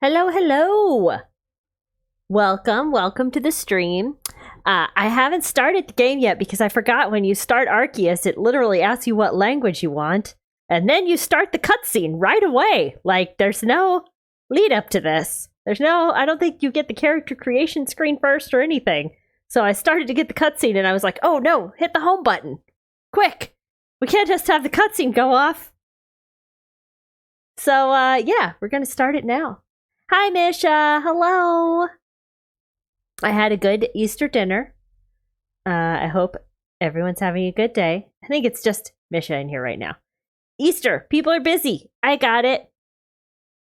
Hello, hello. Welcome to the stream. I haven't started the game yet because I forgot when you start Arceus, it literally asks you what language you want, and then you start the cutscene right away. Like, there's no lead up to this. I don't think you get the character creation screen first or anything. So I started to get the cutscene and I was like, oh no, hit the home button. Quick! We can't just have the cutscene go off. So, yeah, we're gonna start it now. Hi, Misha. Hello. I had a good Easter dinner. I hope everyone's having a good day. I think it's just Misha in here right now. Easter. People are busy. I got it.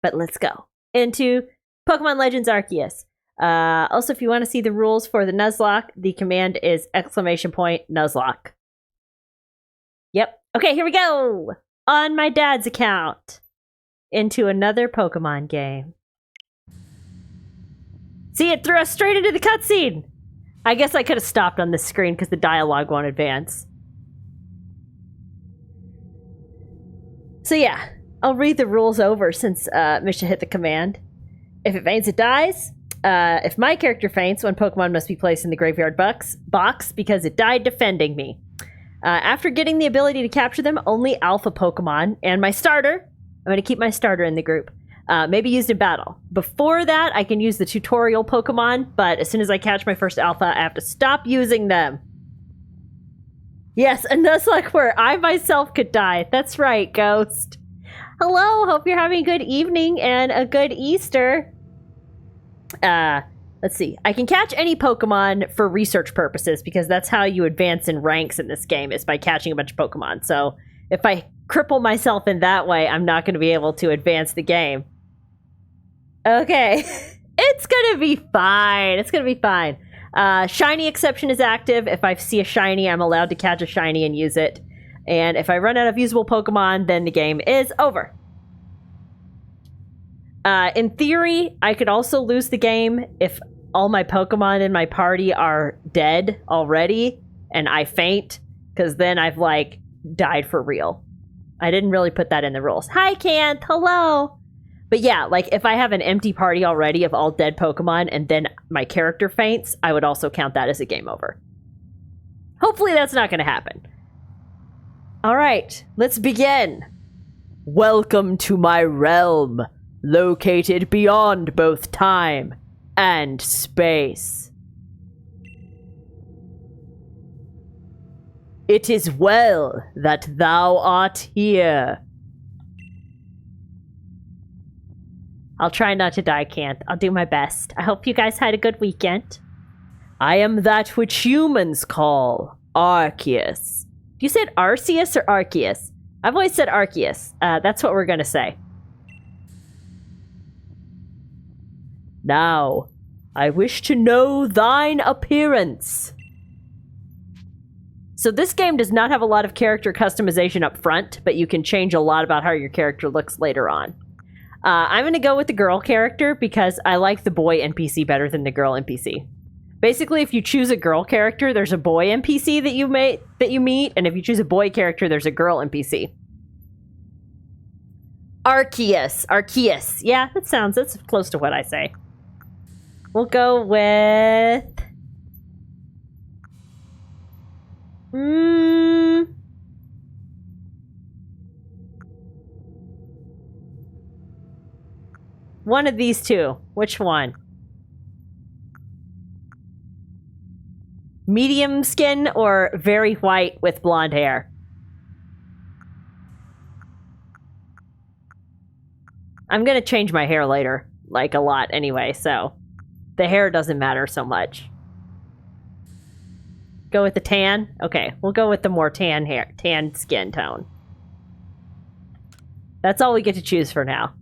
But let's go into Pokemon Legends Arceus. Also, if you want to see the rules for the Nuzlocke, the command is !Nuzlocke. Yep. Okay, here we go. On my dad's account. Into another Pokemon game. See, it threw us straight into the cutscene! I guess I could have stopped on this screen because the dialogue won't advance. So yeah, I'll read the rules over since Misha hit the command. If it faints, it dies. If my character faints, one Pokemon must be placed in the graveyard box because it died defending me. After getting the ability to capture them, only alpha Pokemon and my starter, I'm going to keep my starter in the group, may be used in battle. Before that, I can use the tutorial Pokemon, but as soon as I catch my first alpha, I have to stop using them. Yes, a Nuzlocke where I myself could die. That's right, Ghost. Hello, hope you're having a good evening and a good Easter. Let's see. I can catch any Pokemon for research purposes because that's how you advance in ranks in this game, is by catching a bunch of Pokemon. So if I cripple myself in that way, I'm not going to be able to advance the game. Okay. It's going to be fine. It's going to be fine. Shiny exception is active. If I see a shiny, I'm allowed to catch a shiny and use it. And if I run out of usable Pokemon, then the game is over. In theory, I could also lose the game if all my Pokemon in my party are dead already and I faint, because then I've, like, died for real. I didn't really put that in the rules. Hi, Canth. Hello. But yeah, like, if I have an empty party already of all dead Pokemon and then my character faints, I would also count that as a game over. Hopefully that's not going to happen. All right, let's begin. Welcome to my realm, located beyond both time and space. It is well that thou art here. I'll try not to die, Canth. I'll do my best. I hope you guys had a good weekend. I am that which humans call Arceus. You said Arceus or Arceus? I've always said Arceus. That's what we're gonna say. Now, I wish to know thine appearance. So this game does not have a lot of character customization up front, but you can change a lot about how your character looks later on. I'm going to go with the girl character because I like the boy NPC better than the girl NPC. Basically, if you choose a girl character, there's a boy NPC that you meet, and if you choose a boy character, there's a girl NPC. Arceus. Yeah, that's close to what I say. We'll go with... one of these two. Which one? Medium skin or very white with blonde hair? I'm gonna change my hair later, like a lot anyway, so the hair doesn't matter so much. Go with the tan? Okay, we'll go with the more tan skin tone. That's all we get to choose for now.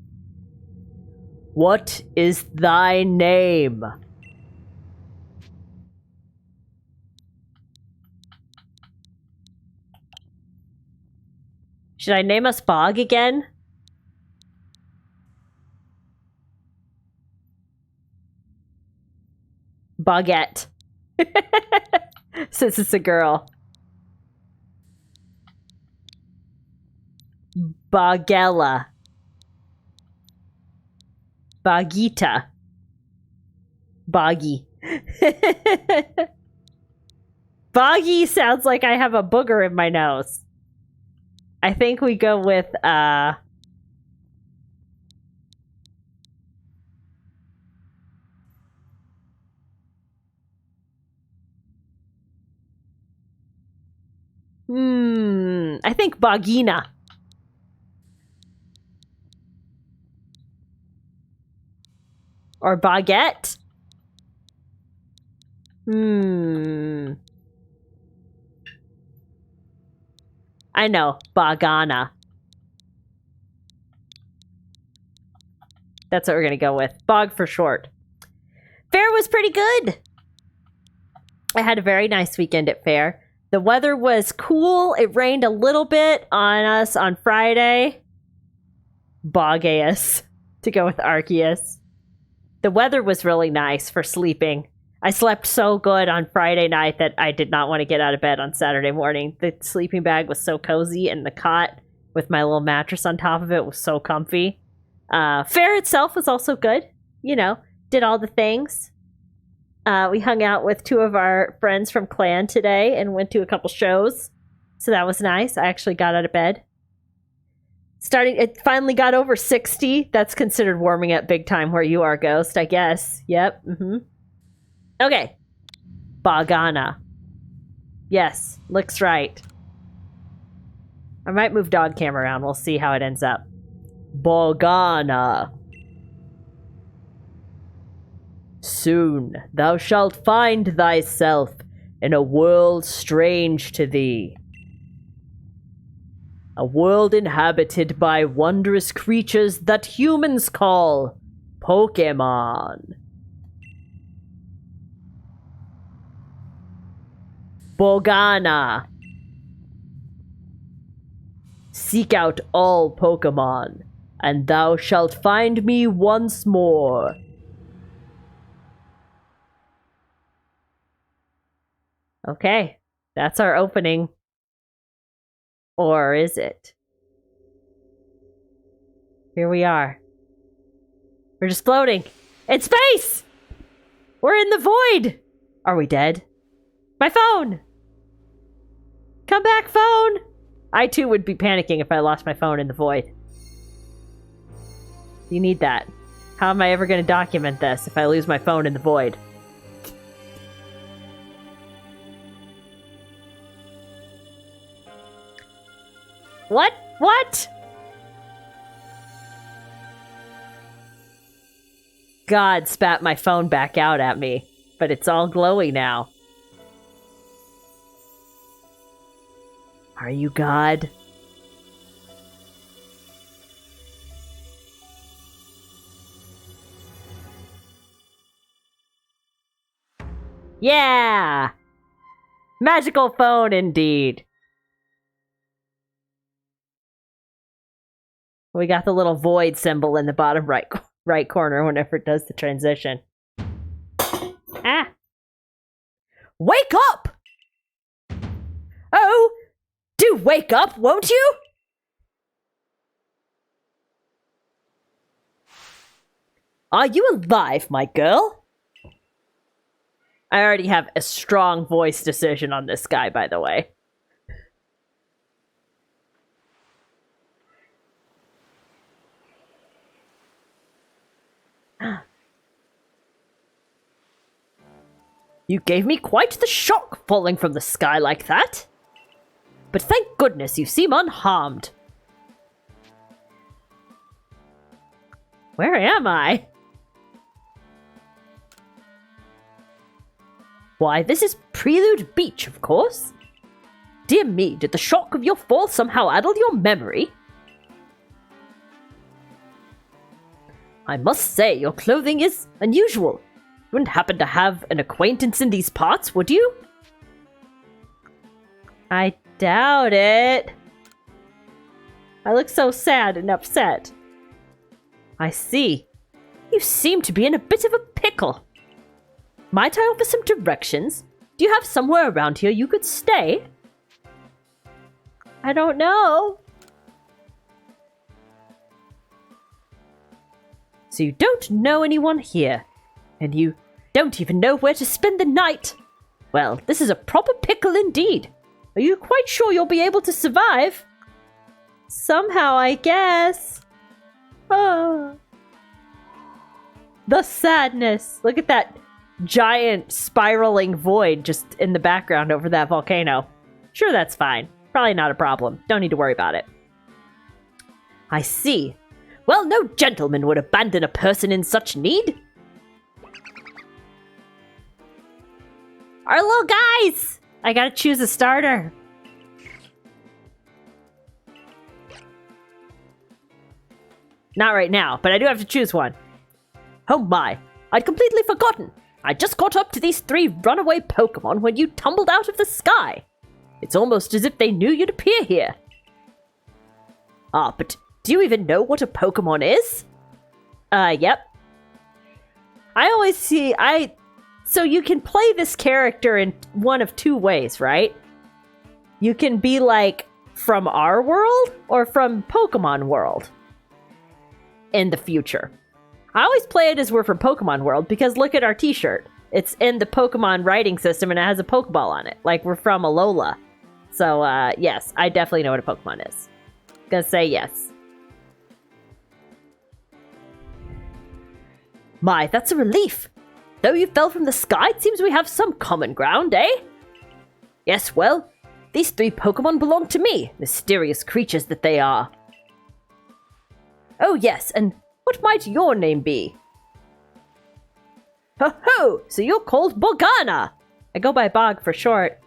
What is thy name? Should I name us Bog again? Baguette. Since it's a girl. Bagella. Bagita. Boggy. Boggy sounds like I have a booger in my nose. I think we go with, I think Bogina. Or baguette? I know, Bagana. That's what we're gonna go with. Bog for short. Fair was pretty good. I had a very nice weekend at Fair. The weather was cool. It rained a little bit on us on Friday. Bogeus, to go with Arceus. The weather was really nice for sleeping. I slept so good on Friday night that I did not want to get out of bed on Saturday morning. The sleeping bag was so cozy, and the cot with my little mattress on top of it was so comfy. Fair itself was also good. You know, did all the things. We hung out with 2 of our friends from Clan today and went to a couple shows. So that was nice. I actually got out of bed. It finally got over 60. That's considered warming up big time where you are, Ghost, I guess. Yep. Okay. Bagana. Yes, looks right. I might move dog cam around. We'll see how it ends up. Bagana. Soon thou shalt find thyself in a world strange to thee. A world inhabited by wondrous creatures that humans call Pokemon. Bogana. Seek out all Pokemon, and thou shalt find me once more. Okay, that's our opening. Or is it? Here we are. We're just floating. In space! We're in the void! Are we dead? My phone! Come back, phone! I too would be panicking if I lost my phone in the void. You need that. How am I ever going to document this if I lose my phone in the void? What? What? God spat my phone back out at me, but it's all glowy now. Are you God? Yeah! Magical phone indeed. We got the little void symbol in the bottom right corner whenever it does the transition. Ah! Wake up! Oh! Do wake up, won't you? Are you alive, my girl? I already have a strong voice decision on this guy, by the way. You gave me quite the shock falling from the sky like that. But thank goodness you seem unharmed. Where am I? Why, this is Prelude Beach, of course. Dear me, did the shock of your fall somehow addle your memory? I must say, your clothing is unusual. You wouldn't happen to have an acquaintance in these parts, would you? I doubt it. I look so sad and upset. I see. You seem to be in a bit of a pickle. Might I offer some directions? Do you have somewhere around here you could stay? I don't know. So you don't know anyone here, and you don't even know where to spend the night. Well, this is a proper pickle indeed. Are you quite sure you'll be able to survive? Somehow, I guess. Oh. The sadness. Look at that giant spiraling void just in the background over that volcano. Sure, that's fine. Probably not a problem. Don't need to worry about it. I see. Well, no gentleman would abandon a person in such need. Our little guys! I gotta choose a starter. Not right now, but I do have to choose one. Oh my, I'd completely forgotten. I just caught up to these 3 runaway Pokemon when you tumbled out of the sky. It's almost as if they knew you'd appear here. Ah, but do you even know what a Pokemon is? Yep. So you can play this character in one of 2 ways, right? You can be like from our world or from Pokemon world in the future. I always play it as we're from Pokemon world because look at our t-shirt. It's in the Pokemon writing system and it has a Pokeball on it. Like we're from Alola. So, yes, I definitely know what a Pokemon is. Gonna say yes. My, that's a relief. Though you fell from the sky, it seems we have some common ground, eh? Yes, well, these 3 Pokemon belong to me, mysterious creatures that they are. Oh yes, and what might your name be? Ho ho! So you're called Borgana! I go by Bog for short.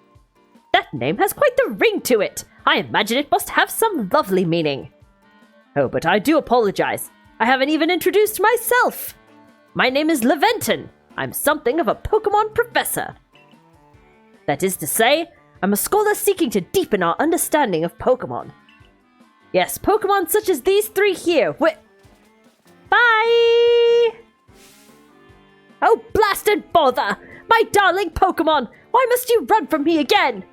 That name has quite the ring to it. I imagine it must have some lovely meaning. Oh, but I do apologize. I haven't even introduced myself. My name is Leventon. I'm something of a Pokemon professor. That is to say, I'm a scholar seeking to deepen our understanding of Pokemon. Yes, Pokemon such as these 3 here. Bye! Oh, blasted bother! My darling Pokemon! Why must you run from me again?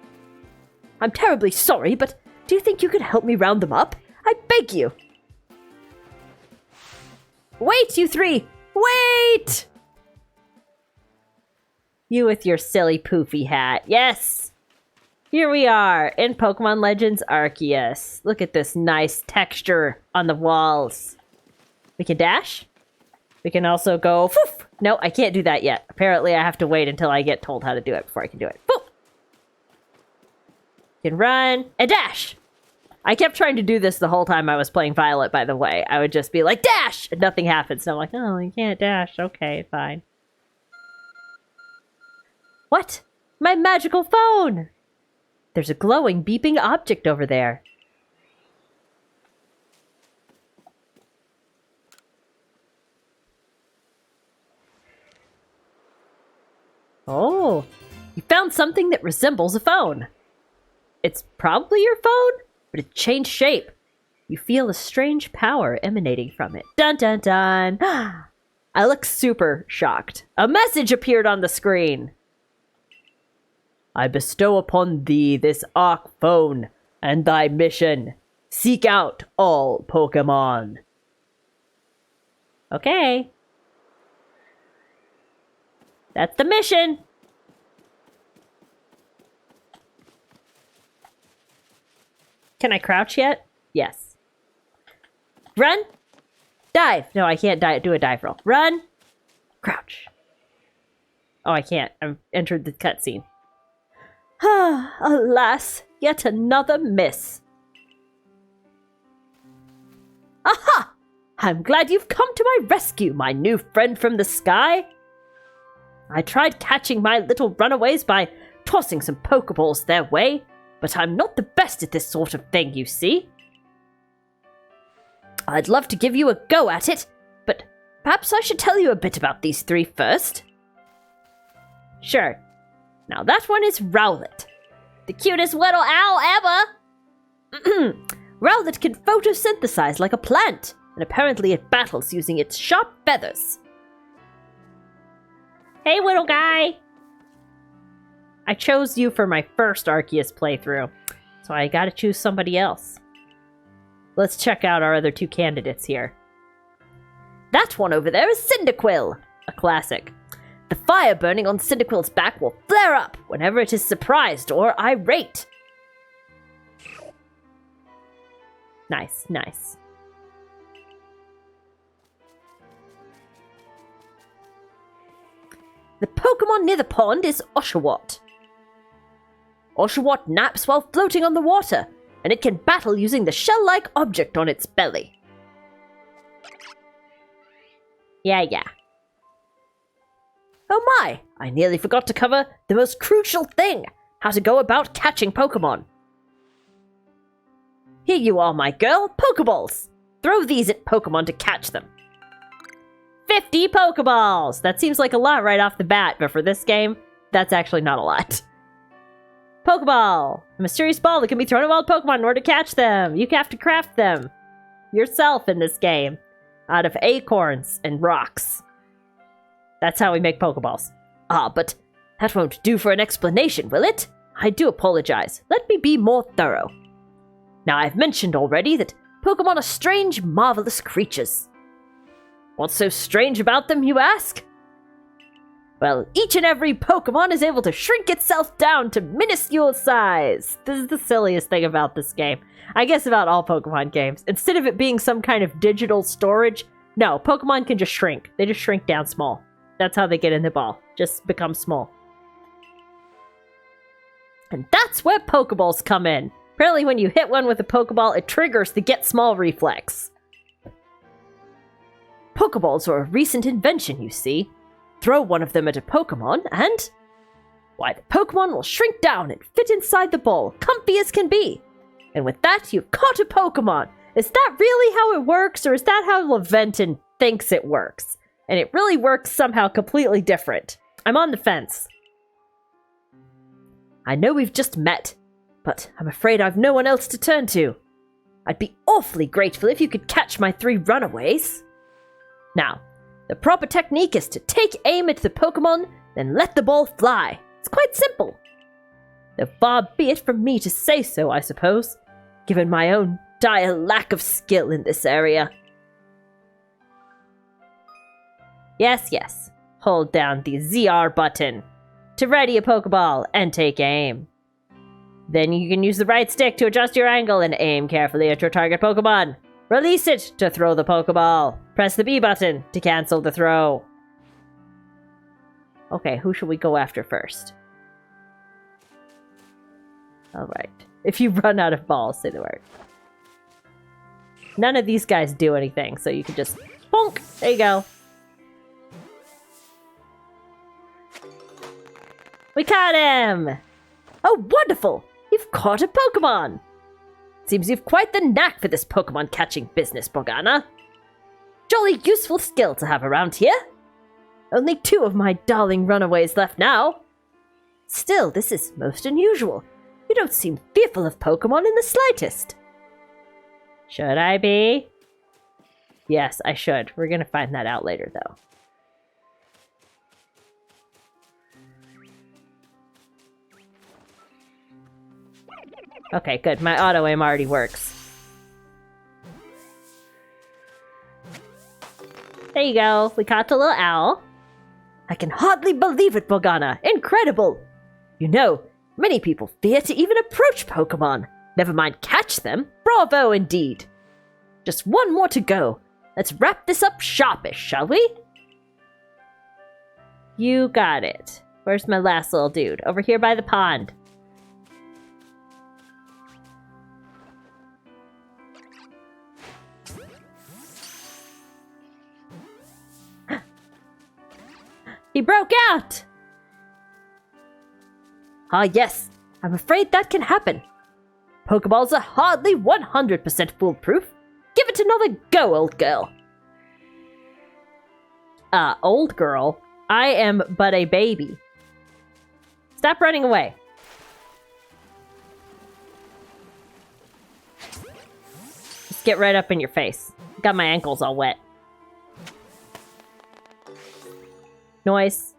I'm terribly sorry, but do you think you could help me round them up? I beg you. Wait, you 3! Wait! You with your silly poofy hat. Yes! Here we are in Pokemon Legends Arceus. Look at this nice texture on the walls. We can dash. We can also go poof. No, I can't do that yet. Apparently I have to wait until I get told how to do it before I can do it. Poof! Can run and dash. I kept trying to do this the whole time I was playing Violet, by the way. I would just be like, dash! And nothing happens. And I'm like, oh, you can't dash. Okay, fine. What? My magical phone! There's a glowing, beeping object over there. Oh, you found something that resembles a phone. It's probably your phone, but it changed shape. You feel a strange power emanating from it. Dun dun dun! I look super shocked. A message appeared on the screen. I bestow upon thee this Arc phone and thy mission. Seek out all Pokemon. Okay. That's the mission. Can I crouch yet? Yes. Run. Dive. No, I can't do a dive roll. Run. Crouch. Oh, I can't. I've entered the cutscene. Ah, alas, yet another miss. Aha! I'm glad you've come to my rescue, my new friend from the sky. I tried catching my little runaways by tossing some Pokeballs their way, but I'm not the best at this sort of thing, you see. I'd love to give you a go at it, but perhaps I should tell you a bit about these 3 first. Sure. Now that one is Rowlet, the cutest little owl ever. Rowlet can photosynthesize like a plant, and apparently it battles using its sharp feathers. Hey, little guy! I chose you for my first Arceus playthrough, so I gotta choose somebody else. Let's check out our other 2 candidates here. That one over there is Cyndaquil, a classic. The fire burning on Cyndaquil's back will flare up whenever it is surprised or irate. Nice, nice. The Pokemon near the pond is Oshawott. Oshawott naps while floating on the water, and it can battle using the shell-like object on its belly. Yeah. Oh my! I nearly forgot to cover the most crucial thing, how to go about catching Pokemon. Here you are, my girl, Pokeballs! Throw these at Pokemon to catch them. 50 Pokeballs! That seems like a lot right off the bat, but for this game, that's actually not a lot. Pokeball! A mysterious ball that can be thrown at wild Pokemon in order to catch them. You have to craft them yourself in this game out of acorns and rocks. That's how we make Pokeballs. Ah, but that won't do for an explanation, will it? I do apologize. Let me be more thorough. Now, I've mentioned already that Pokemon are strange, marvelous creatures. What's so strange about them, you ask? Well, each and every Pokemon is able to shrink itself down to minuscule size. This is the silliest thing about this game. I guess about all Pokemon games. Instead of it being some kind of digital storage, no, Pokemon can just shrink. They just shrink down small. That's how they get in the ball. Just become small. And that's where Pokeballs come in. Apparently when you hit one with a Pokeball, it triggers the Get Small reflex. Pokeballs are a recent invention, you see. Throw one of them at a Pokemon, and... why, the Pokemon will shrink down and fit inside the ball, comfy as can be. And with that, you've caught a Pokemon. Is that really how it works, or is that how Laventon thinks it works? And it really works somehow completely different. I'm on the fence. I know we've just met, but I'm afraid I've no one else to turn to. I'd be awfully grateful if you could catch my 3 runaways. Now, the proper technique is to take aim at the Pokemon, then let the ball fly. It's quite simple. Though far be it from me to say so, I suppose, given my own dire lack of skill in this area. Yes. Hold down the ZR button to ready a Pokeball and take aim. Then you can use the right stick to adjust your angle and aim carefully at your target Pokemon. Release it to throw the Pokeball. Press the B button to cancel the throw. Okay, who should we go after first? Alright. If you run out of balls, say the word. None of these guys do anything, so you can just... bonk! There you go. We caught him! Oh, wonderful! You've caught a Pokemon! Seems you've quite the knack for this Pokemon catching business, Morgana. Jolly useful skill to have around here. Only 2 of my darling runaways left now. Still, this is most unusual. You don't seem fearful of Pokemon in the slightest. Should I be? Yes, I should. We're gonna find that out later, though. Okay, good. My auto-aim already works. There you go. We caught the little owl. I can hardly believe it, Morgana. Incredible! You know, many people fear to even approach Pokemon. Never mind catch them. Bravo, indeed. Just 1 more to go. Let's wrap this up sharpish, shall we? You got it. Where's my last little dude? Over here by the pond. He broke out! Ah, yes. I'm afraid that can happen. Pokeballs are hardly 100% foolproof. Give it another go, old girl. Old girl? I am but a baby. Stop running away. Just get right up in your face. Got my ankles all wet. Noise.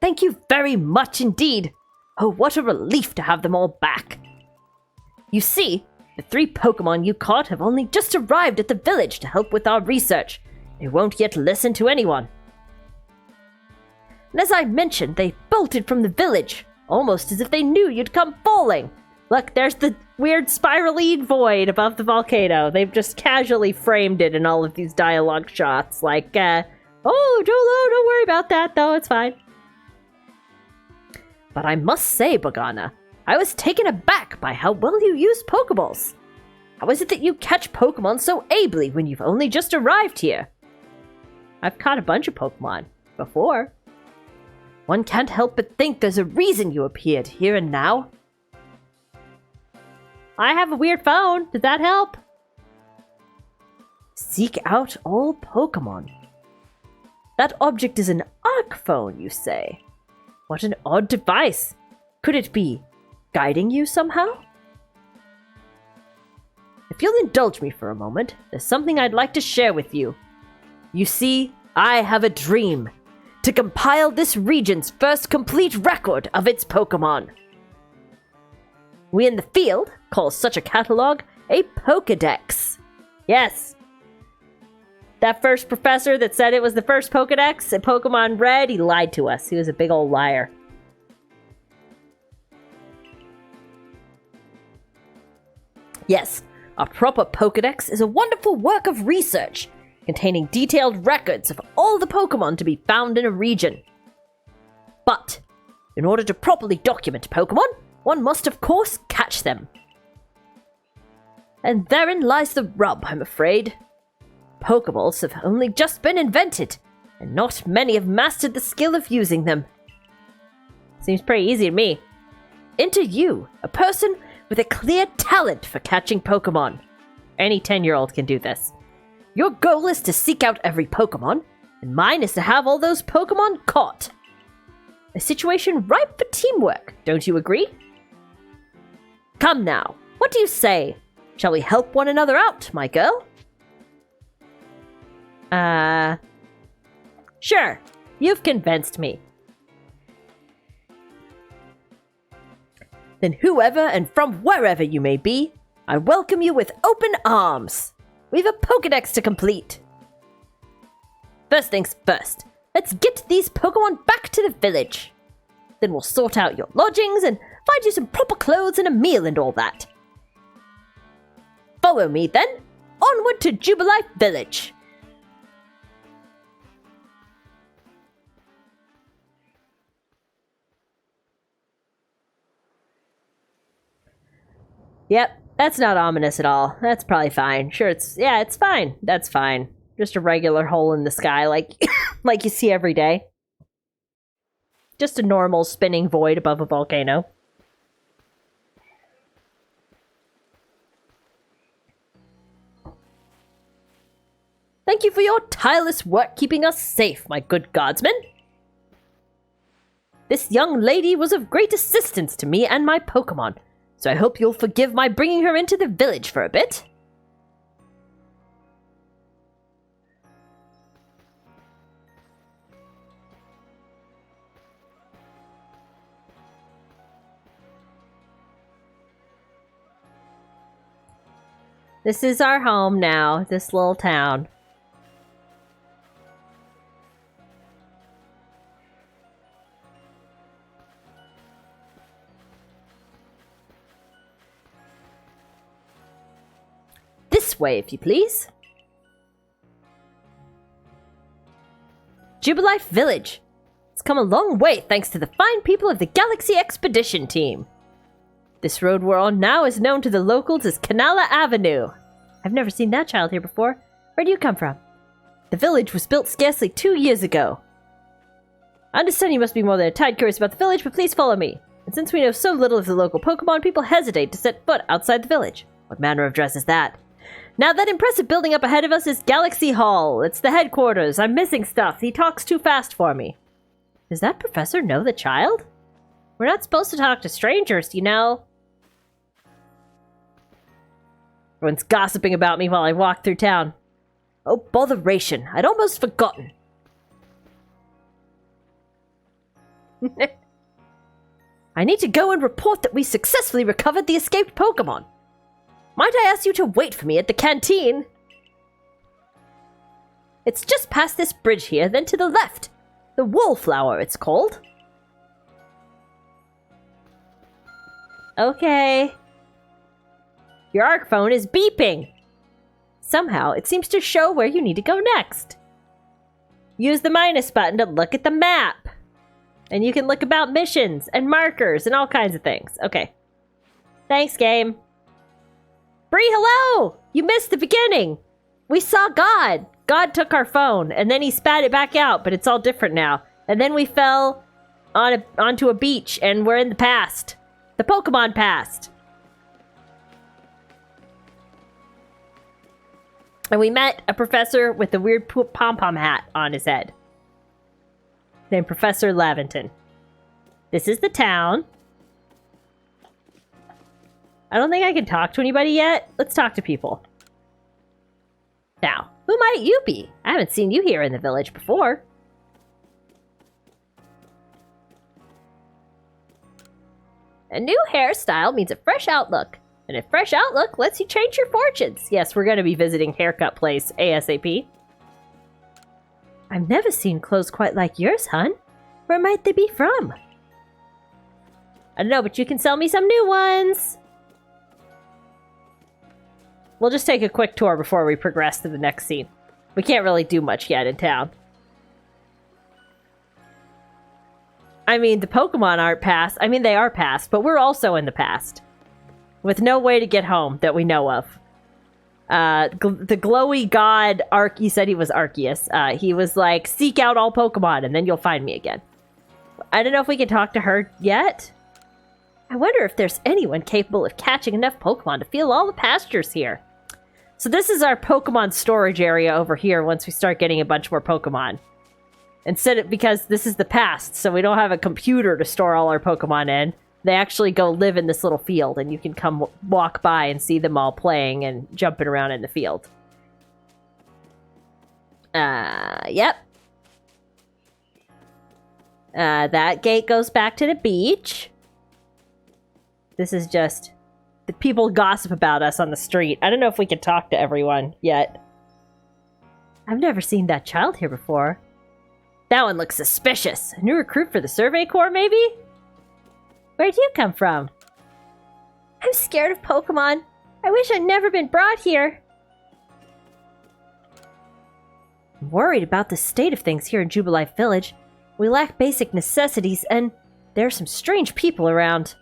Thank you very much indeed. Oh, what a relief to have them all back. You see, the 3 Pokemon you caught have only just arrived at the village to help with our research. They won't yet listen to anyone. And as I mentioned, they bolted from the village, almost as if they knew you'd come falling. Look, there's the weird spirally void above the volcano. They've just casually framed it in all of these dialogue shots. Like, oh, Jolo, don't worry about that, though. It's fine. But I must say, Bogana, I was taken aback by how well you use Pokeballs. How is it that you catch Pokemon so ably when you've only just arrived here? I've caught a bunch of Pokemon before. One can't help but think there's a reason you appeared here and now. I have a weird phone. Did that help? Seek out all Pokemon. That object is an Arc phone, you say? What an odd device. Could it be guiding you somehow? If you'll indulge me for a moment, there's something I'd like to share with you. You see, I have a dream. To compile this region's first complete record of its Pokemon. We in the field call such a catalog a Pokedex. Yes. That first professor that said it was the first Pokedex at Pokemon Red, he lied to us. He was a big old liar. Yes, a proper Pokedex is a wonderful work of research, containing detailed records of all the Pokemon to be found in a region. But, in order to properly document Pokemon, one must of course catch them. And therein lies the rub, I'm afraid. Pokeballs have only just been invented, and not many have mastered the skill of using them. Seems pretty easy to me. Enter you, a person with a clear talent for catching Pokemon. Any 10-year-old can do this. Your goal is to seek out every Pokemon, and mine is to have all those Pokemon caught. A situation ripe for teamwork, don't you agree? Come now, what do you say? Shall we help one another out, my girl? Sure. You've convinced me. Then whoever and from wherever you may be, I welcome you with open arms. We've a Pokedex to complete. First things first, let's get these Pokemon back to the village. Then we'll sort out your lodgings and find you some proper clothes and a meal and all that. Follow me then. Onward to Jubilife Village. Yep, that's not ominous at all. That's probably fine. Sure, it's fine. That's fine. Just a regular hole in the sky like like you see every day. Just a normal spinning void above a volcano. Thank you for your tireless work keeping us safe, my good guardsman. This young lady was of great assistance to me and my Pokemon, so I hope you'll forgive my bringing her into the village for a bit. This is our home now, this little town. This way, if you please. Jubilife Village. It's come a long way thanks to the fine people of the Galaxy Expedition team. This road we're on now is known to the locals as Canala Avenue. I've never seen that child here before. Where do you come from? The village was built scarcely 2 years ago. I understand you must be more than a tad curious about the village, but please follow me. And since we know so little of the local Pokemon, people hesitate to set foot outside the village. What manner of dress is that? Now that impressive building up ahead of us is Galaxy Hall. It's the headquarters. I'm missing stuff. He talks too fast for me. Does that professor know the child? We're not supposed to talk to strangers, you know. Everyone's gossiping about me while I walk through town. Oh, botheration. I'd almost forgotten. I need to go and report that we successfully recovered the escaped Pokemon. Might I ask you to wait for me at the canteen? It's just past this bridge here, then to the left. The Wallflower, it's called. Okay. Your ARC phone is beeping. Somehow, it seems to show where you need to go next. Use the minus button to look at the map. And you can look about missions and markers and all kinds of things. Okay. Thanks, game. Bree, hello! You missed the beginning. We saw God. God took our phone, and then he spat it back out, but it's all different now. And then we fell onto a beach, and we're in the past. The Pokemon past. And we met a professor with a weird pom-pom hat on his head. Named Professor Laventon. This is the town. I don't think I can talk to anybody yet. Let's talk to people. Now, who might you be? I haven't seen you here in the village before. A new hairstyle means a fresh outlook. And a fresh outlook lets you change your fortunes. Yes, we're going to be visiting Haircut Place ASAP. I've never seen clothes quite like yours, hun. Where might they be from? I don't know, but you can sell me some new ones. We'll just take a quick tour before we progress to the next scene. We can't really do much yet in town. I mean, the Pokemon aren't past. I mean, they are past, but we're also in the past. With no way to get home that we know of. The glowy god, he said he was Arceus. He was like, seek out all Pokemon and then you'll find me again. I don't know if we can talk to her yet. I wonder if there's anyone capable of catching enough Pokemon to fill all the pastures here. So this is our Pokemon storage area over here once we start getting a bunch more Pokemon. Because this is the past, so we don't have a computer to store all our Pokemon in. They actually go live in this little field, and you can come walk by and see them all playing and jumping around in the field. Yep. That gate goes back to the beach. This is just... the people gossip about us on the street. I don't know if we can talk to everyone yet. I've never seen that child here before. That one looks suspicious. A new recruit for the Survey Corps, maybe? Where'd you come from? I'm scared of Pokemon. I wish I'd never been brought here. I'm worried about the state of things here in Jubilife Village. We lack basic necessities, and there are some strange people around.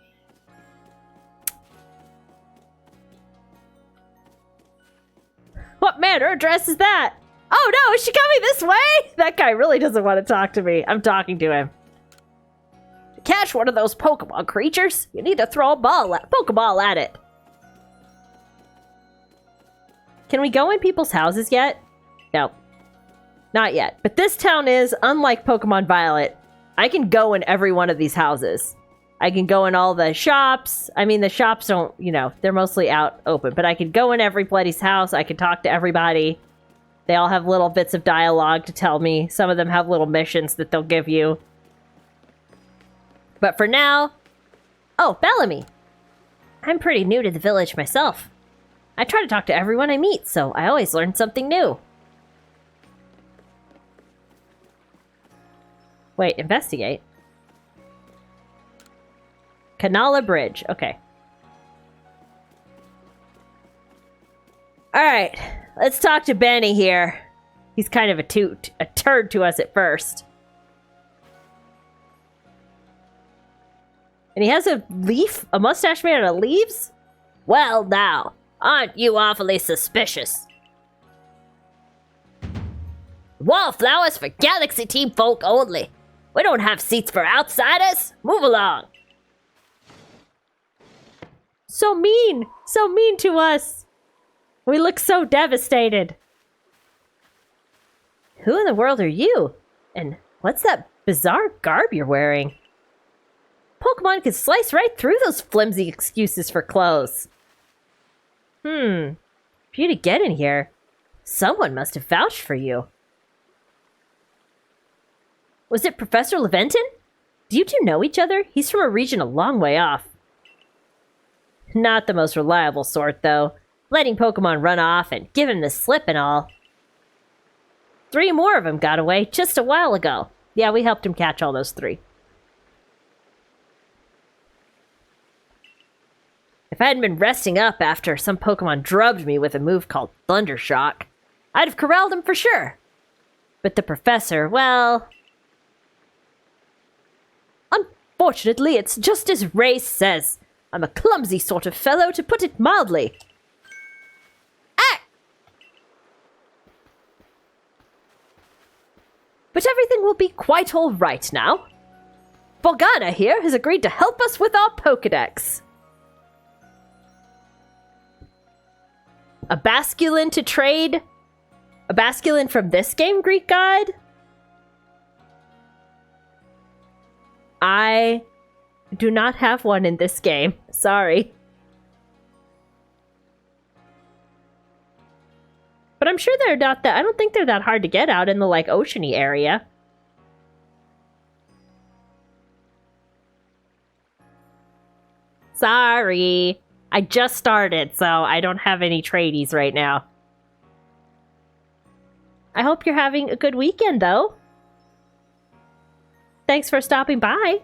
What manner of dress is that? Oh no, is she coming this way? That guy really doesn't want to talk to me. I'm talking to him. To catch one of those Pokemon creatures, you need to throw a Pokeball at it. Can we go in people's houses yet? No. Not yet. But this town is, unlike Pokemon Violet, I can go in every one of these houses. I can go in all the shops. I mean, the shops don't, they're mostly out open. But I can go in everybody's house. I can talk to everybody. They all have little bits of dialogue to tell me. Some of them have little missions that they'll give you. But for now... Oh, Bellamy! I'm pretty new to the village myself. I try to talk to everyone I meet, so I always learn something new. Wait, investigate. Canala Bridge. Okay. Alright. Let's talk to Benny here. He's kind of a turd to us at first. And he has a leaf? A mustache made out of leaves? Well, now, aren't you awfully suspicious? Wallflowers for Galaxy Team folk only. We don't have seats for outsiders. Move along. So mean to us. We look so devastated. Who in the world are you? And what's that bizarre garb you're wearing? Pokemon can slice right through those flimsy excuses for clothes. For you to get in here, someone must have vouched for you. Was it Professor Laventon? Do you two know each other? He's from a region a long way off. Not the most reliable sort, though. Letting Pokemon run off and give him the slip and all. 3 more of them got away just a while ago. Yeah, we helped him catch all those 3. If I hadn't been resting up after some Pokemon drubbed me with a move called Thunder Shock, I'd have corralled him for sure. But the professor, well... Unfortunately, it's just as Ray says. I'm a clumsy sort of fellow, to put it mildly. Ah! But everything will be quite all right now. Volgana here has agreed to help us with our Pokedex. A Basculin to trade? A Basculin from this game, Greek Guide? I do not have one in this game. Sorry. But I'm sure they're not that... I don't think they're that hard to get out in the, like, oceany area. Sorry. I just started, so I don't have any tradies right now. I hope you're having a good weekend, though. Thanks for stopping by.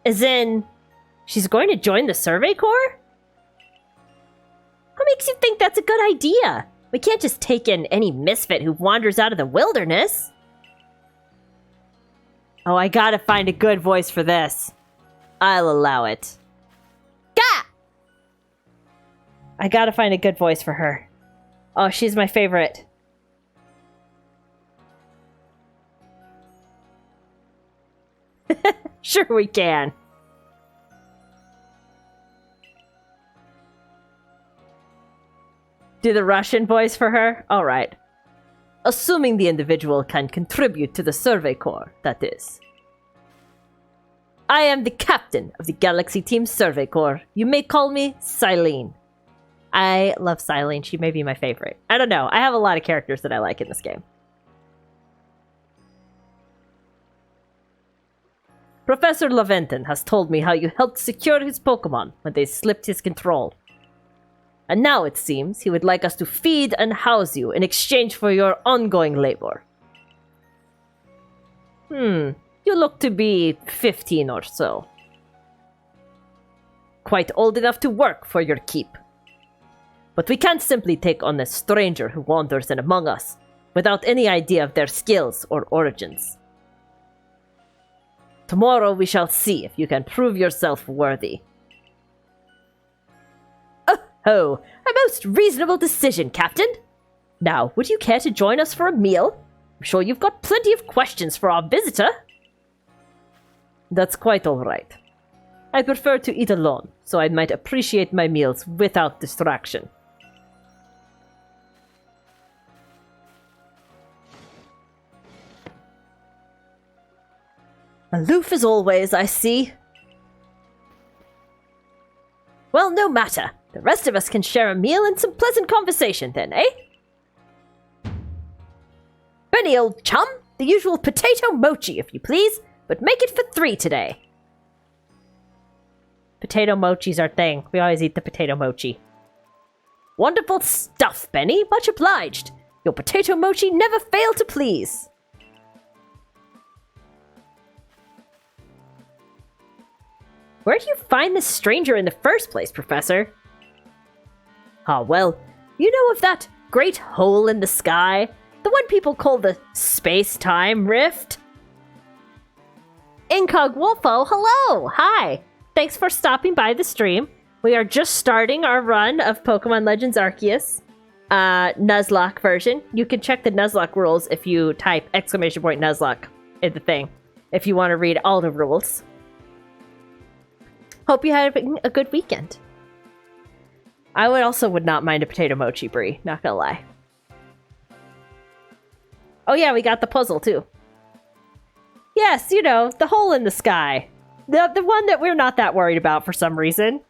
As in, she's going to join the Survey Corps? What makes you think that's a good idea? We can't just take in any misfit who wanders out of the wilderness. Oh, I gotta find a good voice for this. I'll allow it. Gah! I gotta find a good voice for her. Oh, she's my favorite. Sure we can. Do the Russian voice for her? Alright. Assuming the individual can contribute to the Survey Corps, that is. I am the captain of the Galaxy Team Survey Corps. You may call me Silene. I love Silene. She may be my favorite. I don't know. I have a lot of characters that I like in this game. Professor Laventon has told me how you helped secure his Pokemon when they slipped his control. And now it seems he would like us to feed and house you in exchange for your ongoing labor. You look to be 15 or so. Quite old enough to work for your keep. But we can't simply take on a stranger who wanders in among us without any idea of their skills or origins. Tomorrow we shall see if you can prove yourself worthy. Oh, a most reasonable decision, Captain. Now, would you care to join us for a meal? I'm sure you've got plenty of questions for our visitor. That's quite all right. I prefer to eat alone, so I might appreciate my meals without distraction. Aloof as always, I see. Well, no matter. The rest of us can share a meal and some pleasant conversation then, eh? Benny, old chum, the usual potato mochi, if you please, but make it for 3 today. Potato mochi's our thing. We always eat the potato mochi. Wonderful stuff, Benny. Much obliged. Your potato mochi never fail to please. Where do you find this stranger in the first place, Professor? Ah, well, you know of that great hole in the sky? The one people call the space-time rift? Incog Wolfo, hello! Hi! Thanks for stopping by the stream. We are just starting our run of Pokemon Legends Arceus. Nuzlocke version. You can check the Nuzlocke rules if you type !Nuzlocke in the thing. If you want to read all the rules. Hope you had a good weekend. I would not mind a potato mochi brie, not gonna lie. Oh yeah, we got the puzzle too. Yes, you know, the hole in the sky. The one that we're not that worried about for some reason.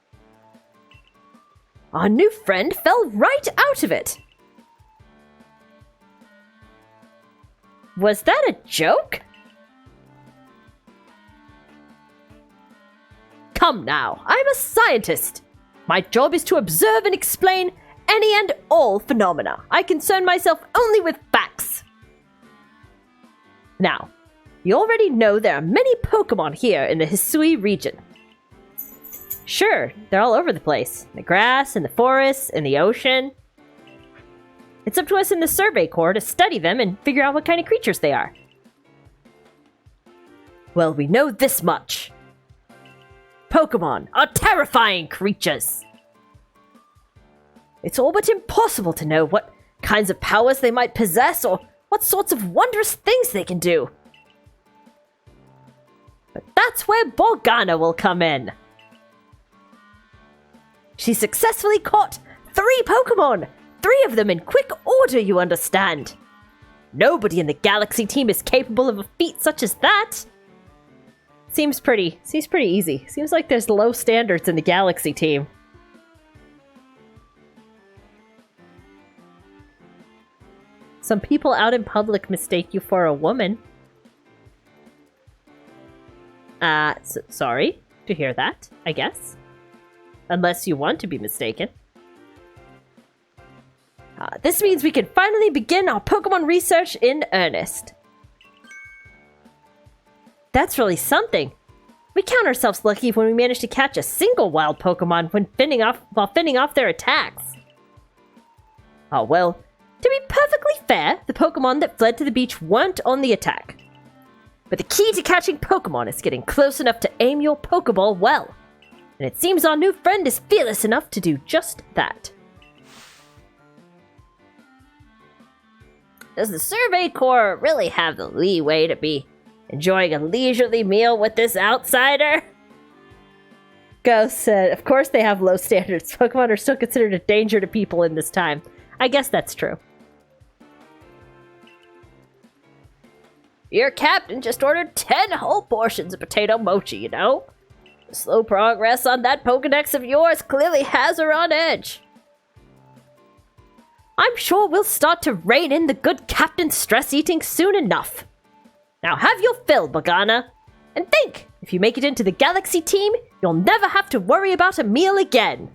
Our new friend fell right out of it. Was that a joke? Come now, I'm a scientist. My job is to observe and explain any and all phenomena. I concern myself only with facts. Now, you already know there are many Pokemon here in the Hisui region. Sure, they're all over the place. In the grass, in the forests, in the ocean. It's up to us in the Survey Corps to study them and figure out what kind of creatures they are. Well, we know this much. Pokemon are terrifying creatures. It's all but impossible to know what kinds of powers they might possess or what sorts of wondrous things they can do. But that's where Morgana will come in. She successfully caught 3 Pokemon! 3 of them in quick order, you understand. Nobody in the Galaxy team is capable of a feat such as that. Seems pretty easy. Seems like there's low standards in the Galaxy team. Some people out in public mistake you for a woman. Sorry to hear that, I guess. Unless you want to be mistaken. This means we can finally begin our Pokemon research in earnest. That's really something. We count ourselves lucky when we manage to catch a single wild Pokemon while fending off their attacks. Oh well, to be perfectly fair, the Pokemon that fled to the beach weren't on the attack. But the key to catching Pokemon is getting close enough to aim your Pokeball well. And it seems our new friend is fearless enough to do just that. Does the Survey Corps really have the leeway to be enjoying a leisurely meal with this outsider? Ghost said, of course they have low standards. Pokemon are still considered a danger to people in this time. I guess that's true. Your captain just ordered 10 whole portions of potato mochi, you know? The slow progress on that Pokedex of yours clearly has her on edge. I'm sure we'll start to rein in the good captain's stress eating soon enough. Now have your fill, Morgana. And think, if you make it into the Galaxy team, you'll never have to worry about a meal again.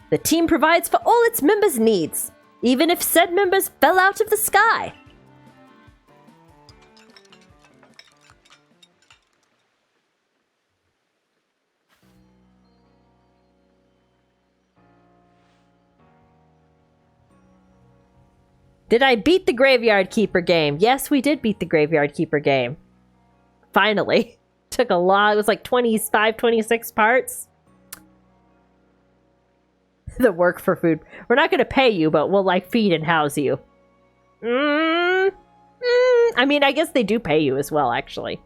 The team provides for all its members' needs, even if said members fell out of the sky. Did I beat the Graveyard Keeper game? Yes, we did beat the Graveyard Keeper game. Finally. Took a lot. It was like 25, 26 parts. The work for food. We're not going to pay you, but we'll, like, feed and house you. I mean, I guess they do pay you as well, actually.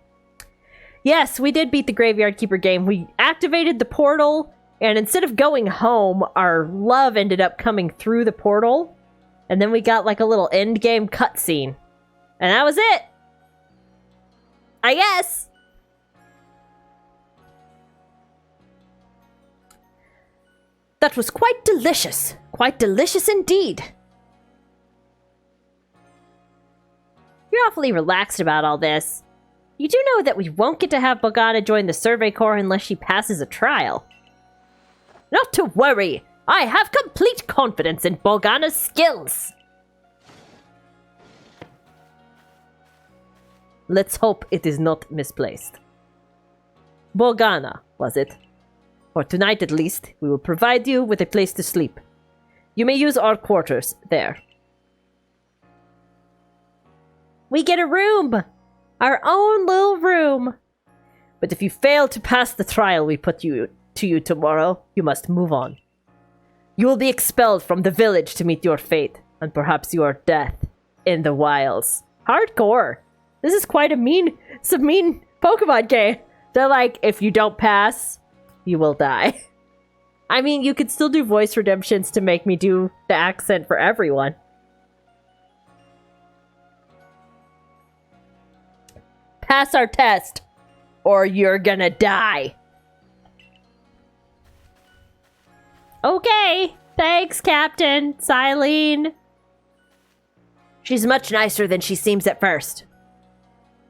Yes, we did beat the Graveyard Keeper game. We activated the portal, and instead of going home, our love ended up coming through the portal. And then we got like a little end game cutscene. And that was it. I guess. That was quite delicious. Quite delicious indeed. You're awfully relaxed about all this. You do know that we won't get to have Morgana join the Survey Corps unless she passes a trial. Not to worry. I have complete confidence in Morgana's skills. Let's hope it is not misplaced. Morgana, was it? For tonight at least, we will provide you with a place to sleep. You may use our quarters there. We get a room! Our own little room! But if you fail to pass the trial we put to you tomorrow, you must move on. You will be expelled from the village to meet your fate, and perhaps your death in the wilds. Hardcore. This is quite a mean Pokemon game. They're like, if you don't pass, you will die. I mean, you could still do voice redemptions to make me do the accent for everyone. Pass our test, or you're gonna die. Okay, thanks, Captain Silene. She's much nicer than she seems at first.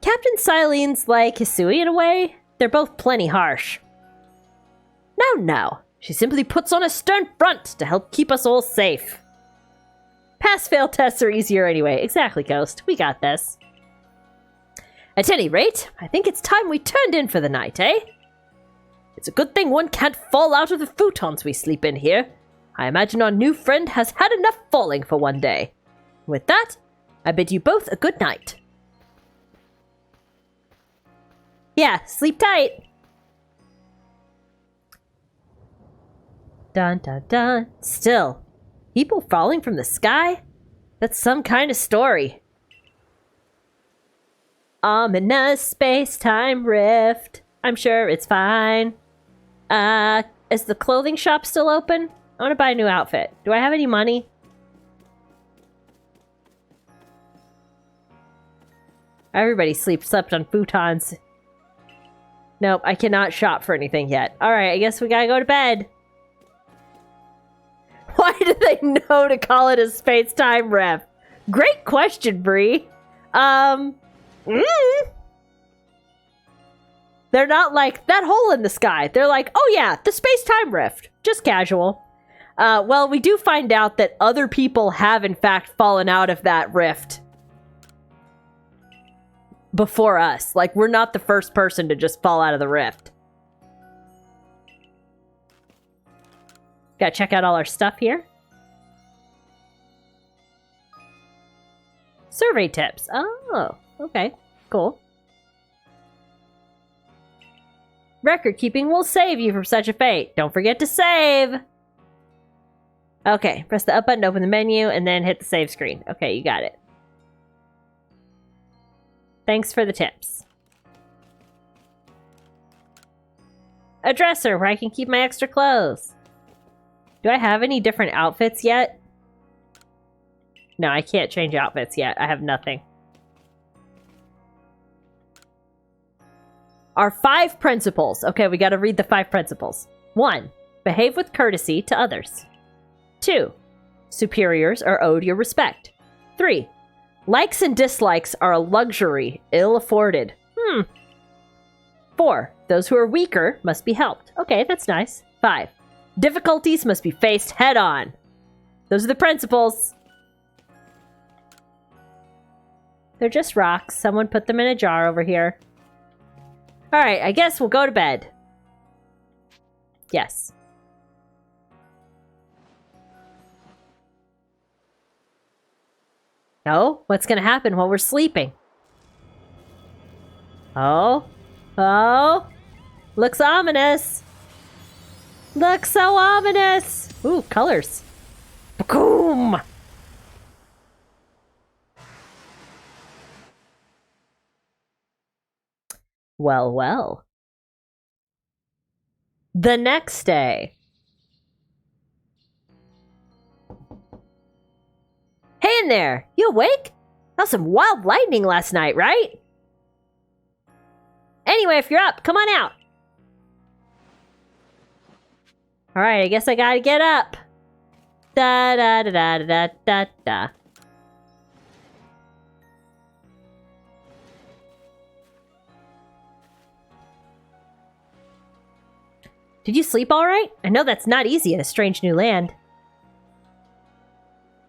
Captain Silene's like Hisui in a way. They're both plenty harsh. No. She simply puts on a stern front to help keep us all safe. Pass-fail tests are easier anyway. Exactly, Ghost. We got this. At any rate, I think it's time we turned in for the night, eh? It's a good thing one can't fall out of the futons we sleep in here. I imagine our new friend has had enough falling for one day. With that, I bid you both a good night. Yeah, sleep tight. Dun dun dun. Still, people falling from the sky? That's some kind of story. Ominous space-time rift. I'm sure it's fine. Is the clothing shop still open? I want to buy a new outfit. Do I have any money? Everybody slept on futons. Nope, I cannot shop for anything yet. Alright, I guess we gotta go to bed. Why do they know to call it a space-time rift? Great question, Bree. They're not like, that hole in the sky. They're like, oh yeah, the space-time rift. Just casual. Well, we do find out that other people have, in fact, fallen out of that rift before us. Like, we're not the first person to just fall out of the rift. Gotta check out all our stuff here. Survey tips. Oh, okay. Cool. Record keeping will save you from such a fate. Don't forget to save. Okay, press the up button to open the menu and then hit the save screen. Okay, you got it. Thanks for the tips. A dresser where I can keep my extra clothes. Do I have any different outfits yet? No, I can't change outfits yet. I have nothing. Our 5 principles. Okay, we gotta read the 5 principles. 1. Behave with courtesy to others. 2. Superiors are owed your respect. 3. Likes and dislikes are a luxury, ill afforded. 4. Those who are weaker must be helped. Okay, that's nice. 5. Difficulties must be faced head on. Those are the principles. They're just rocks. Someone put them in a jar over here. Alright, I guess we'll go to bed. Yes. No? What's gonna happen while we're sleeping? Oh? Oh? Looks ominous. Looks so ominous. Ooh, colors. Boom! Well, well. The next day. Hey in there! You awake? That was some wild lightning last night, right? Anyway, if you're up, come on out. Alright, I guess I gotta get up. Da da da da da da da. Did you sleep alright? I know that's not easy in a strange new land.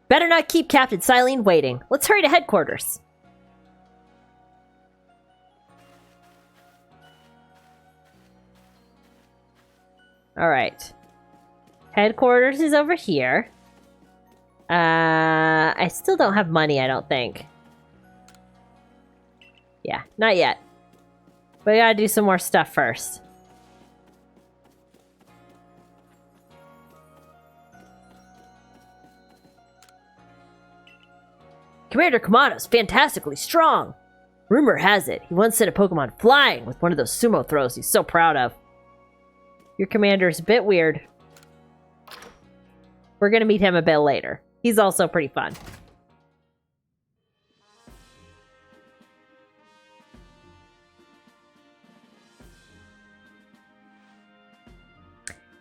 Better not keep Captain Silene waiting. Let's hurry to headquarters. Alright. Headquarters is over here. I still don't have money, I don't think. Yeah, not yet. But we gotta do some more stuff first. Commander Kamano's fantastically strong. Rumor has it, he once sent a Pokemon flying with one of those sumo throws he's so proud of. Your commander's a bit weird. We're gonna meet him a bit later. He's also pretty fun.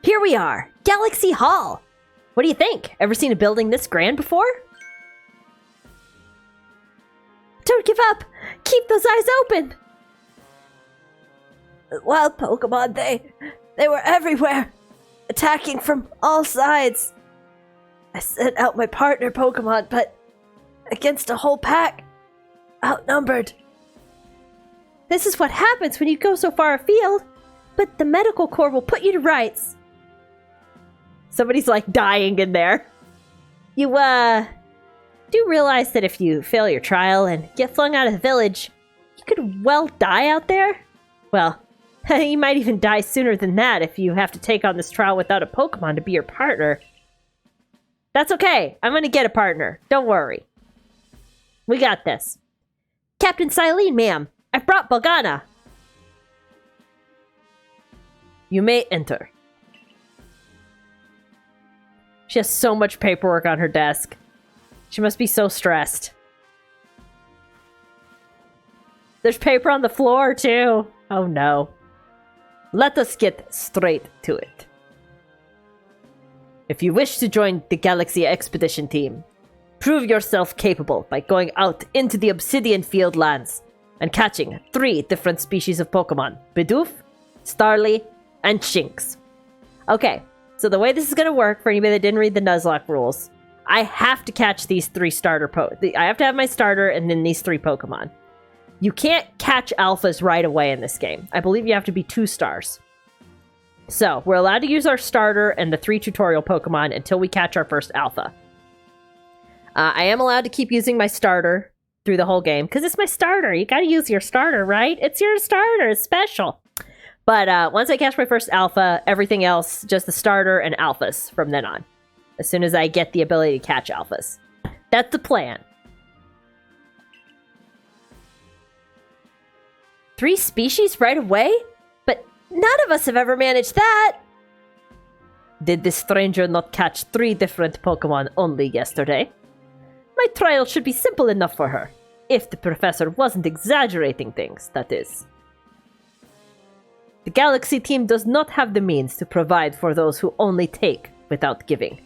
Here we are, Galaxy Hall. What do you think? Ever seen a building this grand before? Don't give up! Keep those eyes open! Wild Pokemon, they were everywhere, attacking from all sides. I sent out my partner Pokemon, but against a whole pack, outnumbered. This is what happens when you go so far afield, but the medical corps will put you to rights. Somebody's like dying in there. You, do realize that if you fail your trial and get flung out of the village, you could well die out there? Well, you might even die sooner than that if you have to take on this trial without a Pokemon to be your partner. That's okay. I'm gonna get a partner. Don't worry. We got this. Captain Silene, ma'am. I've brought Bolgana. You may enter. She has so much paperwork on her desk. She must be so stressed. There's paper on the floor, too. Oh, no. Let us get straight to it. If you wish to join the Galaxy Expedition Team, prove yourself capable by going out into the Obsidian Field lands and catching 3 different species of Pokemon. Bidoof, Starly, and Shinx. Okay, so the way this is going to work, for anybody that didn't read the Nuzlocke rules, I have to catch these 3 starter I have to have my starter and then these 3 Pokemon. You can't catch alphas right away in this game. I believe you have to be 2 stars. So, we're allowed to use our starter and the 3 tutorial Pokemon until we catch our first alpha. I am allowed to keep using my starter through the whole game, because it's my starter. You gotta use your starter, right? It's your starter. It's special. But once I catch my first alpha, everything else, just the starter and alphas from then on. As soon as I get the ability to catch alphas. That's the plan. 3 species right away? But none of us have ever managed that! Did this stranger not catch 3 different Pokemon only yesterday? My trial should be simple enough for her. If the professor wasn't exaggerating things, that is. The Galaxy team does not have the means to provide for those who only take without giving.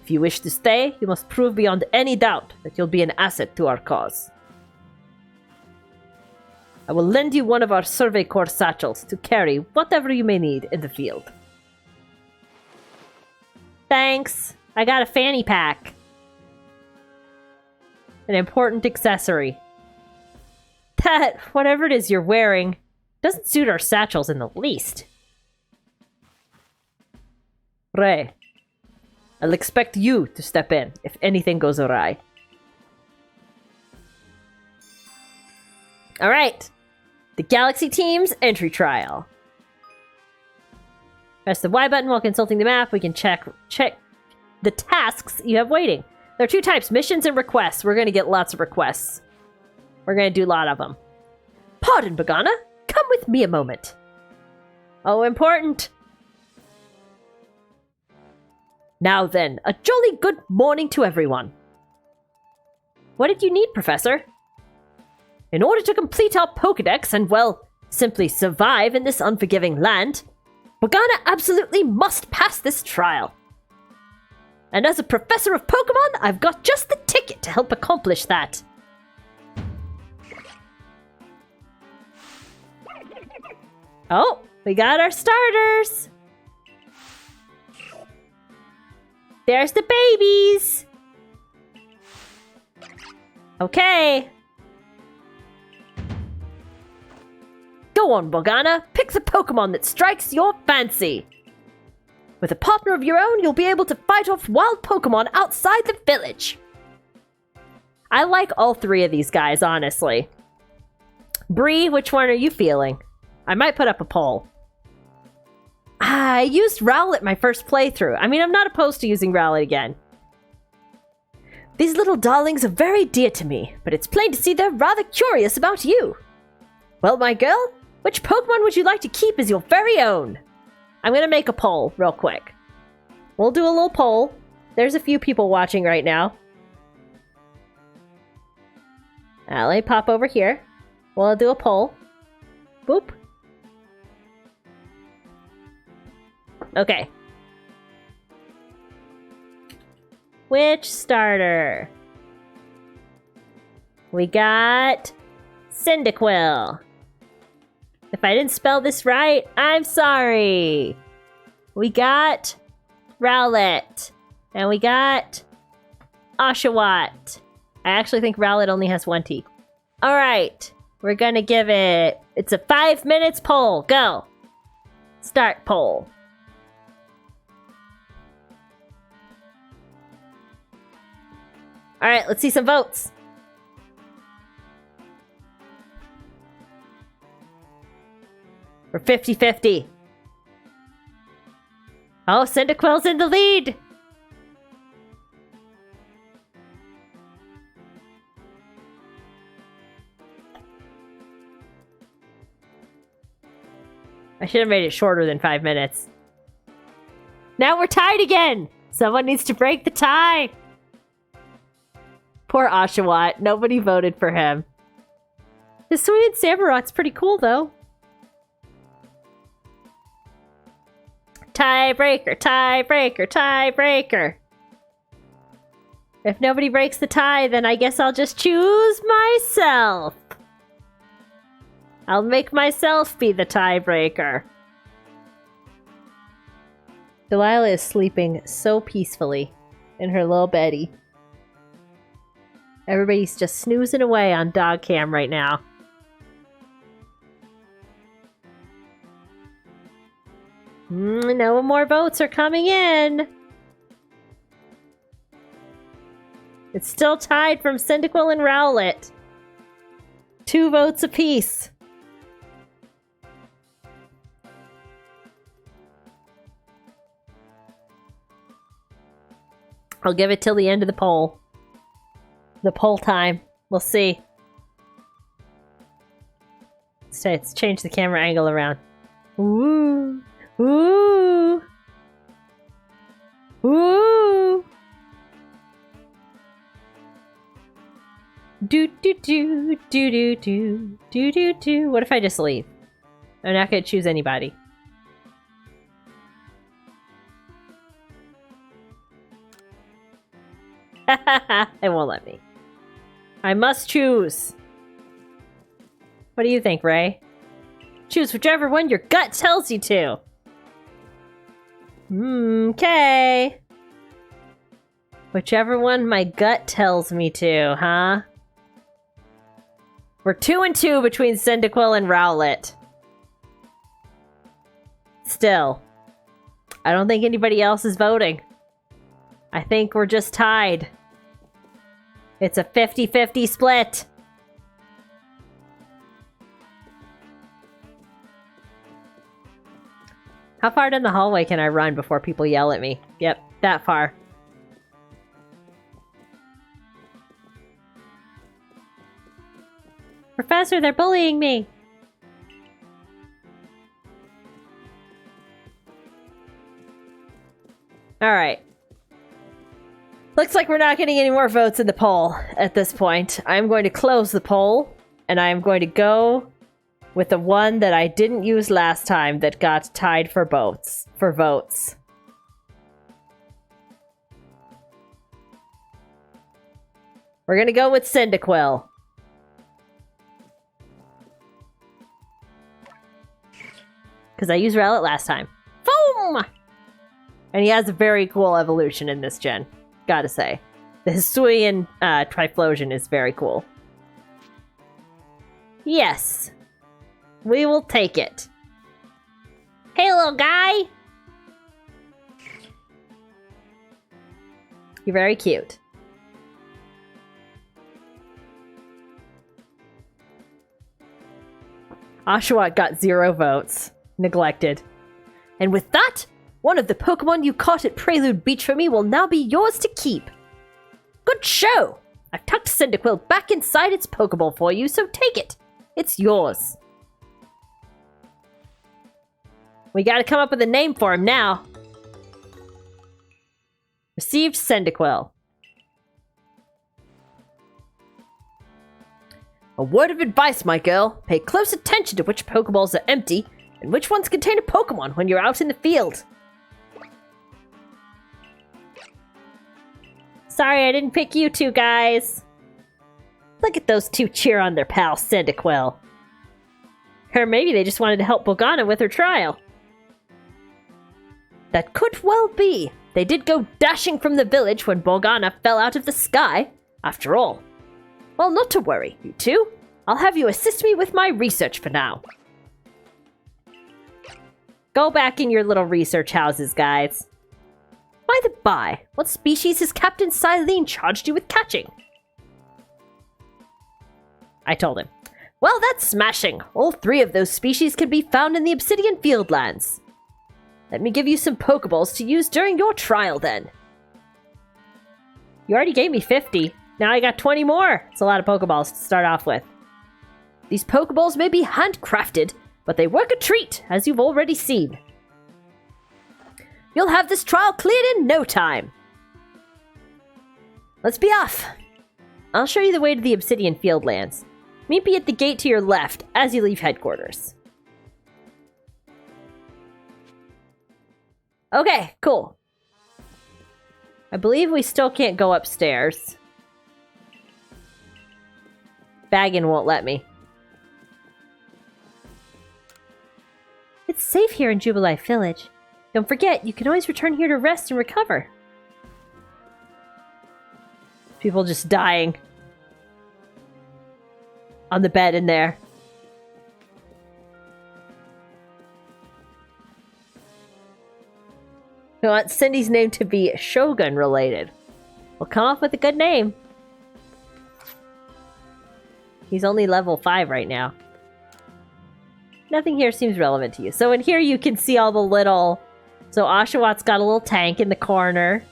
If you wish to stay, you must prove beyond any doubt that you'll be an asset to our cause. I will lend you one of our Survey Corps satchels to carry whatever you may need in the field. Thanks. I got a fanny pack. An important accessory. That, whatever it is you're wearing, doesn't suit our satchels in the least. Ray, I'll expect you to step in if anything goes awry. Alright. The Galaxy Team's entry trial. Press the Y button while consulting the map. We can check the tasks you have waiting. There are 2 types, missions and requests. We're going to get lots of requests. We're going to do a lot of them. Pardon, Bagana. Come with me a moment. Oh, important. Now then, a jolly good morning to everyone. What did you need, Professor? In order to complete our Pokedex and, well, simply survive in this unforgiving land, Bagana absolutely must pass this trial. And as a professor of Pokemon, I've got just the ticket to help accomplish that. Oh, we got our starters. There's the babies. Okay. Go on, Bolgana. Pick the Pokemon that strikes your fancy. With a partner of your own, you'll be able to fight off wild Pokemon outside the village. I like all 3 of these guys, honestly. Bree, which one are you feeling? I might put up a poll. I used Rowlet my first playthrough. I mean, I'm not opposed to using Rowlet again. These little darlings are very dear to me, but it's plain to see they're rather curious about you. Well, my girl, which Pokemon would you like to keep as your very own? I'm going to make a poll real quick. We'll do a little poll. There's a few people watching right now. Let me pop over here. We'll do a poll. Boop. Okay. Which starter? We got Cyndaquil. If I didn't spell this right, I'm sorry. We got Rowlet. And we got Oshawott. I actually think Rowlet only has one T. Alright. We're gonna give it... It's a 5 minutes poll. Go. Start poll. Alright, let's see some votes. We're 50-50. Oh, Cyndaquil's in the lead! I should have made it shorter than 5 minutes. Now we're tied again! Someone needs to break the tie! Poor Oshawott. Nobody voted for him. Hisui and Samurot's pretty cool, though. Tiebreaker, tiebreaker, tiebreaker. If nobody breaks the tie, then I guess I'll just choose myself. I'll make myself be the tiebreaker. Delilah is sleeping so peacefully in her little beddy. Everybody's just snoozing away on dog cam right now. No more votes are coming in. It's still tied from Cyndaquil and Rowlet. 2 votes apiece. I'll give it till the end of the poll. The poll time. We'll see. Let's change the camera angle around. Ooh. Ooh. Ooh. Do do do do do do do do do. What if I just leave? I'm not gonna choose anybody. It won't let me. I must choose. What do you think, Ray? Choose whichever one your gut tells you to. Okay. Whichever one my gut tells me to, huh? We're 2-2 between Cyndaquil and Rowlet. Still. I don't think anybody else is voting. I think we're just tied. It's a 50-50 split. How far down the hallway can I run before people yell at me? Yep, that far. Professor, they're bullying me! Alright. Looks like we're not getting any more votes in the poll at this point. I'm going to close the poll, and I'm going to go with the one that I didn't use last time that got tied for votes. We're gonna go with Cyndaquil. Because I used Rowlet last time. Boom! And he has a very cool evolution in this gen. Gotta say. The Hisui and Triflosion is very cool. Yes. We will take it. Hey, little guy! You're very cute. Oshawott got 0 votes. Neglected. And with that, one of the Pokemon you caught at Prelude Beach for me will now be yours to keep. Good show! I've tucked Cyndaquil back inside its Pokeball for you, so take it. It's yours. We gotta come up with a name for him now. Received Cyndaquil. A word of advice, my girl. Pay close attention to which Pokeballs are empty and which ones contain a Pokemon when you're out in the field. Sorry, I didn't pick you two guys. Look at those two cheer on their pal, Cyndaquil. Or maybe they just wanted to help Bogana with her trial. That could well be. They did go dashing from the village when Bogana fell out of the sky, after all. Well, not to worry, you two. I'll have you assist me with my research for now. Go back in your little research houses, guys. By the by, what species has Captain Silene charged you with catching? I told him. Well, that's smashing. All 3 of those species can be found in the Obsidian Fieldlands. Let me give you some Pokeballs to use during your trial, then. You already gave me 50. Now I got 20 more. It's a lot of Pokeballs to start off with. These Pokeballs may be handcrafted, but they work a treat, as you've already seen. You'll have this trial cleared in no time. Let's be off. I'll show you the way to the Obsidian Fieldlands. Meet me at the gate to your left as you leave headquarters. Okay, cool. I believe we still can't go upstairs. Baggin won't let me. It's safe here in Jubilife Village. Don't forget, you can always return here to rest and recover. People just dying. On the bed in there. We want Cindy's name to be Shogun related. We'll come up with a good name. He's only level 5 right now. Nothing here seems relevant to you. So in here you can see all the little... So Oshawott got a little tank in the corner.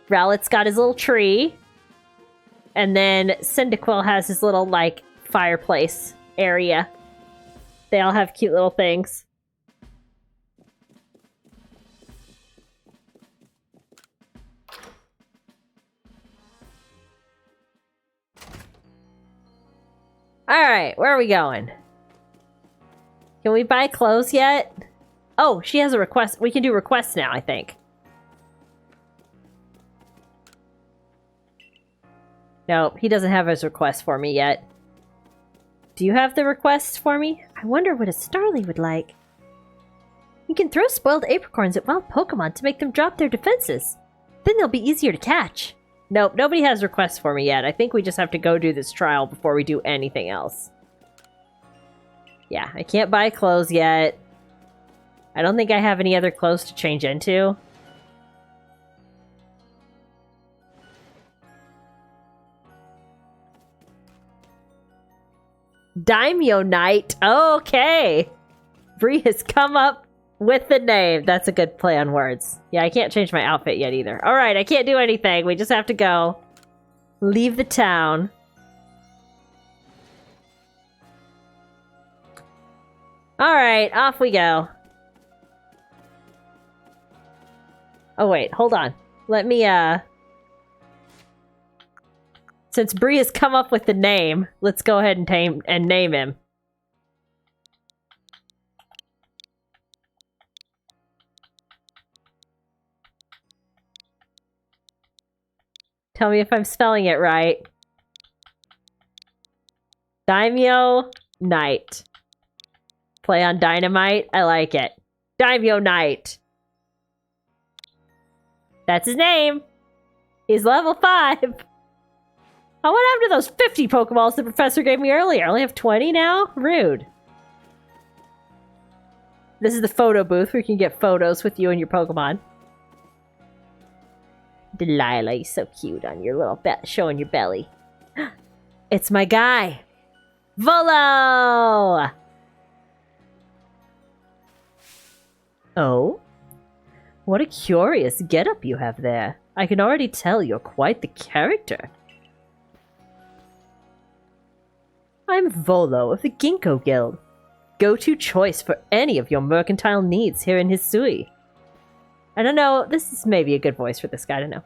Rowlett's got his little tree. And then Cyndaquil has his little, like, fireplace area. They all have cute little things. Alright, where are we going? Can we buy clothes yet? Oh, she has a request. We can do requests now, I think. No, he doesn't have his request for me yet. Do you have the request for me? I wonder what a Starly would like. You can throw spoiled apricorns at wild Pokemon to make them drop their defenses. Then they'll be easier to catch. Nope, nobody has requests for me yet. I think we just have to go do this trial before we do anything else. Yeah, I can't buy clothes yet. I don't think I have any other clothes to change into. Daimyo Knight. Okay. Bree has come up with the name. That's a good play on words. Yeah, I can't change my outfit yet either. Alright, I can't do anything. We just have to go. Leave the town. Alright, off we go. Oh wait, hold on. Let me, since Bree has come up with the name, let's go ahead and name him. Tell me if I'm spelling it right. Daimyo Knight. Play on Dynamite. I like it. Daimyo Knight. That's his name. He's level 5. Oh, what happened to those 50 Pokeballs the professor gave me earlier? I only have 20 now? Rude. This is the photo booth where you can get photos with you and your Pokemon. Delilah, you're so cute on your little showing your belly. It's my guy. Volo! Oh? What a curious getup you have there. I can already tell you're quite the character. I'm Volo of the Ginkgo Guild. Go-to choice for any of your mercantile needs here in Hisui. I don't know, this is maybe a good voice for this guy to know.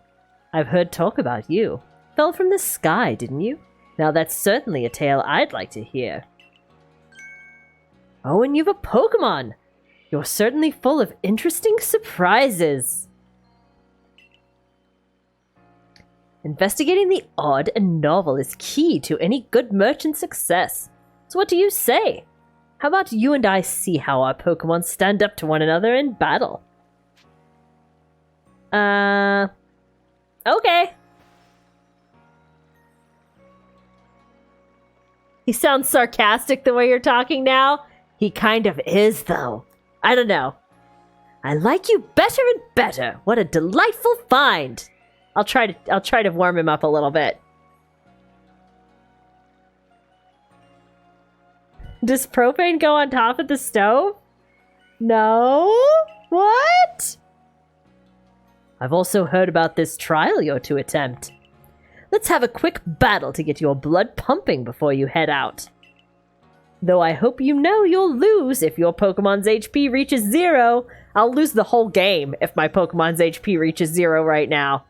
I've heard talk about you. Fell from the sky, didn't you? Now that's certainly a tale I'd like to hear. Oh, and you've a Pokemon! You're certainly full of interesting surprises. Investigating the odd and novel is key to any good merchant's success. So what do you say? How about you and I see how our Pokemon stand up to one another in battle? Okay. He sounds sarcastic the way you're talking now. He kind of is, though. I don't know. I like you better and better. What a delightful find. I'll try to warm him up a little bit. Does propane go on top of the stove? No? What? I've also heard about this trial you're to attempt. Let's have a quick battle to get your blood pumping before you head out. Though I hope you know you'll lose if your Pokemon's HP reaches 0. I'll lose the whole game if my Pokemon's HP reaches 0 right now.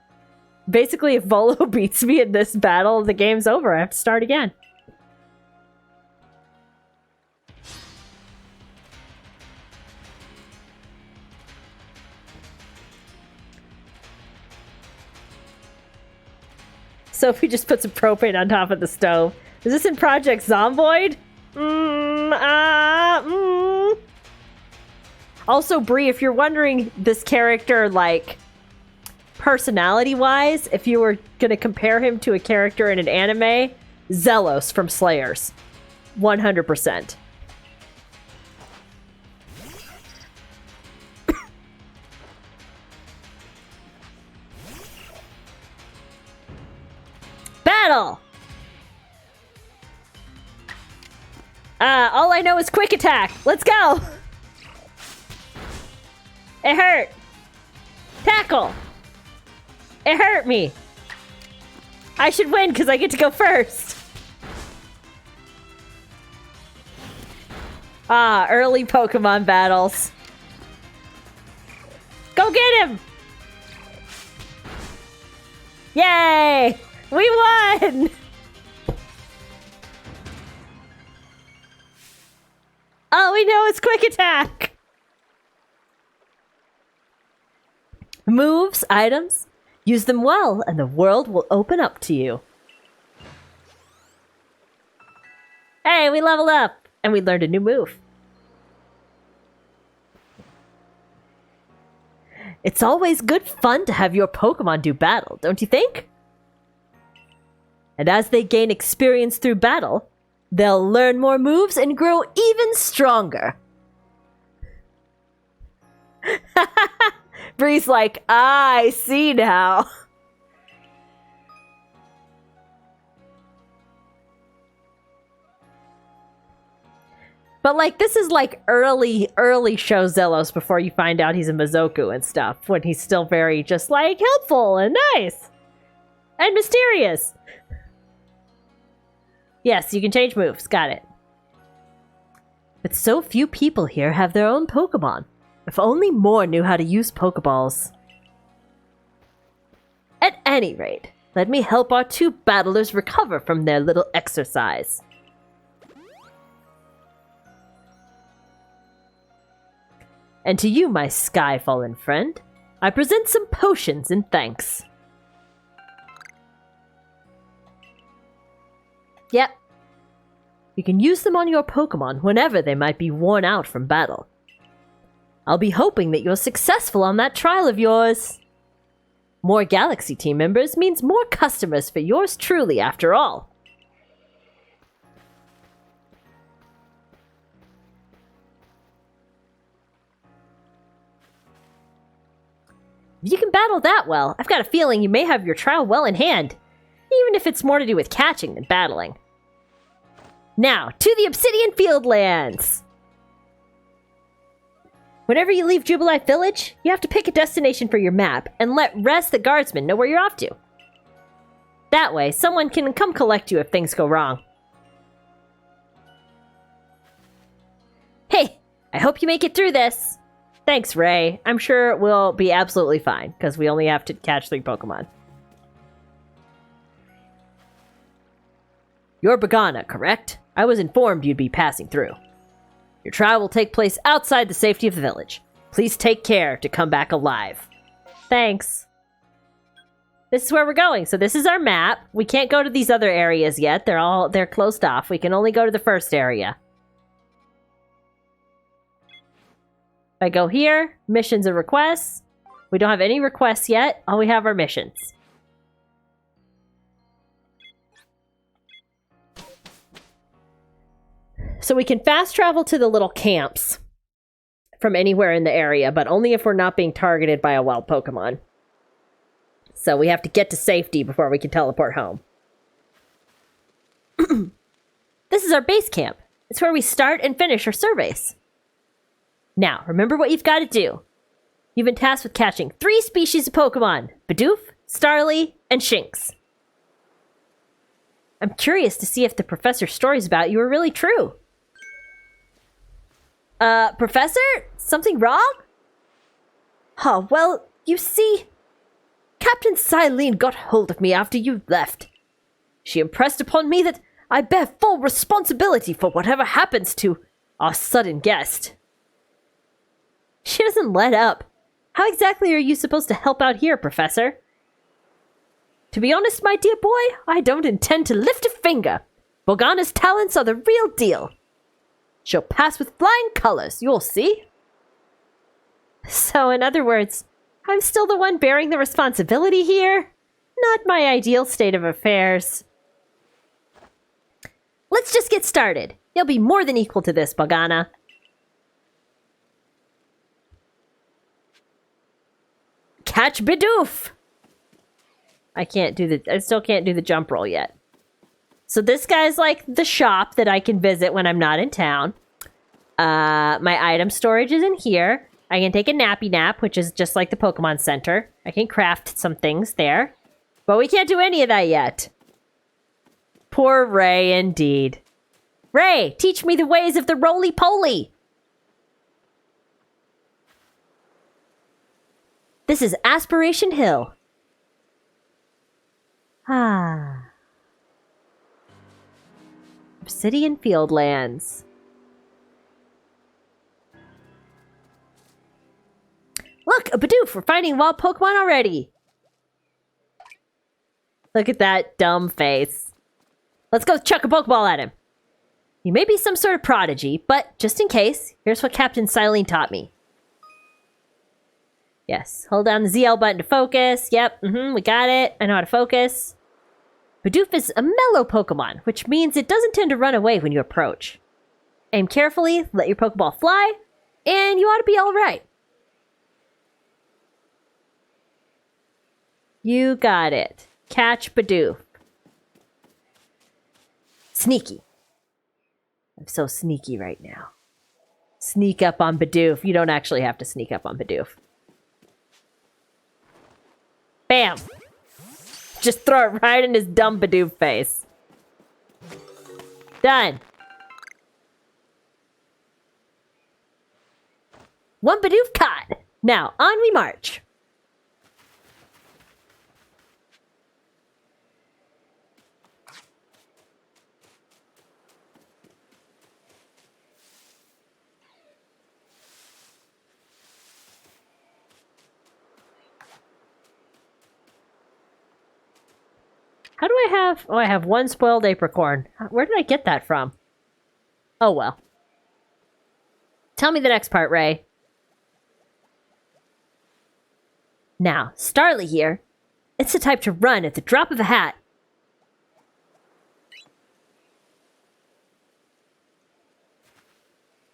Basically, if Volo beats me in this battle, the game's over. I have to start again. Sophie just put some propane on top of the stove. Is this in Project Zomboid? Also, Bree, if you're wondering this character, like, personality-wise, if you were going to compare him to a character in an anime, Zelos from Slayers. 100%. Battle! All I know is quick attack. Let's go! It hurt. Tackle. It hurt me. I should win because I get to go first. Early Pokemon battles. Go get him! Yay! We won! All we know is quick attack. Moves, items, use them well, and the world will open up to you. Hey, we leveled up, and we learned a new move. It's always good fun to have your Pokemon do battle, don't you think? And as they gain experience through battle, they'll learn more moves and grow even stronger. Bree's like, I see now. But, like, this is, like, early show Zelos before you find out he's a Mizoku and stuff. When he's still very just, like, helpful and nice. And mysterious. Yes, you can change moves. Got it. But so few people here have their own Pokemon. If only more knew how to use Pokeballs. At any rate, let me help our two battlers recover from their little exercise. And to you, my sky-fallen friend, I present some potions in thanks. Yep. You can use them on your Pokemon whenever they might be worn out from battle. I'll be hoping that you're successful on that trial of yours. More Galaxy team members means more customers for yours truly, after all. If you can battle that well, I've got a feeling you may have your trial well in hand, even if it's more to do with catching than battling. Now, to the Obsidian Fieldlands! Whenever you leave Jubilife Village, you have to pick a destination for your map and let Rest the guardsman know where you're off to. That way, someone can come collect you if things go wrong. Hey, I hope you make it through this. Thanks, Ray. I'm sure we'll be absolutely fine, because we only have to catch 3 Pokemon. You're Bagana, correct? I was informed you'd be passing through. Your trial will take place outside the safety of the village. Please take care to come back alive. Thanks. This is where we're going. So this is our map. We can't go to these other areas yet. They're closed off. We can only go to the first area. If I go here, missions and requests. We don't have any requests yet. All we have are missions. So we can fast travel to the little camps from anywhere in the area, but only if we're not being targeted by a wild Pokemon. So we have to get to safety before we can teleport home. This is our base camp. It's where we start and finish our surveys. Now, remember what you've got to do. You've been tasked with catching 3 species of Pokemon: Bidoof, Starly, and Shinx. I'm curious to see if the professor's stories about you are really true. Professor? Something wrong? Oh, well, you see, Captain Silene got hold of me after you left. She impressed upon me that I bear full responsibility for whatever happens to our sudden guest. She doesn't let up. How exactly are you supposed to help out here, Professor? To be honest, my dear boy, I don't intend to lift a finger. Morgana's talents are the real deal. She'll pass with flying colors, you'll see. So, in other words, I'm still the one bearing the responsibility here? Not my ideal state of affairs. Let's just get started. You'll be more than equal to this, Morgana. Catch Bidoof! I still can't do the jump roll yet. So this guy's like the shop that I can visit when I'm not in town. My item storage is in here. I can take a nappy nap, which is just like the Pokemon Center. I can craft some things there. But we can't do any of that yet. Poor Ray, indeed. Ray, teach me the ways of the roly-poly! This is Aspiration Hill. Obsidian Fieldlands. Look, a Bidoof! We're finding wild Pokemon already! Look at that dumb face. Let's go chuck a Pokeball at him. You may be some sort of prodigy, but just in case, here's what Captain Silene taught me. Yes, hold down the ZL button to focus. Yep, we got it. I know how to focus. Bidoof is a mellow Pokemon, which means it doesn't tend to run away when you approach. Aim carefully, let your Pokeball fly, and you ought to be alright. You got it. Catch Bidoof. Sneaky. I'm so sneaky right now. Sneak up on Bidoof. You don't actually have to sneak up on Bidoof. Bam! Just throw it right in his dumb Bidoof face. Done. One Bidoof caught. Now, on we march. How do I have... Oh, I have one spoiled apricorn. Where did I get that from? Oh, well. Tell me the next part, Ray. Now, Starly here. It's the type to run at the drop of a hat.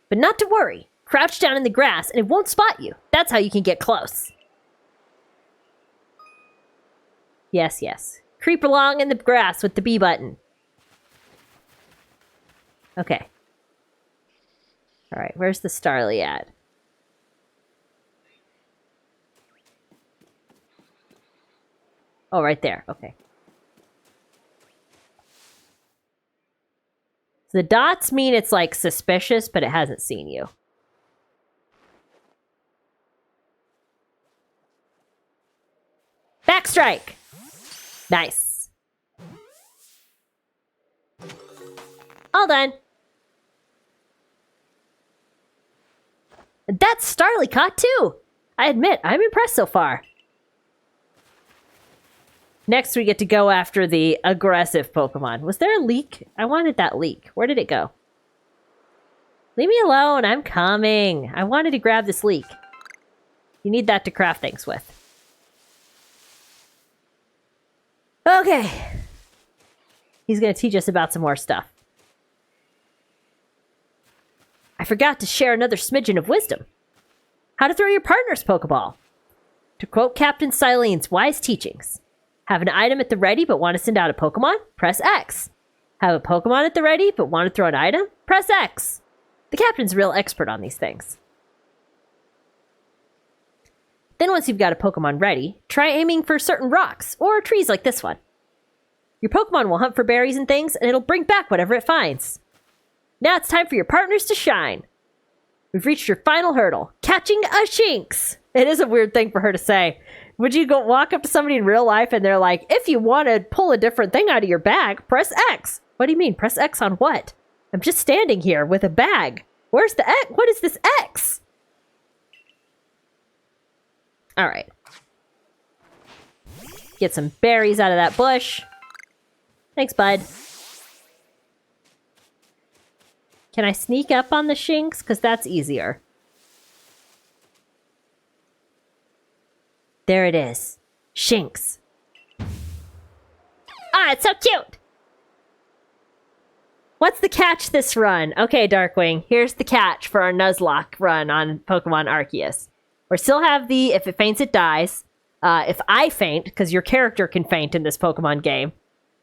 But not to worry. Crouch down in the grass and it won't spot you. That's how you can get close. Yes, yes. Creep along in the grass with the B button. Okay. Alright, where's the Starly at? Oh, right there. Okay. So the dots mean it's like suspicious, but it hasn't seen you. Backstrike! Nice. All done. That's Starly caught too. I admit, I'm impressed so far. Next, we get to go after the aggressive Pokemon. Was there a leak? I wanted that leak. Where did it go? Leave me alone. I'm coming. I wanted to grab this leak. You need that to craft things with. Okay. He's going to teach us about some more stuff. I forgot to share another smidgen of wisdom. How to throw your partner's Pokeball. To quote Captain Silene's wise teachings. Have an item at the ready but want to send out a Pokemon? Press X. Have a Pokemon at the ready but want to throw an item? Press X. The captain's a real expert on these things. Then once you've got a Pokemon ready, try aiming for certain rocks or trees like this one. Your Pokemon will hunt for berries and things, and it'll bring back whatever it finds. Now it's time for your partners to shine. We've reached your final hurdle, catching a Shinx. It is a weird thing for her to say. Would you go walk up to somebody in real life and they're like, if you want to pull a different thing out of your bag, press X. What do you mean, press X on what? I'm just standing here with a bag. Where's the X? What is this X? All right. Get some berries out of that bush. Thanks, bud. Can I sneak up on the Shinx? Because that's easier. There it is. Shinx. Ah, it's so cute! What's the catch this run? Okay, Darkwing, here's the catch for our Nuzlocke run on Pokemon Arceus. We still have the, if it faints, it dies. If I faint, because your character can faint in this Pokemon game,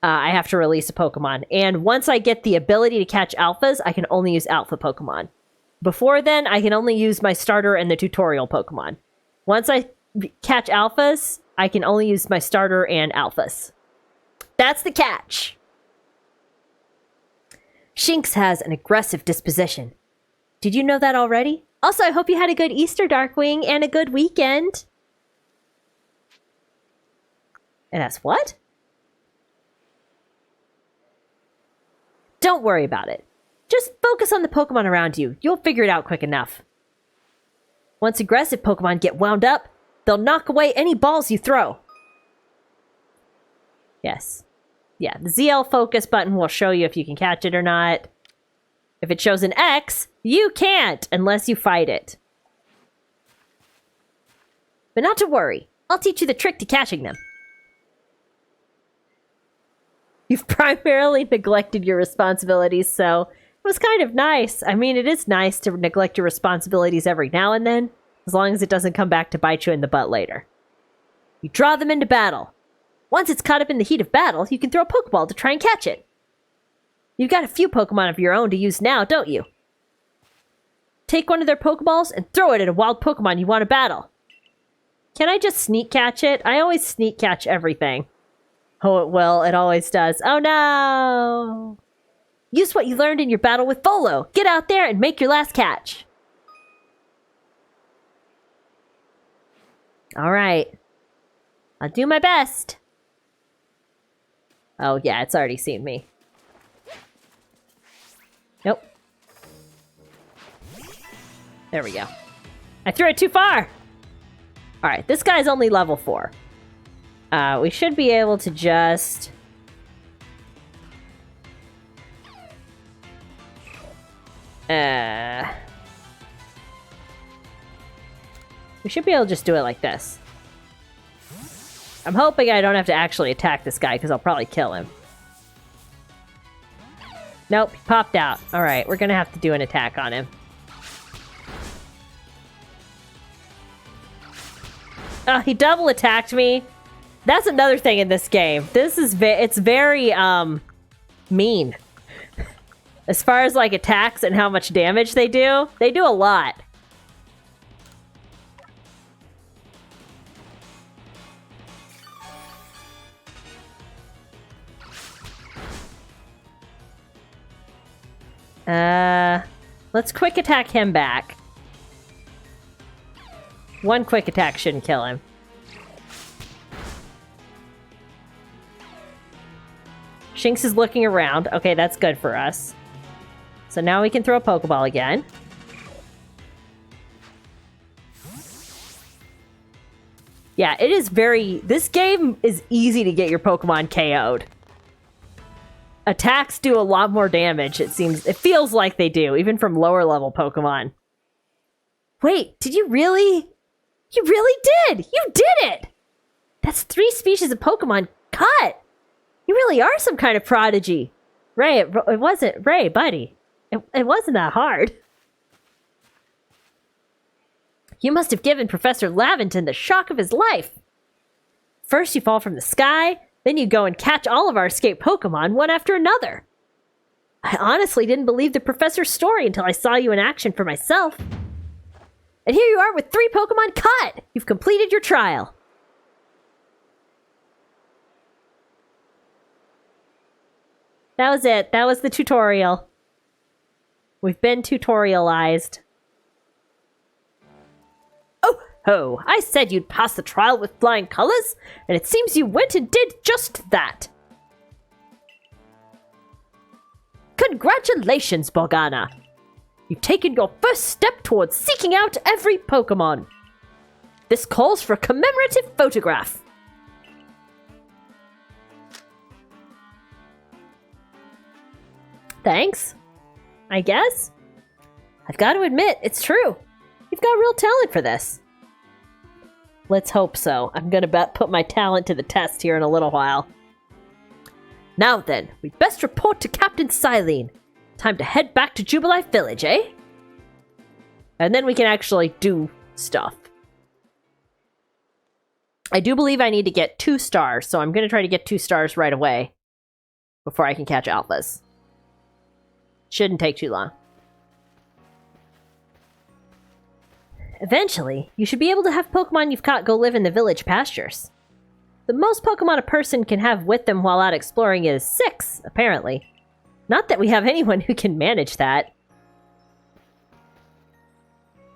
I have to release a Pokemon. And once I get the ability to catch alphas, I can only use alpha Pokemon. Before then, I can only use my starter and the tutorial Pokemon. Once I catch alphas, I can only use my starter and alphas. That's the catch. Shinx has an aggressive disposition. Did you know that already? Also, I hope you had a good Easter, Darkwing, and a good weekend. And that's what? Don't worry about it. Just focus on the Pokemon around you. You'll figure it out quick enough. Once aggressive Pokemon get wound up, they'll knock away any balls you throw. Yes. Yeah, the ZL focus button will show you if you can catch it or not. If it shows an X, you can't unless you fight it. But not to worry. I'll teach you the trick to catching them. You've primarily neglected your responsibilities, so it was kind of nice. I mean, it is nice to neglect your responsibilities every now and then, as long as it doesn't come back to bite you in the butt later. You draw them into battle. Once it's caught up in the heat of battle, you can throw a Pokeball to try and catch it. You've got a few Pokemon of your own to use now, don't you? Take one of their Pokeballs and throw it at a wild Pokemon you want to battle. Can I just sneak catch it? I always sneak catch everything. Oh, it will. It always does. Oh, no! Use what you learned in your battle with Volo. Get out there and make your last catch. All right. I'll do my best. Oh, yeah, it's already seen me. Nope. There we go. I threw it too far! Alright, this guy's only level 4. We should be able to just... We should be able to just do it like this. I'm hoping I don't have to actually attack this guy, because I'll probably kill him. Nope, he popped out. Alright, we're gonna have to do an attack on him. Oh, he double attacked me. That's another thing in this game. This is it's very, mean. As far as, like, attacks and how much damage they do a lot. Let's quick attack him back. One quick attack shouldn't kill him. Shinx is looking around. Okay, that's good for us. So now we can throw a Pokeball again. Yeah, it is this game is easy to get your Pokemon KO'd. Attacks do a lot more damage, it feels like they do, even from lower level Pokemon. Wait, did you really? You really did! You did it! That's 3 species of Pokemon cut! You really are some kind of prodigy. Ray, it wasn't... Ray, buddy. It wasn't that hard. You must have given Professor Laventon the shock of his life. First you fall from the sky, then you go and catch all of our escaped Pokemon one after another. I honestly didn't believe the professor's story until I saw you in action for myself. And here you are with 3 Pokemon cut! You've completed your trial. That was it. That was the tutorial. We've been tutorialized. Oh, ho! I said you'd pass the trial with flying colors, and it seems you went and did just that. Congratulations, Borgana! You've taken your first step towards seeking out every Pokemon. This calls for a commemorative photograph. Thanks, I guess. I've got to admit, it's true. You've got real talent for this. Let's hope so. I'm going to put my talent to the test here in a little while. Now then, we'd best report to Captain Silene. Time to head back to Jubilife Village, eh? And then we can actually do stuff. I do believe I need to get 2 stars, so I'm going to try to get 2 stars right away before I can catch alphas. Shouldn't take too long. Eventually, you should be able to have Pokemon you've caught go live in the village pastures. The most Pokemon a person can have with them while out exploring is 6, apparently. Not that we have anyone who can manage that.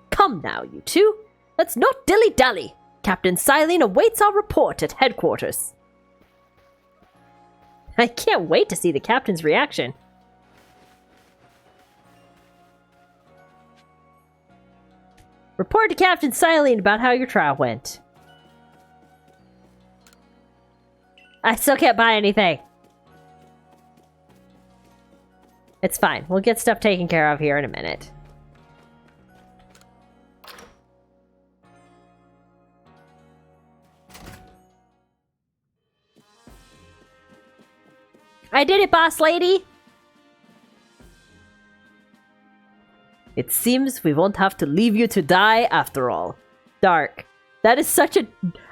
Come now, you two. Let's not dilly-dally. Captain Silene awaits our report at headquarters. I can't wait to see the captain's reaction. Report to Captain Silene about how your trial went. I still can't buy anything. It's fine. We'll get stuff taken care of here in a minute. I did it, boss lady! It seems we won't have to leave you to die after all. Dark. That is such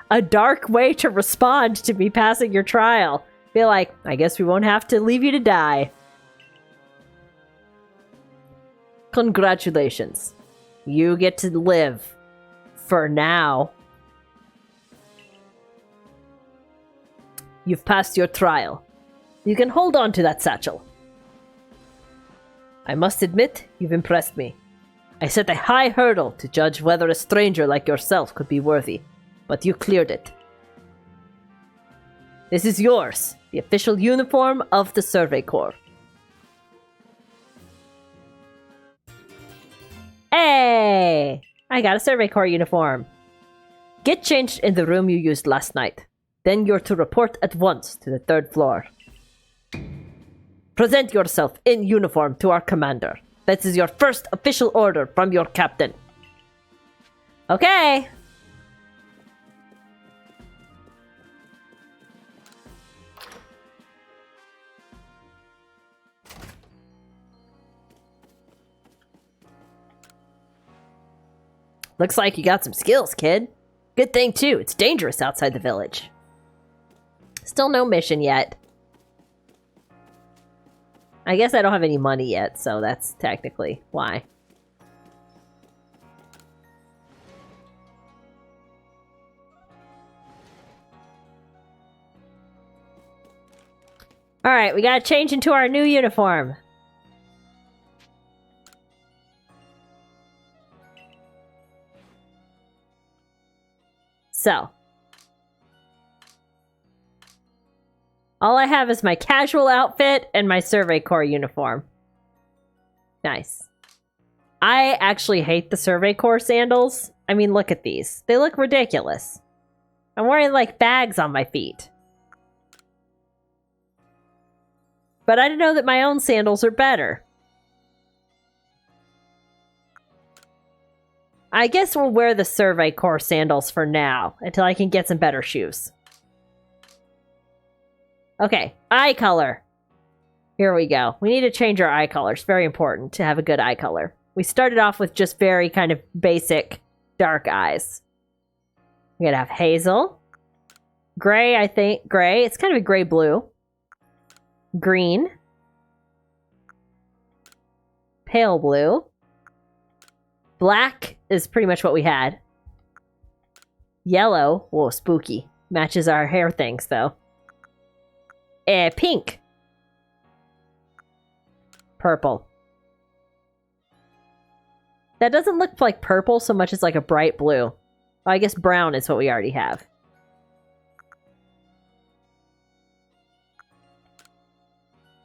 a dark way to respond to me passing your trial. Be like, I guess we won't have to leave you to die. Congratulations. You get to live. For now. You've passed your trial. You can hold on to that satchel. I must admit, you've impressed me. I set a high hurdle to judge whether a stranger like yourself could be worthy, but you cleared it. This is yours, the official uniform of the Survey Corps. Hey! I got a Survey Corps uniform. Get changed in the room you used last night. Then you're to report at once to the 3rd floor. Present yourself in uniform to our commander. This is your first official order from your captain. Okay. Looks like you got some skills, kid. Good thing, too. It's dangerous outside the village. Still no mission yet. I guess I don't have any money yet, so that's technically why. Alright, we gotta change into our new uniform. So. All I have is my casual outfit and my Survey Corps uniform. Nice. I actually hate the Survey Corps sandals. I mean, look at these. They look ridiculous. I'm wearing like bags on my feet. But I know that my own sandals are better. I guess we'll wear the Survey Corps sandals for now, until I can get some better shoes. Okay, eye color. Here we go. We need to change our eye color. It's very important to have a good eye color. We started off with just very kind of basic dark eyes. We're gonna have hazel. Gray, I think. Gray. It's kind of a gray-blue. Green. Pale blue. Black is pretty much what we had. Yellow. Whoa, spooky. Matches our hair things, though. Pink. Purple. That doesn't look like purple so much as like a bright blue. Oh, I guess brown is what we already have.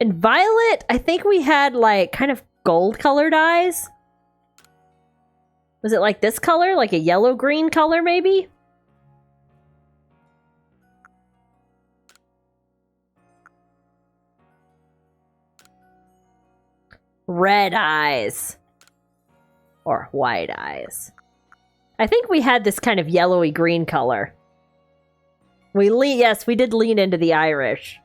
And violet, I think we had like kind of gold-colored eyes. Was it like this color? Like a yellow-green color, maybe? Red eyes. Or white eyes. I think we had this kind of yellowy-green color. Yes, we did lean into the Irish.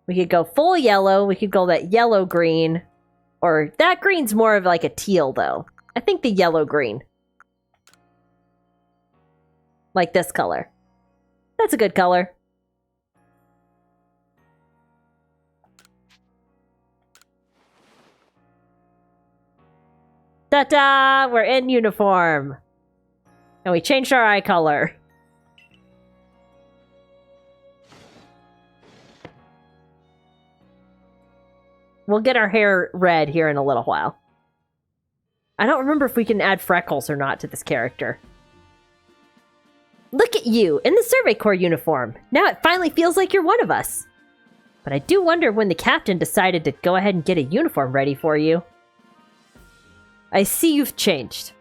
We could go full yellow. We could go that yellow-green. Or that green's more of like a teal, though. I think the yellow-green. Like this color. That's a good color. Ta-da! We're in uniform. And we changed our eye color. We'll get our hair red here in a little while. I don't remember if we can add freckles or not to this character. Look at you, in the Survey Corps uniform. Now it finally feels like you're one of us. But I do wonder when the captain decided to go ahead and get a uniform ready for you. I see you've changed.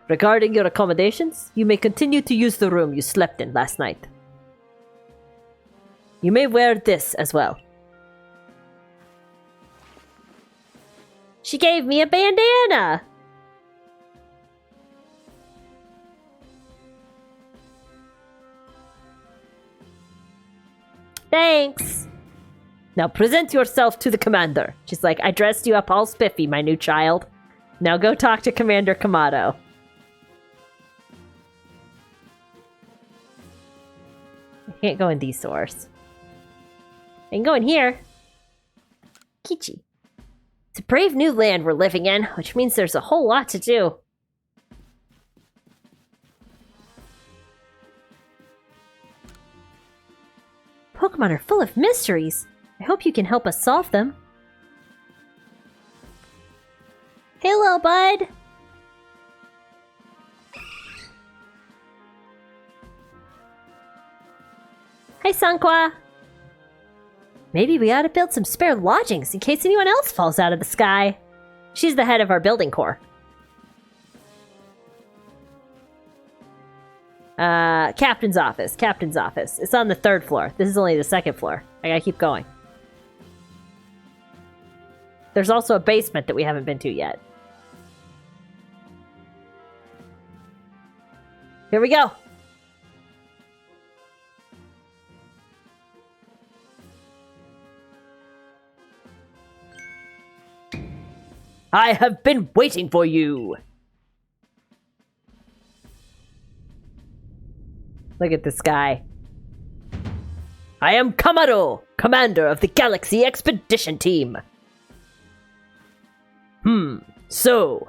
Regarding your accommodations, you may continue to use the room you slept in last night. You may wear this as well. She gave me a bandana! Thanks! Now present yourself to the commander. She's like, I dressed you up all spiffy, my new child. Now go talk to Commander Kamado. I can't go in these doors. I can go in here. Kichi. It's a brave new land we're living in, which means there's a whole lot to do. Pokemon are full of mysteries. I hope you can help us solve them. Hey, little bud! Hi, Sanqua! Maybe we ought to build some spare lodgings in case anyone else falls out of the sky. She's the head of our building corps. Captain's office. Captain's office. It's on the 3rd floor. This is only the 2nd floor. I gotta keep going. There's also a basement that we haven't been to yet. Here we go. I have been waiting for you. Look at this guy. I am Kamado, commander of the Galaxy Expedition Team. So,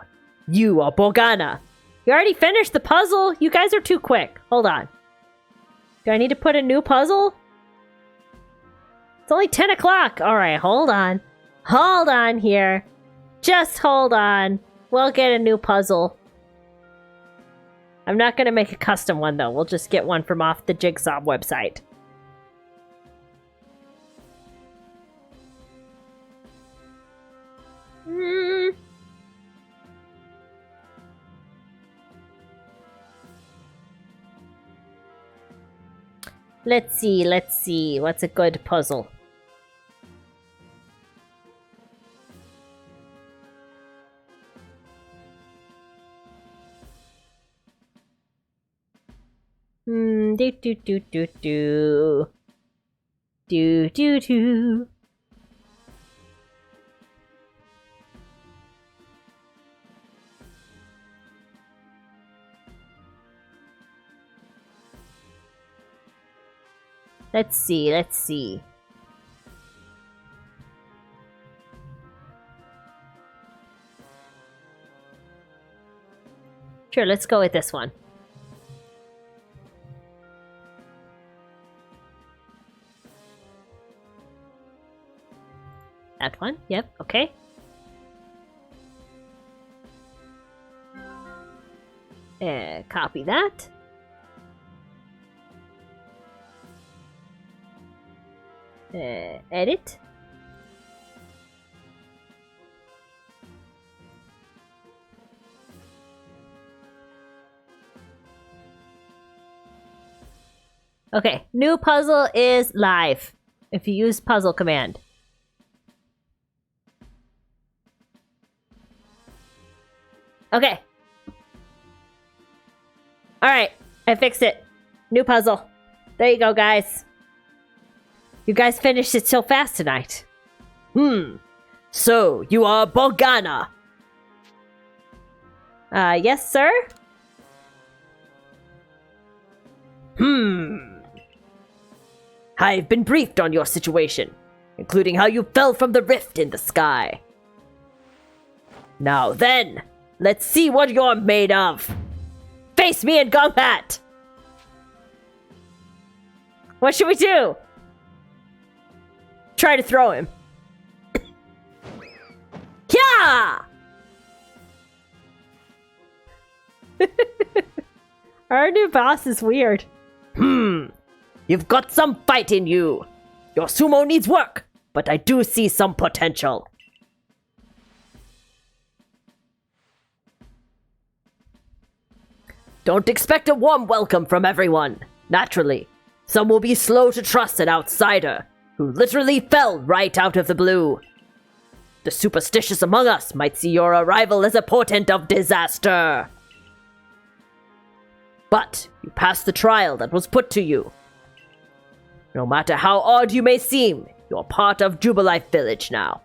you are Borgana. You already finished the puzzle? You guys are too quick. Hold on. Do I need to put a new puzzle? It's only 10 o'clock. Alright, hold on. Hold on here. Just hold on. We'll get a new puzzle. I'm not going to make a custom one, though. We'll just get one from off the Jigsaw website. Let's see. What's a good puzzle? Do. Do. Let's see. Sure, let's go with this one. That one? Yep, okay. Copy that. Edit. Okay, new puzzle is live if you use puzzle command. Okay. Alright, I fixed it. New puzzle. There you go, guys. You guys finished it so fast tonight. So, you are Borgana. Yes, sir? I've been briefed on your situation, including how you fell from the rift in the sky. Now then, let's see what you're made of. Face me in combat! What should we do? Try to throw him. Yeah! Our new boss is weird. You've got some fight in you. Your sumo needs work, but I do see some potential. Don't expect a warm welcome from everyone. Naturally, some will be slow to trust an outsider who literally fell right out of the blue. The superstitious among us might see your arrival as a portent of disaster. But you passed the trial that was put to you. No matter how odd you may seem, you're part of Jubilife Village now.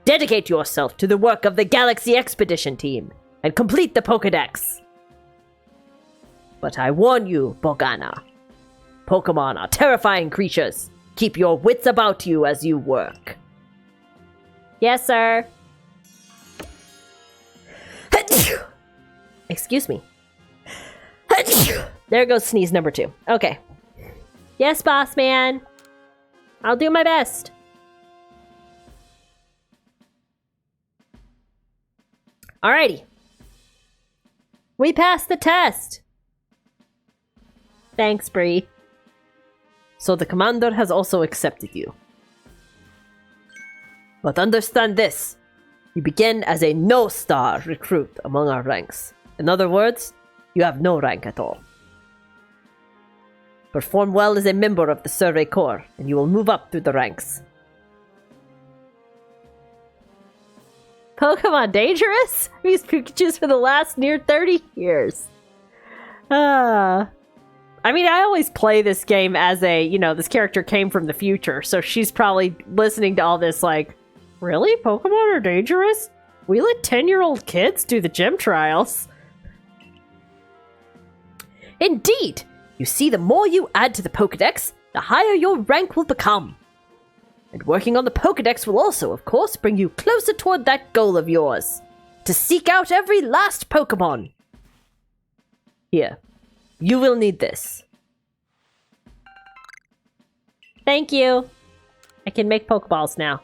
Dedicate yourself to the work of the Galaxy Expedition Team and complete the Pokédex. But I warn you, Borgana. Pokemon are terrifying creatures. Keep your wits about you as you work. Yes, sir. Excuse me. There goes sneeze number 2. Okay. Yes, boss man. I'll do my best. Alrighty. We passed the test. Thanks, Bree. So the commander has also accepted you. But understand this. You begin as a no-star recruit among our ranks. In other words, you have no rank at all. Perform well as a member of the Survey Corps, and you will move up through the ranks. Pokemon dangerous? These Pikachus for the last near 30 years. I mean, I always play this game as a, this character came from the future, so she's probably listening to all this like, really? Pokemon are dangerous? We let 10-year-old kids do the gym trials. Indeed! You see, the more you add to the Pokédex, the higher your rank will become. And working on the Pokédex will also, of course, bring you closer toward that goal of yours. To seek out every last Pokemon. Here. You will need this. Thank you. I can make Pokeballs now.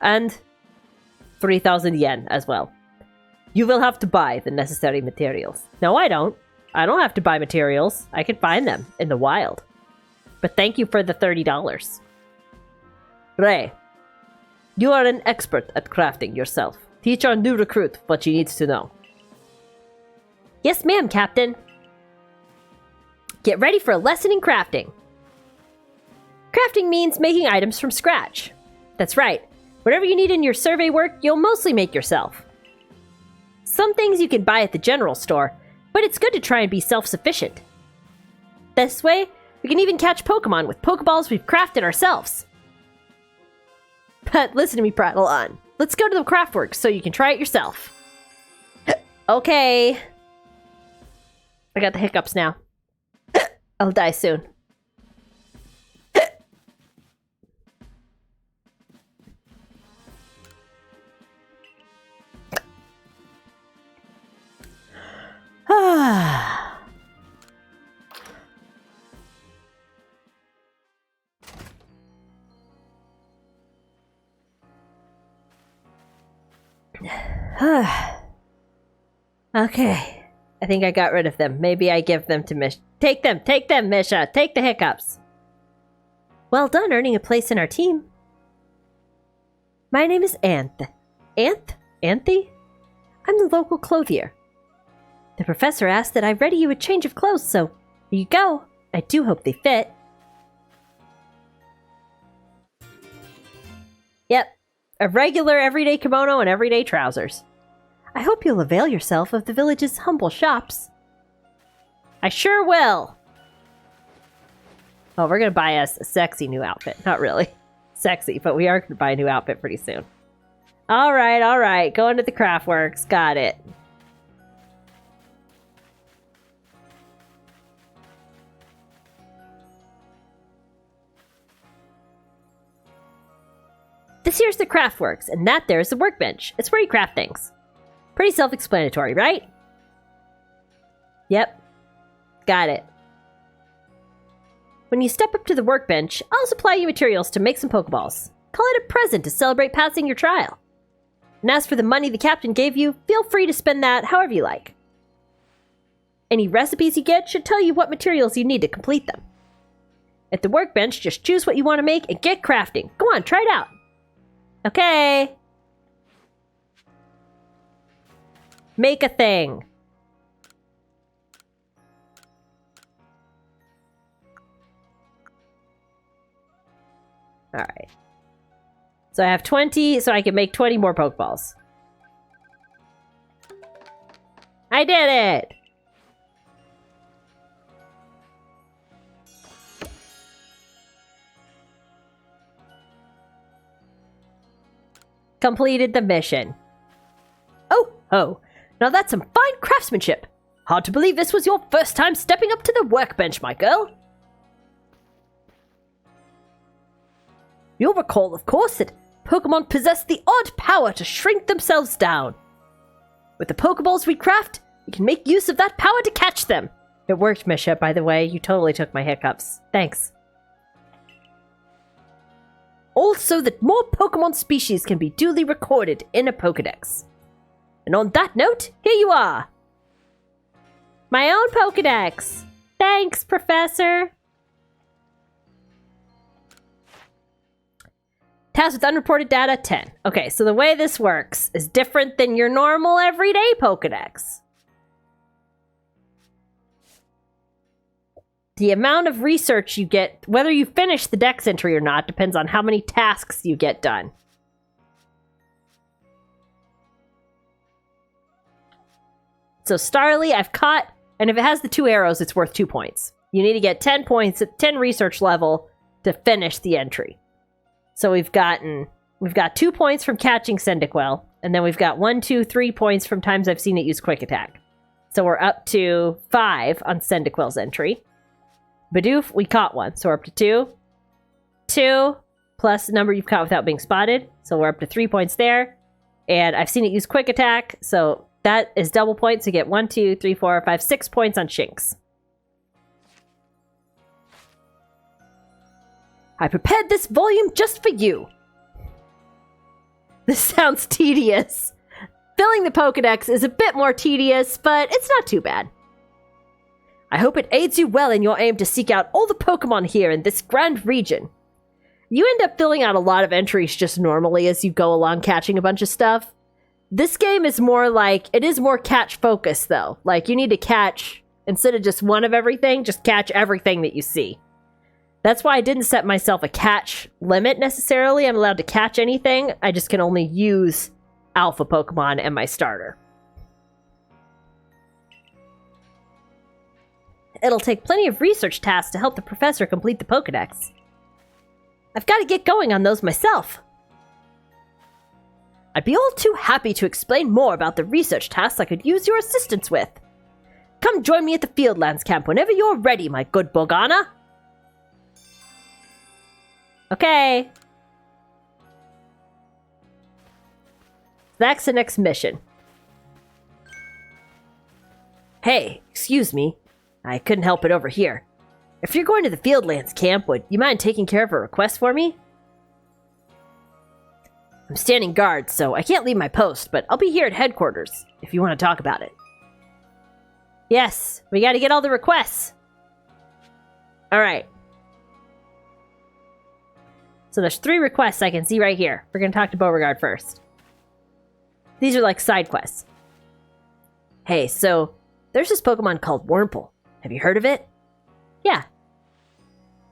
And 3,000 yen as well. You will have to buy the necessary materials. No, I don't. I don't have to buy materials. I can find them in the wild. But thank you for the $30. Ray, you are an expert at crafting yourself. Teach our new recruit what she needs to know. Yes, ma'am, Captain. Get ready for a lesson in crafting. Crafting means making items from scratch. That's right. Whatever you need in your survey work, you'll mostly make yourself. Some things you can buy at the general store, but it's good to try and be self-sufficient. This way, we can even catch Pokemon with Pokeballs we've crafted ourselves. But listen to me prattle on. Let's go to the craftworks so you can try it yourself. Okay. I got the hiccups now. I'll die soon. Okay. I think I got rid of them. Maybe I give them to Misha. Take them, Misha. Take the hiccups. Well done earning a place in our team. My name is Anth. Anthe? I'm the local clothier. The professor asked that I ready you a change of clothes, so here you go. I do hope they fit. Yep. A regular everyday kimono and everyday trousers. I hope you'll avail yourself of the village's humble shops. I sure will. Oh, we're going to buy us a sexy new outfit. Not really sexy, but we are going to buy a new outfit pretty soon. All right. Going to the craftworks. Got it. This here's the craftworks, and that there's the workbench. It's where you craft things. Pretty self-explanatory, right? Yep. Got it. When you step up to the workbench, I'll supply you materials to make some Pokeballs. Call it a present to celebrate passing your trial. And as for the money the captain gave you, feel free to spend that however you like. Any recipes you get should tell you what materials you need to complete them. At the workbench, just choose what you want to make and get crafting. Go on, try it out. Okay. Make a thing. Alright. So I have 20, so I can make 20 more Pokeballs. I did it! Completed the mission. Oh. Now that's some fine craftsmanship. Hard to believe this was your first time stepping up to the workbench, my girl. You'll recall, of course, that Pokemon possess the odd power to shrink themselves down. With the Pokeballs we craft, we can make use of that power to catch them. It worked, Misha, by the way. You totally took my hiccups. Thanks. Also, that more Pokemon species can be duly recorded in a Pokedex. And on that note, here you are. My own Pokedex. Thanks, Professor. Task with unreported data, 10. Okay, so the way this works is different than your normal everyday Pokedex. The amount of research you get, whether you finish the dex entry or not, depends on how many tasks you get done. So Starly, I've caught, and if it has the 2 arrows, it's worth 2 points. You need to get 10 points at 10 research level to finish the entry. So we've got 2 points from catching Cyndaquil, and then we've got 1, 2, 3 points from times I've seen it use Quick Attack. So we're up to 5 on Cyndaquil's entry. Bidoof, we caught 1, so we're up to 2. 2 plus the number you've caught without being spotted, so we're up to 3 points there. And I've seen it use Quick Attack, so that is double points to get 1, 2, 3, 4, 5, 6 points on Shinx. I prepared this volume just for you. This sounds tedious. Filling the Pokedex is a bit more tedious, but it's not too bad. I hope it aids you well in your aim to seek out all the Pokemon here in this grand region. You end up filling out a lot of entries just normally as you go along catching a bunch of stuff. This game is more like, it is more catch focused though. Like you need to catch Instead of just one of everything, just catch everything that you see. That's why I didn't set myself a catch limit necessarily. I'm allowed to catch anything. I just can only use alpha Pokemon and my starter. It'll take plenty of research tasks to help the professor complete the Pokedex. I've got to get going on those myself. I'd be all too happy to explain more about the research tasks I could use your assistance with. Come join me at the Fieldlands camp whenever you're ready, my good Bogana. Okay. That's the next mission. Hey, excuse me. I couldn't help it over here. If you're going to the Fieldlands camp, would you mind taking care of a request for me? I'm standing guard, so I can't leave my post, but I'll be here at headquarters if you want to talk about it. Yes, we gotta get all the requests. Alright. So there's 3 requests I can see right here. We're gonna talk to Beauregard first. These are like side quests. Hey, so there's this Pokemon called Wurmple. Have you heard of it? Yeah.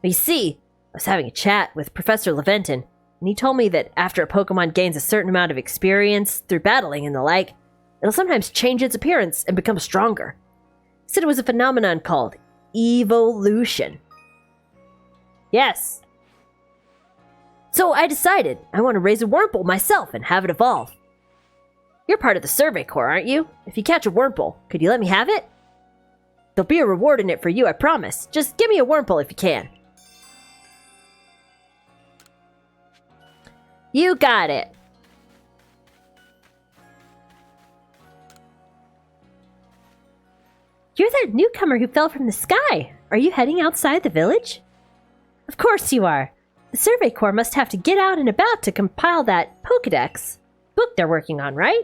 You see, I was having a chat with Professor Leventon, and he told me that after a Pokemon gains a certain amount of experience through battling and the like, it'll sometimes change its appearance and become stronger. He said it was a phenomenon called evolution. Yes. So I decided I want to raise a Wurmple myself and have it evolve. You're part of the Survey Corps, aren't you? If you catch a Wurmple, could you let me have it? There'll be a reward in it for you, I promise. Just give me a Wurmple if you can. You got it. You're that newcomer who fell from the sky. Are you heading outside the village? Of course you are. The Survey Corps must have to get out and about to compile that Pokedex book they're working on, right?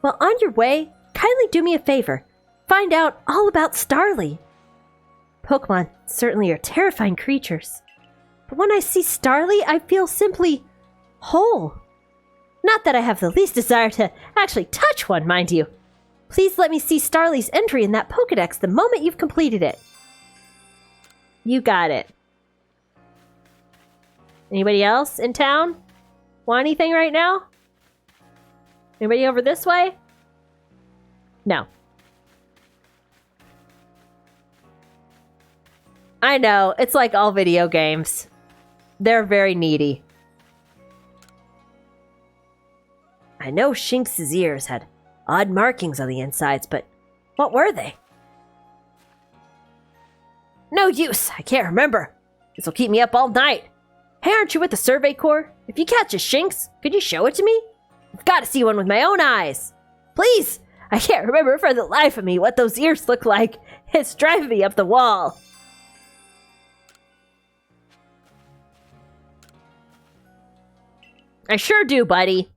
Well, on your way, kindly do me a favor. Find out all about Starly. Pokemon certainly are terrifying creatures. But when I see Starly, I feel simply whole. Not that I have the least desire to actually touch one, mind you. Please let me see Starly's entry in that Pokedex the moment you've completed it. You got it. Anybody else in town? Want anything right now? Anybody over this way? No. I know, it's like all video games. They're very needy. I know Shinx's ears had odd markings on the insides, but what were they? No use, I can't remember. This'll keep me up all night. Hey, aren't you with the Survey Corps? If you catch a Shinx, could you show it to me? I've got to see one with my own eyes. Please! I can't remember for the life of me what those ears look like. It's driving me up the wall. I sure do, buddy.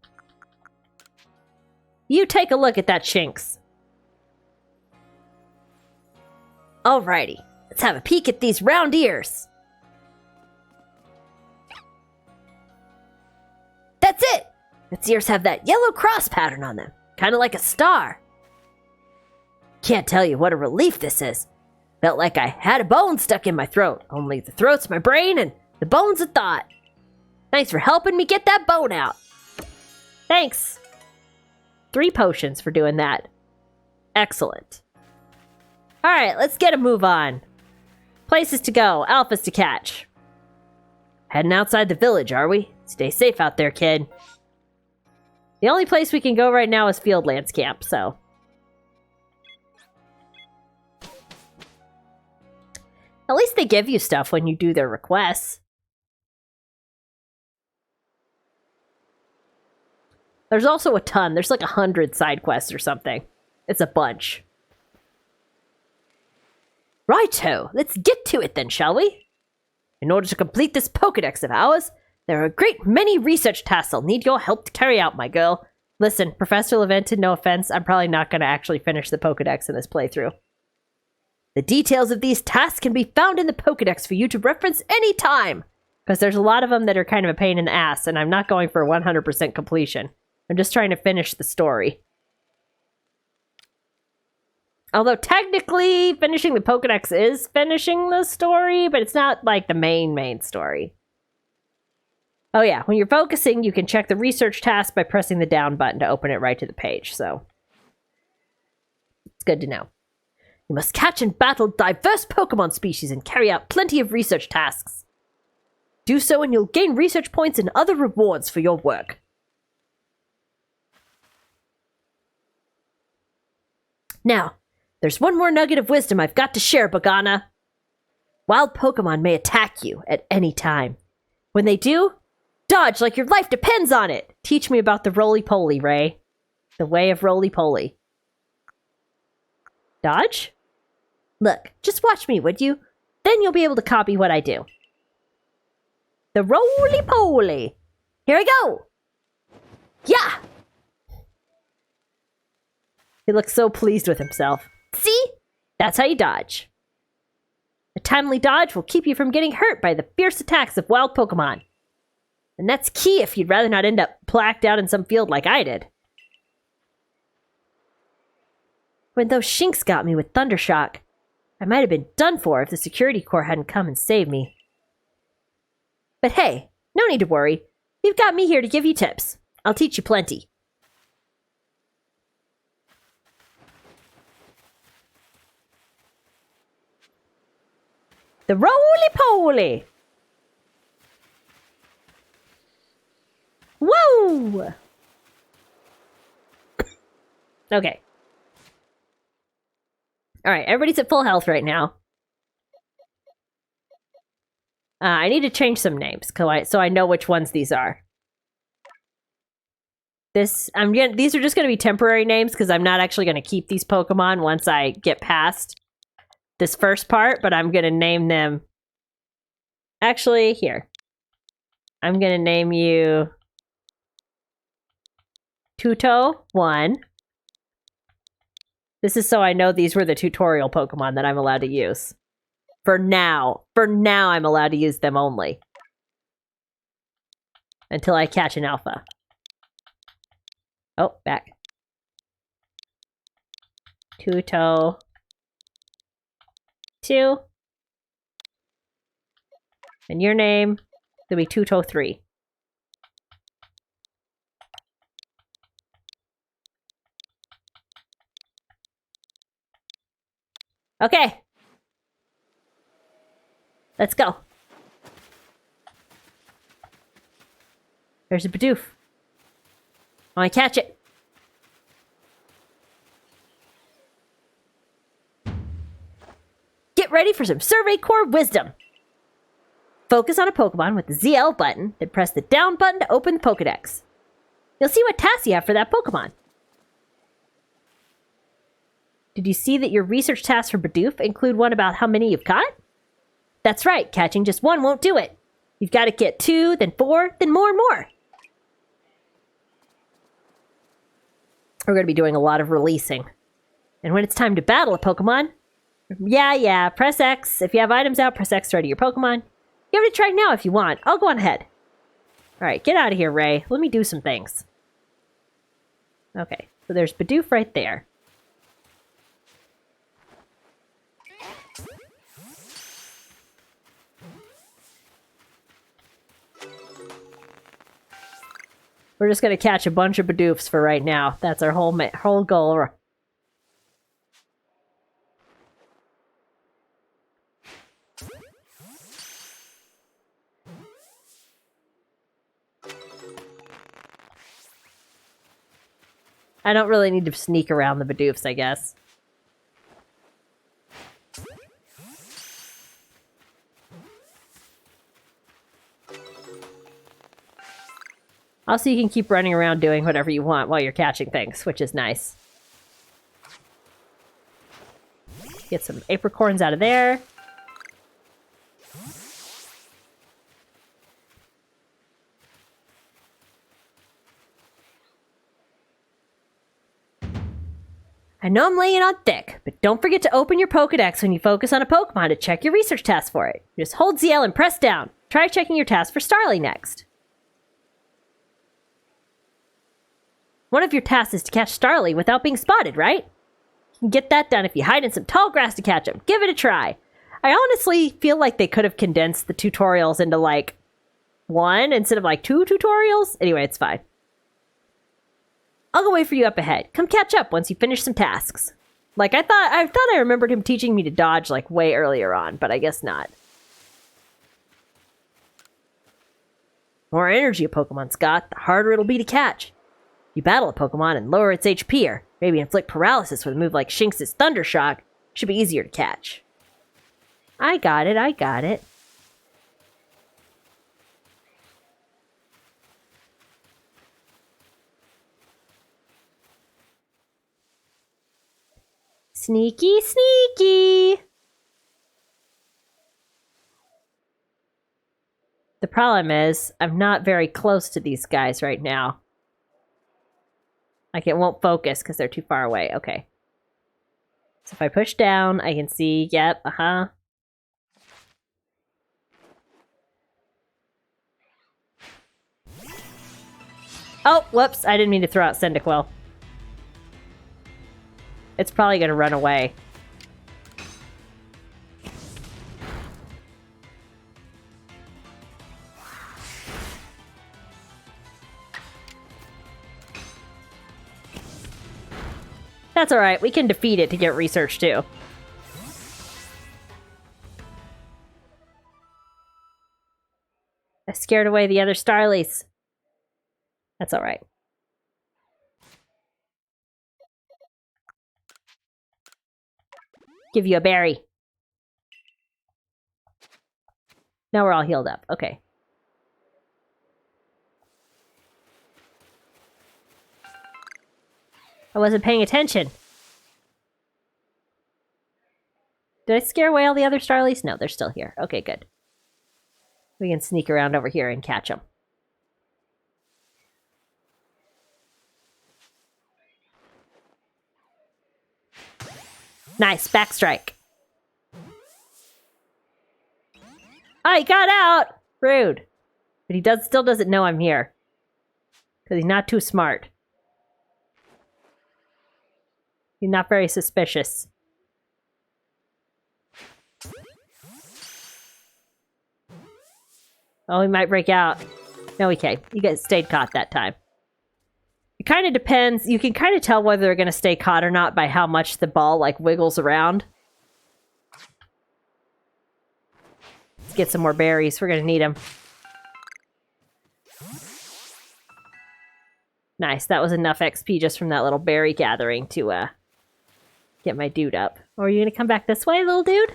You take a look at that Shinx. Alrighty, let's have a peek at these round ears. That's it! Its ears have that yellow cross pattern on them, kind of like a star. Can't tell you what a relief this is. Felt like I had a bone stuck in my throat, only the throat's my brain and the bone's a thought. Thanks for helping me get that bone out. Thanks. 3 potions for doing that. Excellent. Alright, let's get a move on. Places to go, alphas to catch. Heading outside the village, are we? Stay safe out there, kid. The only place we can go right now is Fieldlands Camp, so. At least they give you stuff when you do their requests. There's also a ton. There's like 100 side quests or something. It's a bunch. Righto, let's get to it then, shall we? In order to complete this Pokedex of ours, there are a great many research tasks I'll need your help to carry out, my girl. Listen, Professor Leventon, no offense, I'm probably not going to actually finish the Pokedex in this playthrough. The details of these tasks can be found in the Pokedex for you to reference any time, because there's a lot of them that are kind of a pain in the ass, and I'm not going for 100% completion. I'm just trying to finish the story. Although technically finishing the Pokedex is finishing the story, but it's not like the main story. Oh yeah, when you're focusing, you can check the research task by pressing the down button to open it right to the page, so it's good to know. You must catch and battle diverse Pokemon species and carry out plenty of research tasks. Do so and you'll gain research points and other rewards for your work. Now, there's one more nugget of wisdom I've got to share, Bogana. Wild Pokemon may attack you at any time. When they do, dodge like your life depends on it. Teach me about the roly-poly, Ray. The way of roly-poly. Dodge? Look, just watch me, would you? Then you'll be able to copy what I do. The roly-poly. Here I go. Yeah! He looks so pleased with himself. See? That's how you dodge. A timely dodge will keep you from getting hurt by the fierce attacks of wild Pokemon. And that's key if you'd rather not end up placked out in some field like I did. When those Shinx got me with Thundershock, I might have been done for if the security corps hadn't come and saved me. But hey, no need to worry. You've got me here to give you tips. I'll teach you plenty. The roly-poly! Whoa! Okay. Alright, everybody's at full health right now. I need to change some names so I know which ones these are. These are just going to be temporary names because I'm not actually going to keep these Pokemon once I get past this first part, but I'm going to name them... Actually, here. I'm going to name you... Tuto 1. This is so I know these were the tutorial Pokemon that I'm allowed to use. For now. For now, I'm allowed to use them only. Until I catch an alpha. Oh, back. Tuto 2. And your name will be Tuto 3. Okay. Let's go. There's a Bidoof. I want to catch it. Get ready for some Survey Corps wisdom. Focus on a Pokemon with the ZL button, then press the down button to open the Pokedex. You'll see what tasks you have for that Pokemon. Did you see that your research tasks for Bidoof include one about how many you've caught? That's right, catching just one won't do it. You've got to get 2, then 4, then more and more. We're going to be doing a lot of releasing. And when it's time to battle a Pokemon, press X. If you have items out, press X to ready your Pokemon. Give it a try now if you want. I'll go on ahead. Alright, get out of here, Ray. Let me do some things. Okay, so there's Bidoof right there. We're just going to catch a bunch of Bidoofs for right now. That's our whole goal. I don't really need to sneak around the Bidoofs, I guess. Also, you can keep running around doing whatever you want while you're catching things, which is nice. Get some apricorns out of there. I know I'm laying on thick, but don't forget to open your Pokedex when you focus on a Pokemon to check your research task for it. Just hold ZL and press down. Try checking your task for Starly next. One of your tasks is to catch Starly without being spotted, right? You can get that done if you hide in some tall grass to catch them. Give it a try. I honestly feel like they could have condensed the tutorials into, like, one instead of, like, 2 tutorials. Anyway, it's fine. I'll go wait for you up ahead. Come catch up once you finish some tasks. Like, I thought I remembered him teaching me to dodge, like, way earlier on, but I guess not. The more energy a Pokemon's got, the harder it'll be to catch. You battle a Pokemon and lower its HP, or maybe inflict paralysis with a move like Shinx's Thunder Shock, should be easier to catch. I got it, I got it. Sneaky, sneaky! The problem is, I'm not very close to these guys right now. Like, it won't focus because they're too far away. Okay. So if I push down, I can see, yep, uh-huh. Oh, whoops, I didn't mean to throw out Cyndaquil. It's probably gonna run away. That's alright, we can defeat it to get research too. I scared away the other Starlies. That's alright. Give you a berry. Now we're all healed up. Okay. I wasn't paying attention. Did I scare away all the other Starlies? No, they're still here. Okay, good. We can sneak around over here and catch them. Nice, backstrike. Oh, he got out! Rude. But he still doesn't know I'm here. Because he's not too smart. He's not very suspicious. Oh, he might break out. No, he can't. He stayed caught that time. It kind of depends. You can kind of tell whether they're going to stay caught or not by how much the ball, like, wiggles around. Let's get some more berries. We're going to need them. Nice. That was enough XP just from that little berry gathering to get my dude up. Or are you going to come back this way, little dude?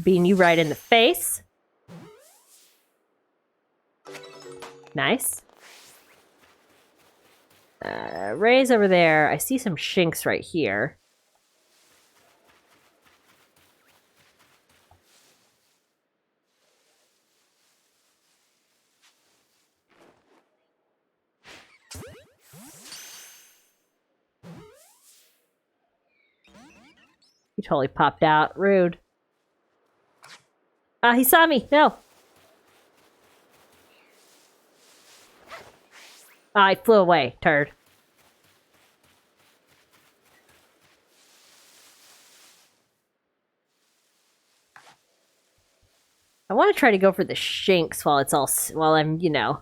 Bean you right in the face. Nice. Ray's over there. I see some Shinx right here. He totally popped out. Rude. He saw me. No. I flew away, turd. I want to try to go for the Shinx while I'm, you know,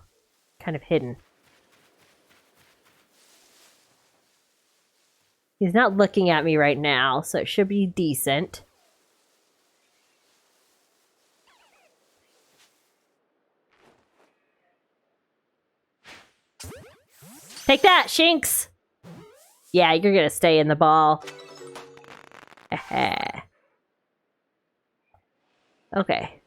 kind of hidden. He's not looking at me right now, so it should be decent. Take that, Shinx! Yeah, you're gonna stay in the ball. Okay.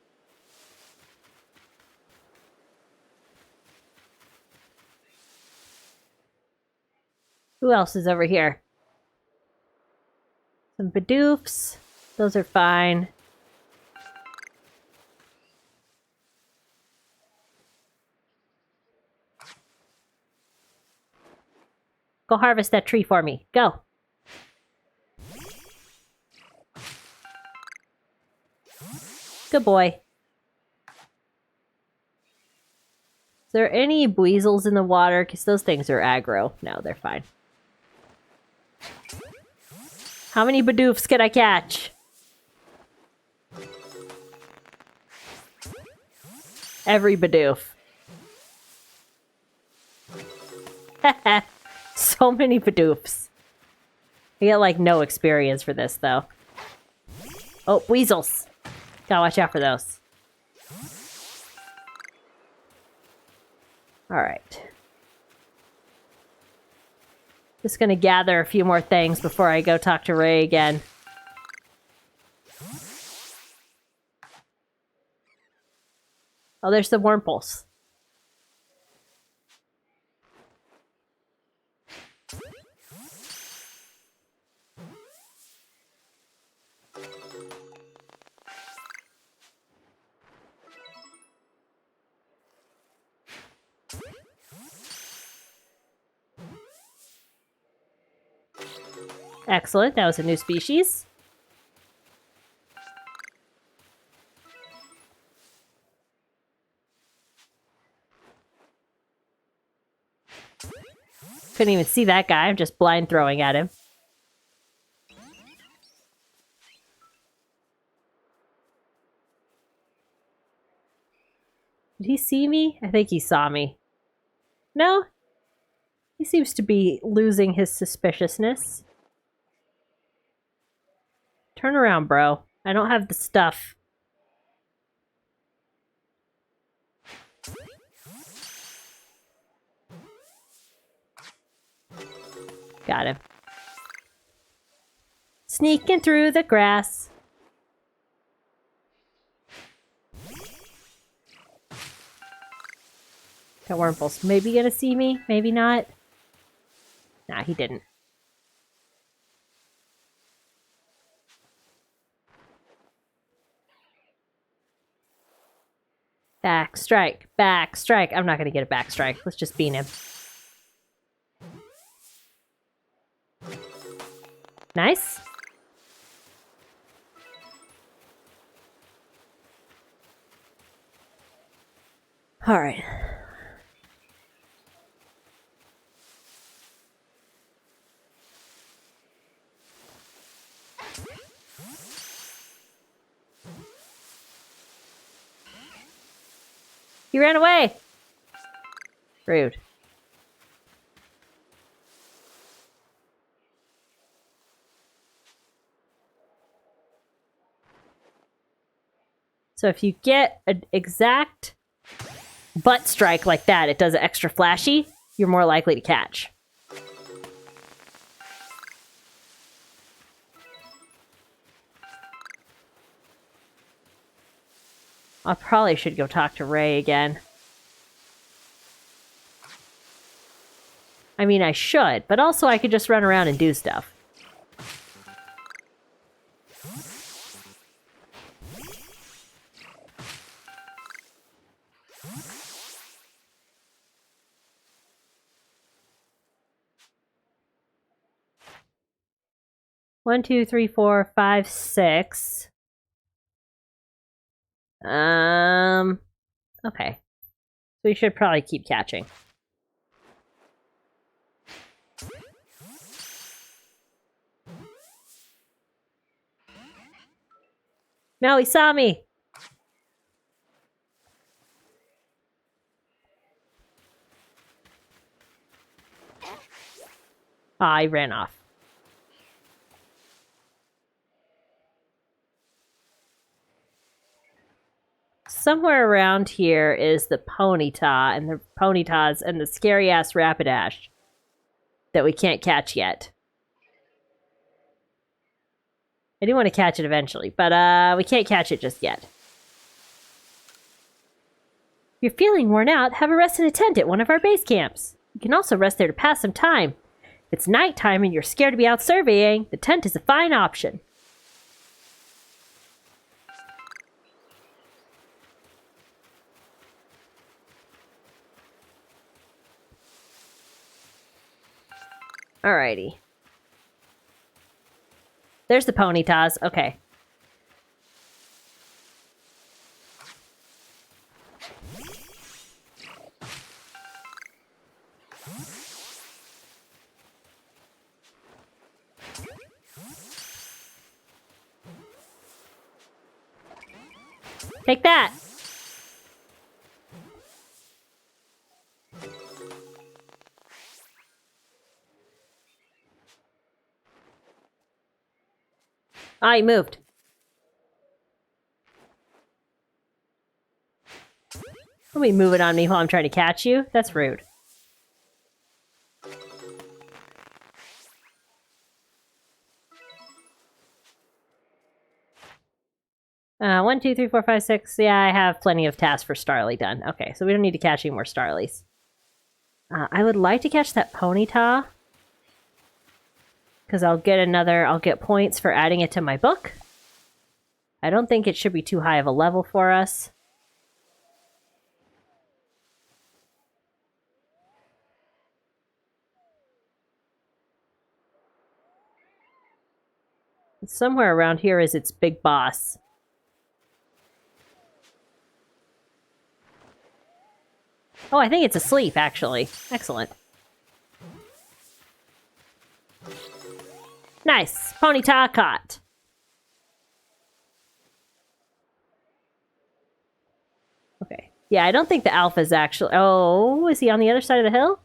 Who else is over here? Some Bidoofs. Those are fine. Go harvest that tree for me. Go. Good boy. Is there any Buizels in the water? Because those things are aggro. No, they're fine. How many Bidoofs can I catch? Every Bidoof. So many Bidoofs. I get, like, no experience for this, though. Oh, weasels. Gotta watch out for those. Alright. Just gonna gather a few more things before I go talk to Ray again. Oh, there's the Wurmples. Excellent, that was a new species. Couldn't even see that guy, I'm just blind throwing at him. Did he see me? I think he saw me. No? He seems to be losing his suspiciousness. Turn around, bro. I don't have the stuff. Got him. Sneaking through the grass. That Wurmple's maybe gonna see me, maybe not. Nah, he didn't. Back strike, back strike. I'm not gonna get a back strike. Let's just bean him. Nice. All right. He ran away. Rude. So if you get an exact butt strike like that, it does it extra flashy, you're more likely to catch. I probably should go talk to Ray again. I mean, I should, but also I could just run around and do stuff. One, two, three, four, five, six. Okay. So we should probably keep catching. No, he saw me. Ah, he ran off. Somewhere around here is the Ponyta and the Ponytas and the scary ass Rapidash that we can't catch yet. I do want to catch it eventually, but we can't catch it just yet. If you're feeling worn out, have a rest in a tent at one of our base camps. You can also rest there to pass some time. If it's nighttime and you're scared to be out surveying, the tent is a fine option. Alrighty. There's the Ponytas. Okay. Take that! Ah, he moved. Don't be moving on me while I'm trying to catch you. That's rude. 1, 2, 3, 4, 5, 6. Yeah, I have plenty of tasks for Starly done. Okay, so we don't need to catch any more Starlies. I would like to catch that Ponyta. Because I'll get points for adding it to my book. I don't think it should be too high of a level for us. Somewhere around here is its big boss. Oh, I think it's asleep, actually. Excellent. Nice! Ponyta caught. Okay. Yeah, I don't think the alpha is actually... Oh, is he on the other side of the hill?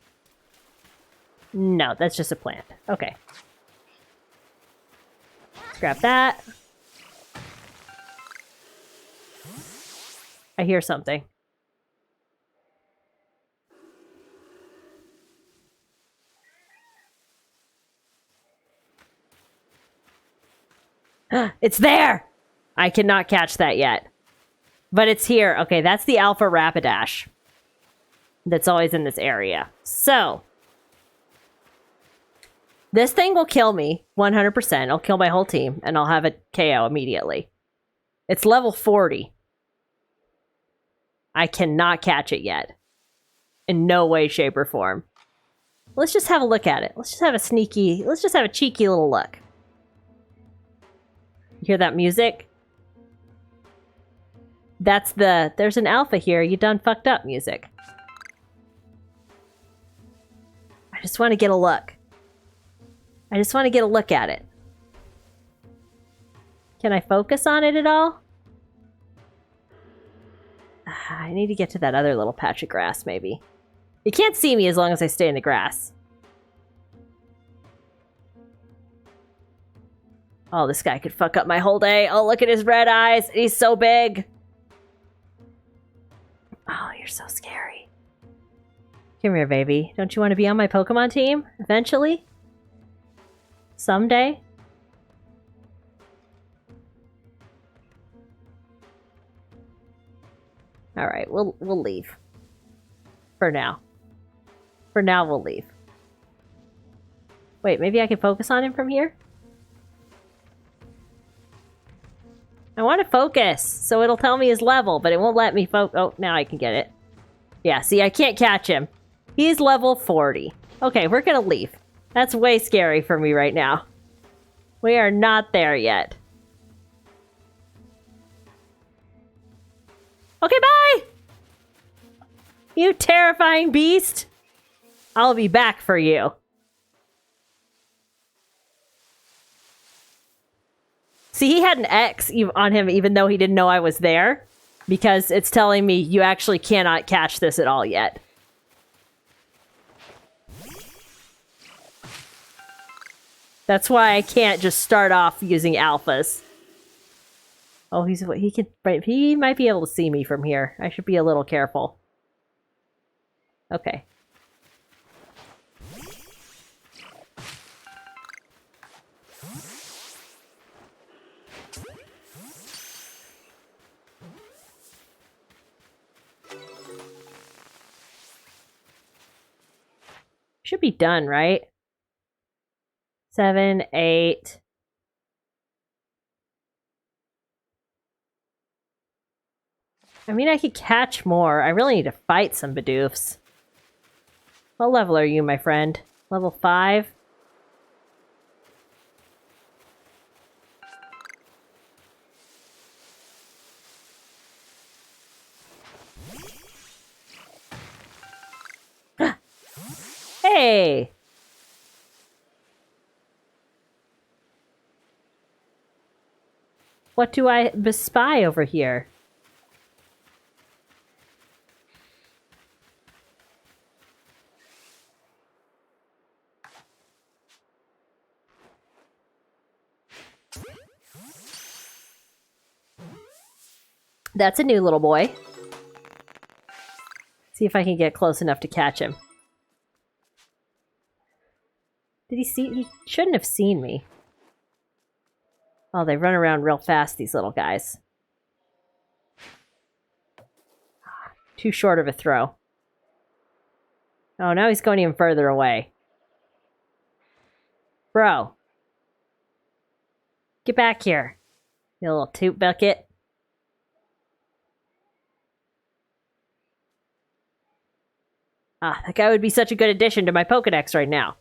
No, that's just a plant. Okay. Grab that. I hear something. It's there! I cannot catch that yet. But it's here. Okay, that's the Alpha Rapidash. That's always in this area. So. This thing will kill me 100%. I'll kill my whole team, and I'll have a KO immediately. It's level 40. I cannot catch it yet. In no way, shape, or form. Let's just have a look at it. Let's just have a cheeky little look. You hear that music? There's an alpha here. You done fucked up music. I just want to get a look. I just want to get a look at it. Can I focus on it at all? I need to get to that other little patch of grass, maybe. You can't see me as long as I stay in the grass. Oh, this guy could fuck up my whole day. Oh, look at his red eyes. He's so big. Oh, you're so scary. Come here, baby. Don't you want to be on my Pokemon team? Eventually? Someday? Alright, we'll leave. For now. For now, we'll leave. Wait, maybe I can focus on him from here? I want to focus, so it'll tell me his level, but it won't let me focus. Oh, now I can get it. Yeah, see, I can't catch him. He's level 40. Okay, we're gonna leave. That's way scary for me right now. We are not there yet. Okay, bye! You terrifying beast! I'll be back for you. See, he had an X on him even though he didn't know I was there. Because it's telling me you actually cannot catch this at all yet. That's why I can't just start off using alphas. Oh, he might be able to see me from here. I should be a little careful. Okay. Should be done, right? 7, 8. I mean, I could catch more. I really need to fight some Bidoofs. What level are you, my friend? Level 5? Hey! What do I bespy over here? That's a new little boy. See if I can get close enough to catch him. Did he see? He shouldn't have seen me. Oh, they run around real fast, these little guys. Too short of a throw. Oh, now he's going even further away. Bro. Get back here. You little toot bucket. Ah, that guy would be such a good addition to my Pokedex right now.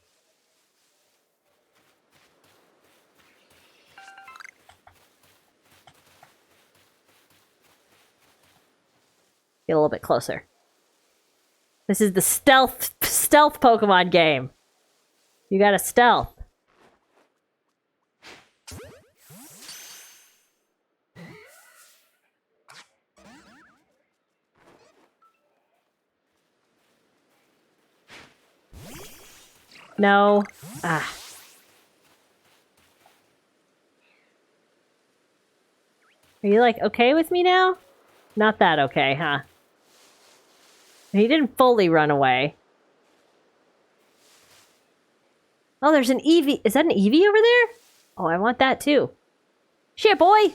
Get a little bit closer. This is the stealth Pokemon game. You gotta stealth. No. Ah. Are you like okay with me now? Not that okay, huh? He didn't fully run away. Oh, there's an Eevee. Is that an Eevee over there? Oh, I want that too. Shit, boy!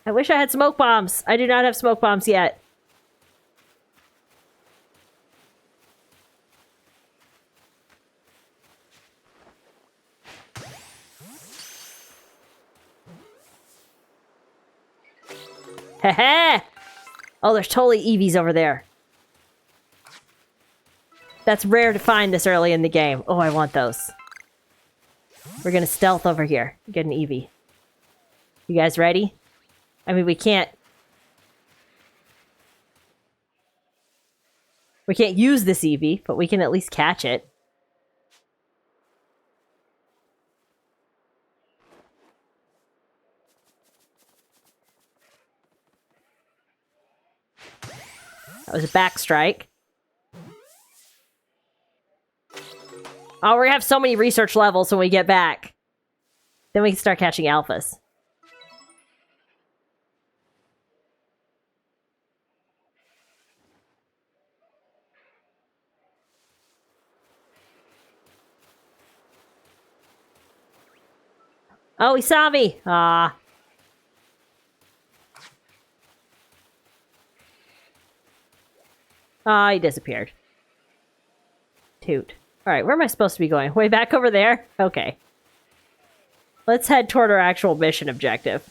I wish I had smoke bombs. I do not have smoke bombs yet. Heh. Oh, there's totally Eevees over there. That's rare to find this early in the game. Oh, I want those. We're gonna stealth over here. Get an Eevee. You guys ready? I mean, we can't use this Eevee, but we can at least catch it. That was a back strike. Oh, we're gonna have so many research levels when we get back. Then we can start catching alphas. Oh, he saw me! Ah. Ah, he disappeared. Toot. Alright, where am I supposed to be going? Way back over there? Okay. Let's head toward our actual mission objective.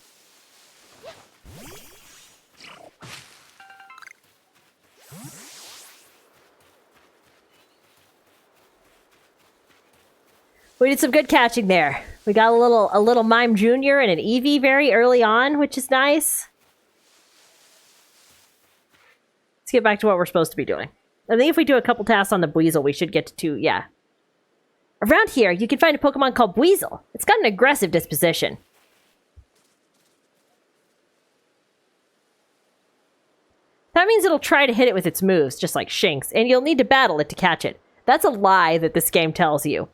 We did some good catching there. We got a little Mime Jr. and an Eevee very early on, which is nice. Let's get back to what we're supposed to be doing. I think if we do a couple tasks on the Buizel, we should get to 2, yeah. Around here, you can find a Pokemon called Buizel. It's got an aggressive disposition. That means it'll try to hit it with its moves, just like Shinx, and you'll need to battle it to catch it. That's a lie that this game tells you.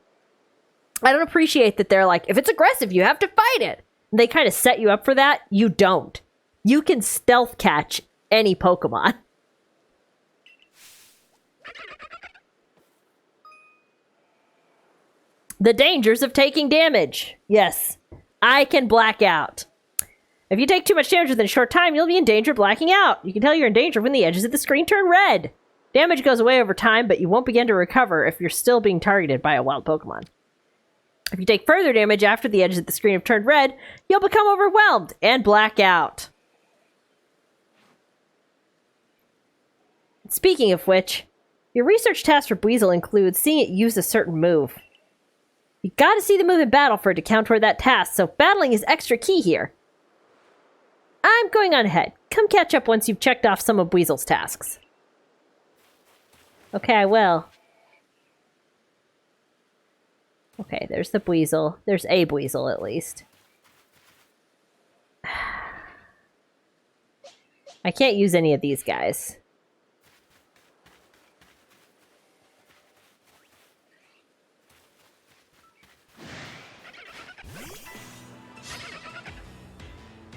I don't appreciate that they're like, if it's aggressive, you have to fight it. And they kind of set you up for that. You don't. You can stealth catch any Pokemon. The dangers of taking damage. Yes, I can black out. If you take too much damage within a short time, you'll be in danger of blacking out. You can tell you're in danger when the edges of the screen turn red. Damage goes away over time, but you won't begin to recover if you're still being targeted by a wild Pokemon. If you take further damage after the edges of the screen have turned red, you'll become overwhelmed and black out. Speaking of which, your research task for Buizel includes seeing it use a certain move. You gotta see the move in battle for it to count toward that task, so battling is extra key here. I'm going on ahead. Come catch up once you've checked off some of Buizel's tasks. Okay, I will. Okay, there's the Buizel. There's a Buizel, at least. I can't use any of these guys.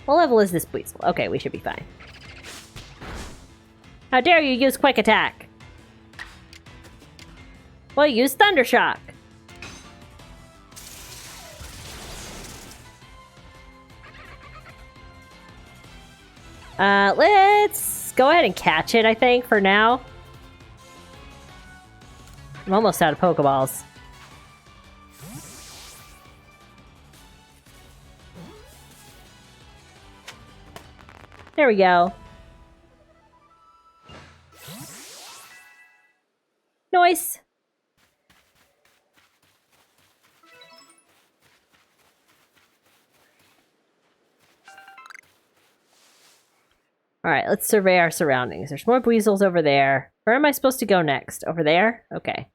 What level is this Buizel? Okay, we should be fine. How dare you use Quick Attack? Well, use Thunder Shock. Let's go ahead and catch it, I think, for now. I'm almost out of Pokeballs. There we go. Nice. Alright, let's survey our surroundings. There's more Buizels over there. Where am I supposed to go next? Over there? Okay.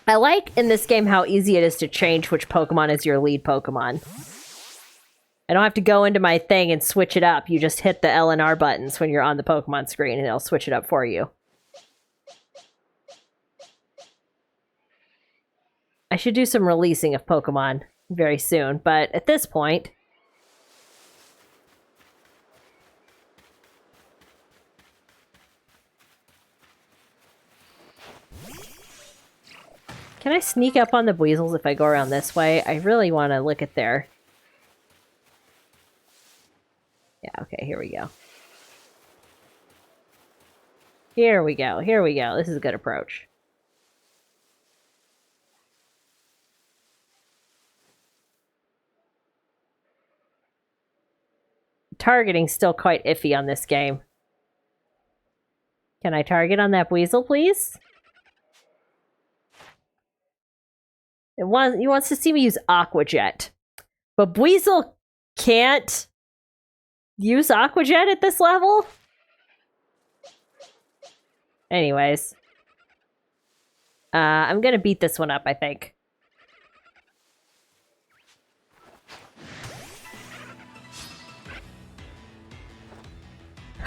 I like in this game how easy it is to change which Pokemon is your lead Pokemon. I don't have to go into my thing and switch it up. You just hit the L and R buttons when you're on the Pokemon screen and it'll switch it up for you. I should do some releasing of Pokemon very soon, but at this point... Can I sneak up on the Buizels if I go around this way? I really want to look at their... Yeah, okay, here we go. Here we go, here we go. This is a good approach. Targeting's still quite iffy on this game. Can I target on that Buizel, please? He wants to see me use Aqua Jet. But Buizel can't use Aqua Jet at this level? Anyways. I'm gonna beat this one up, I think.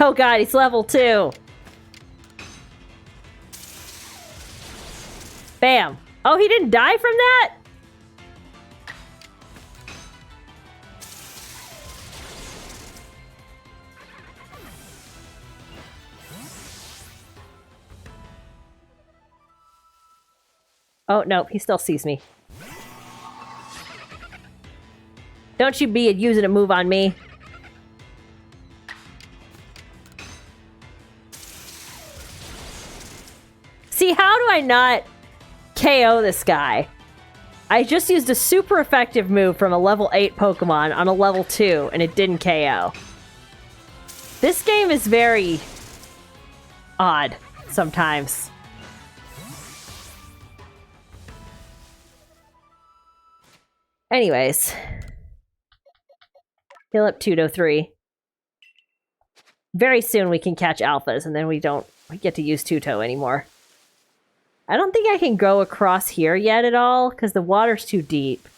Oh god, he's level 2. Bam. Oh, he didn't die from that? Oh, no, he still sees me. Don't you be using a move on me. See, how do I not KO this guy? I just used a super effective move from a level 8 Pokemon on a level 2, and it didn't KO. This game is very odd sometimes. Anyways. Heal up 2-3. Very soon we can catch alphas, and then we get to use Tuto anymore. I don't think I can go across here yet at all, because the water's too deep.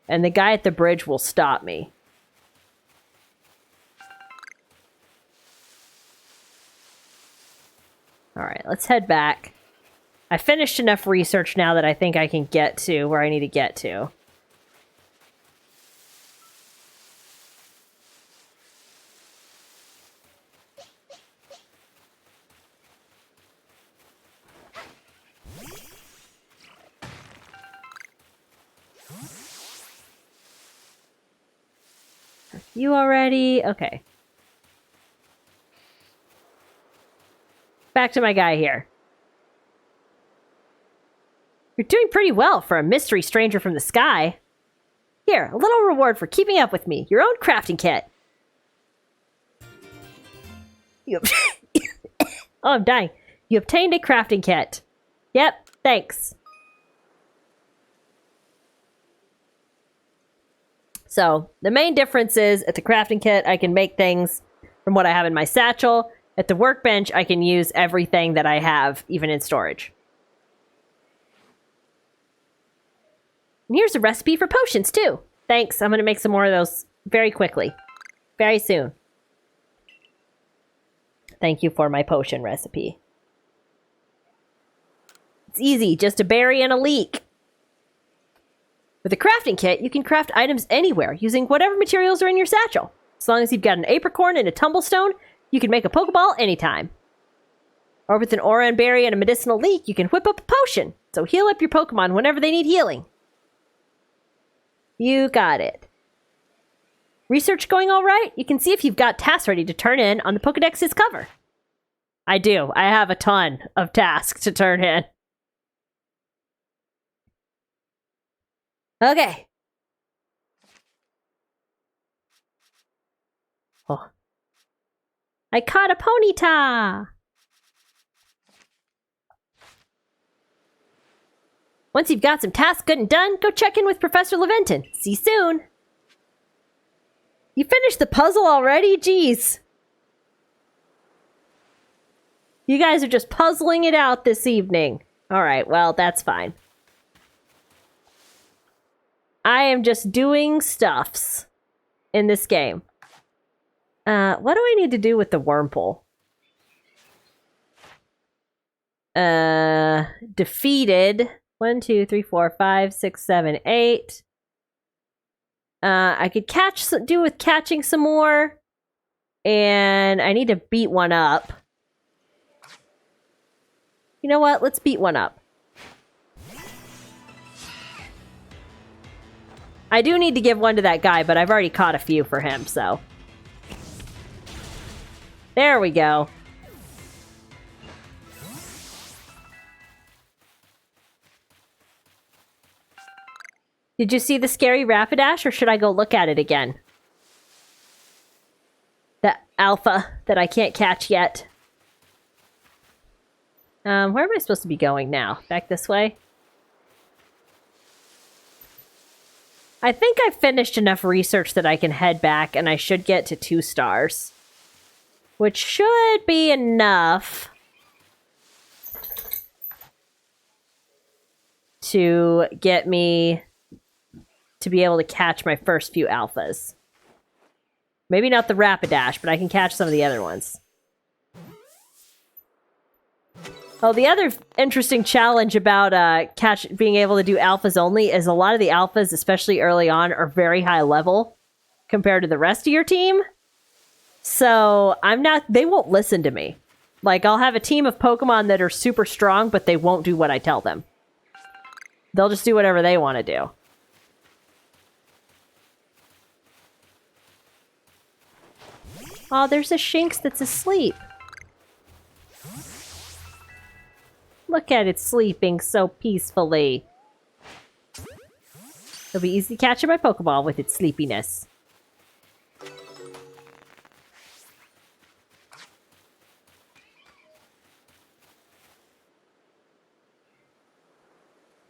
And the guy at the bridge will stop me. Alright, let's head back. I finished enough research now that I think I can get to where I need to get to. You already? Okay. Back to my guy here. You're doing pretty well for a mystery stranger from the sky. Here, a little reward for keeping up with me. Your own crafting kit. You oh, I'm dying. You obtained a crafting kit. Yep, thanks. So the main difference is at the crafting kit, I can make things from what I have in my satchel. At the workbench, I can use everything that I have, even in storage. And here's a recipe for potions, too. Thanks. I'm going to make some more of those very quickly. Very soon. Thank you for my potion recipe. It's easy, just a berry and a leek. With a crafting kit, you can craft items anywhere using whatever materials are in your satchel. As long as you've got an apricorn and a tumblestone, you can make a Pokeball anytime. Or with an Oran berry and a medicinal leek, you can whip up a potion. So heal up your Pokemon whenever they need healing. You got it. Research going all right? You can see if you've got tasks ready to turn in on the Pokedex's cover. I do. I have a ton of tasks to turn in. Okay. Oh. I caught a Ponyta! Once you've got some tasks good and done, go check in with Professor Leventon. See you soon! You finished the puzzle already? Jeez. You guys are just puzzling it out this evening. Alright, well, that's fine. I am just doing stuffs in this game. What do I need to do with the Wurmple? Defeated. 1, 2, 3, 4, 5, 6, 7, 8. I could do with catching some more. And I need to beat one up. You know what? Let's beat one up. I do need to give one to that guy, but I've already caught a few for him, so. There we go. Did you see the scary Rapidash, or should I go look at it again? The alpha that I can't catch yet. Where am I supposed to be going now? Back this way? I think I've finished enough research that I can head back, and I should get to 2 stars. Which should be enough to get me to be able to catch my first few alphas. Maybe not the Rapidash, but I can catch some of the other ones. Oh, the other interesting challenge about being able to do alphas only is a lot of the alphas, especially early on, are very high level compared to the rest of your team. So they won't listen to me. Like, I'll have a team of Pokemon that are super strong, but they won't do what I tell them. They'll just do whatever they want to do. Oh, there's a Shinx that's asleep. Look at it sleeping so peacefully. It'll be easy to catch my Pokeball with its sleepiness.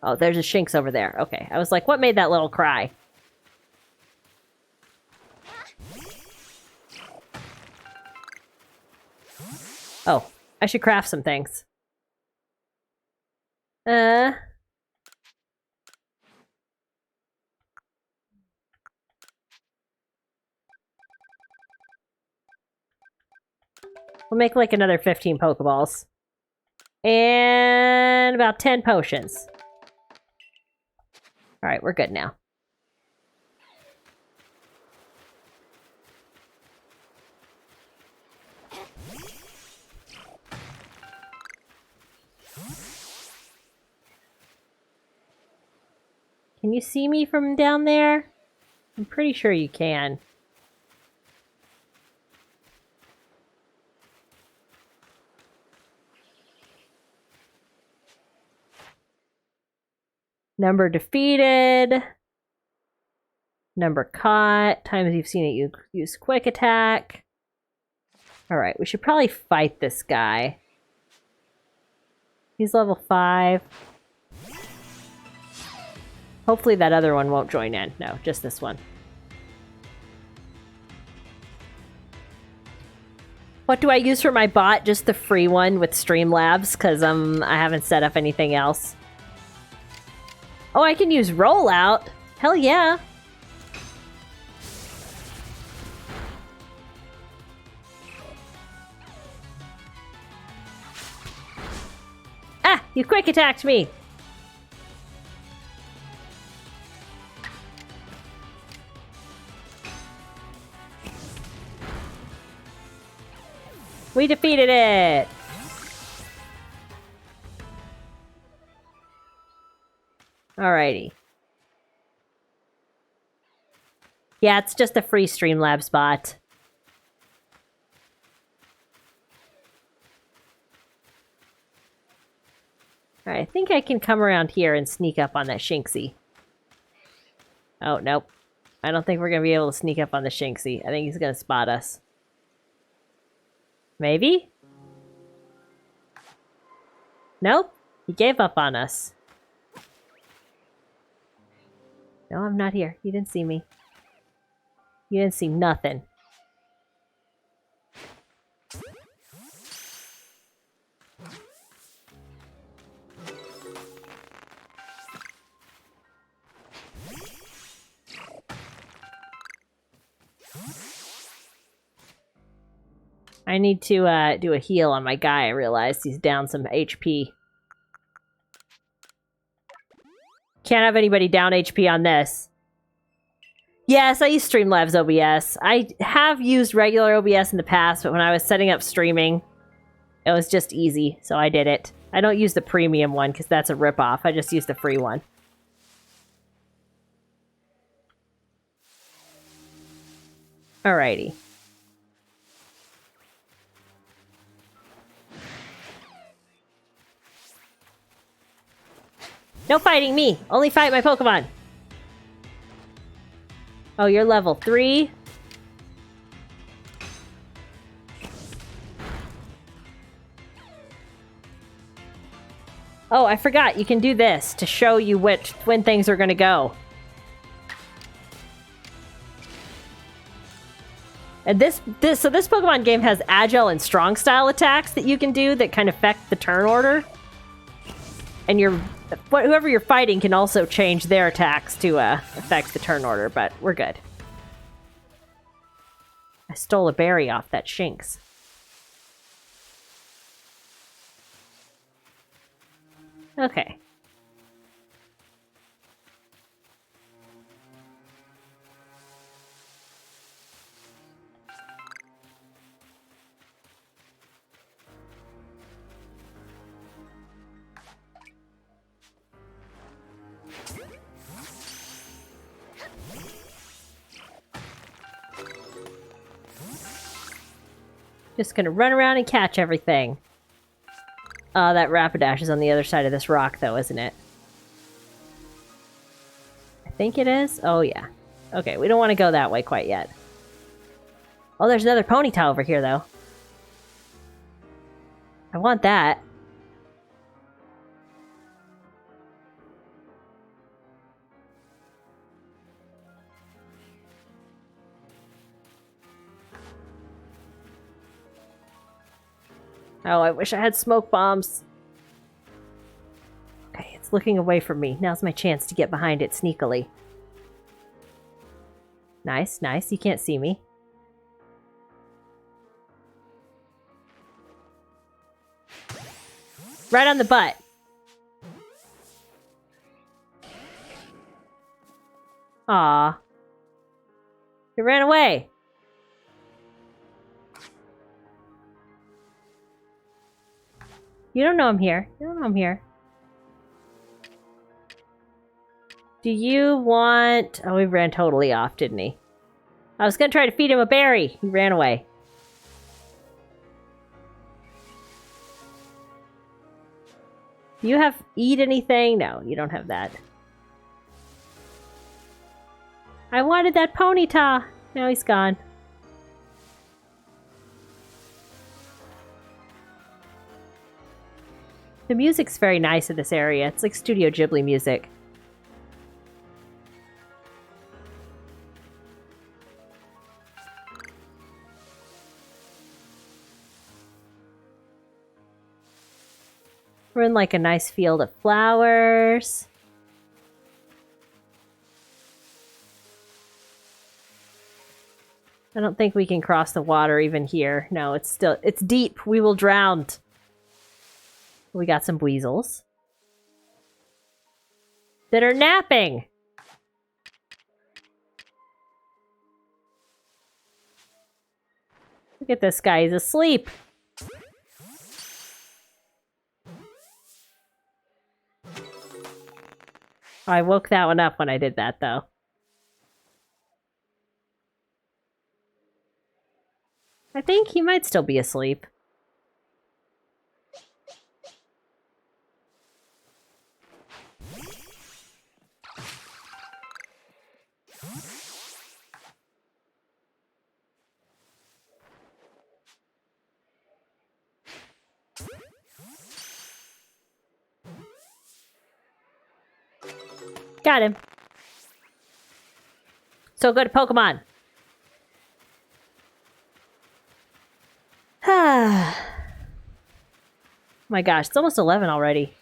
Oh, there's a Shinx over there. Okay, I was like, what made that little cry? Oh, I should craft some things. We'll make like another 15 Pokeballs. And about 10 potions. Alright, we're good now. Can you see me from down there? I'm pretty sure you can. Number defeated. Number caught. Times you've seen it use quick attack. Alright, we should probably fight this guy. He's level 5. Hopefully that other one won't join in. No, just this one. What do I use for my bot? Just the free one with Streamlabs, because I haven't set up anything else. Oh, I can use Rollout. Hell yeah. Ah, you quick attacked me. We defeated it! Alrighty. Yeah, it's just a free Streamlabs bot. Alright, I think I can come around here and sneak up on that Shinxie. Oh, nope. I don't think we're gonna be able to sneak up on the Shinxie. I think he's gonna spot us. Maybe? Nope. He gave up on us. No, I'm not here. You didn't see me. You didn't see nothing. I need to do a heal on my guy. I realized he's down some HP. Can't have anybody down HP on this. Yes, I use Streamlabs OBS. I have used regular OBS in the past, but when I was setting up streaming, it was just easy, so I did it. I don't use the premium one, because that's a ripoff. I just use the free one. Alrighty. No fighting me! Only fight my Pokemon! Oh, you're level 3? Oh, I forgot. You can do this to show you when things are gonna go. And this Pokemon game has agile and strong style attacks that you can do that kind of affect the turn order. And whoever you're fighting can also change their attacks to affect the turn order, but we're good. I stole a berry off that Shinx. Okay. Just gonna run around and catch everything. That Rapidash is on the other side of this rock, though, isn't it? I think it is? Oh, yeah. Okay, we don't want to go that way quite yet. Oh, there's another Ponyta over here, though. I want that. Oh, I wish I had smoke bombs. Okay, it's looking away from me. Now's my chance to get behind it sneakily. Nice, nice. You can't see me. Right on the butt. Aw. It ran away. You don't know I'm here. You don't know I'm here. Do you want... Oh, he ran totally off, didn't he? I was gonna try to feed him a berry. He ran away. Do you eat anything? No, you don't have that. I wanted that Ponyta. Now he's gone. The music's very nice in this area. It's like Studio Ghibli music. We're in like a nice field of flowers. I don't think we can cross the water even here. No, it's deep. We will drown. We got some weasels that are napping. Look at this guy. He's asleep. I woke that one up when I did that, though. I think he might still be asleep. Got him. So good at Pokemon. My gosh, it's almost 11 already.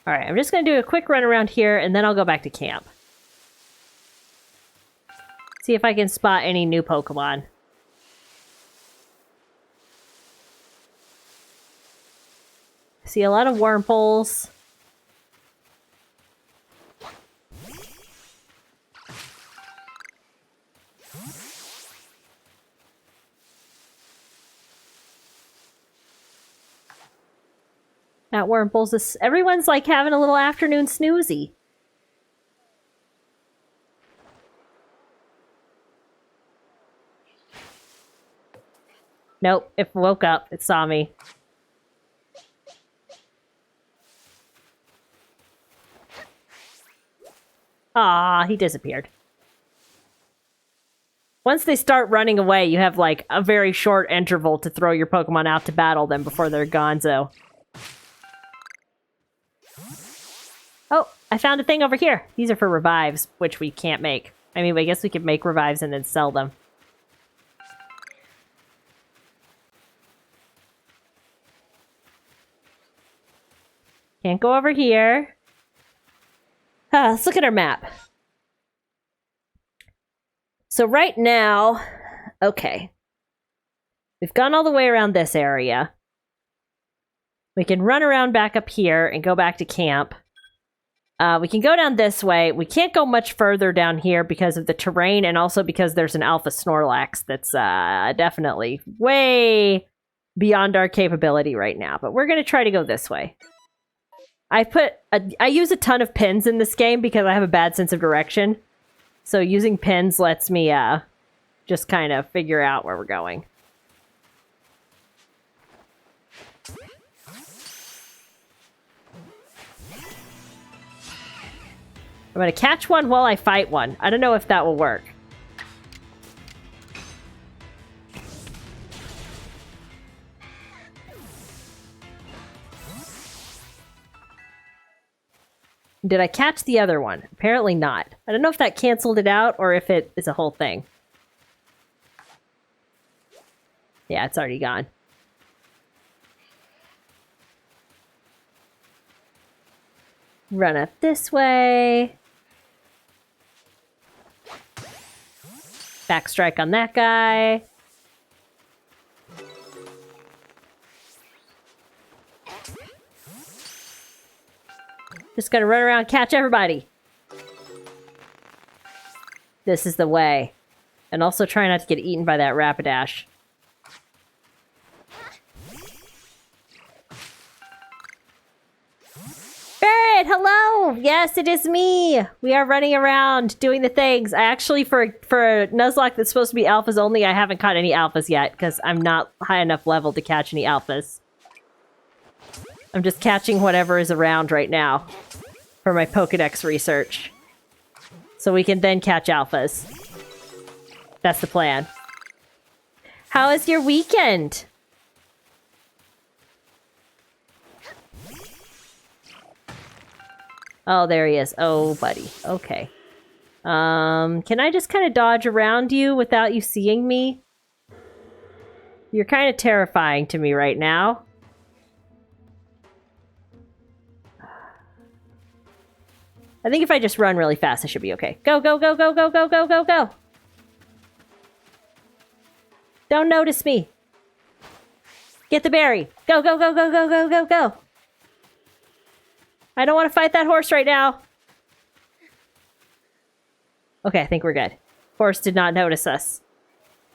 Alright, I'm just going to do a quick run around here, and then I'll go back to camp. See if I can spot any new Pokemon. See a lot of Wurmples. Not Wurmples. Everyone's like having a little afternoon snoozy. Nope, it woke up. It saw me. Ah, he disappeared. Once they start running away, you have like a very short interval to throw your Pokemon out to battle them before they're gonzo. Oh, I found a thing over here. These are for revives, which we can't make. I mean, I guess we could make revives and then sell them. Can't go over here. Let's look at our map. So right now, okay. We've gone all the way around this area. We can run around back up here and go back to camp. We can go down this way. We can't go much further down here because of the terrain and also because there's an Alpha Snorlax that's definitely way beyond our capability right now. But we're going to try to go this way. I use a ton of pins in this game because I have a bad sense of direction. So using pins lets me just kind of figure out where we're going. I'm going to catch one while I fight one. I don't know if that will work. Did I catch the other one? Apparently not. I don't know if that canceled it out or if it is a whole thing. Yeah, it's already gone. Run up this way. Backstrike on that guy. Just gotta run around, catch everybody. This is the way. And also try not to get eaten by that Rapidash. Barrett, hello! Yes, it is me! We are running around, doing the things. I actually, for a Nuzlocke that's supposed to be alphas only, I haven't caught any alphas yet, because I'm not high enough level to catch any alphas. I'm just catching whatever is around right now for my Pokedex research. So we can then catch alphas. That's the plan. How is your weekend? Oh, there he is. Oh, buddy. Okay. Can I just kind of dodge around you without you seeing me? You're kind of terrifying to me right now. I think if I just run really fast, I should be okay. Go, go, go, go, go, go, go, go, go. Don't notice me. Get the berry. Go, go, go, go, go, go, go, go. I don't want to fight that horse right now. Okay, I think we're good. Horse did not notice us.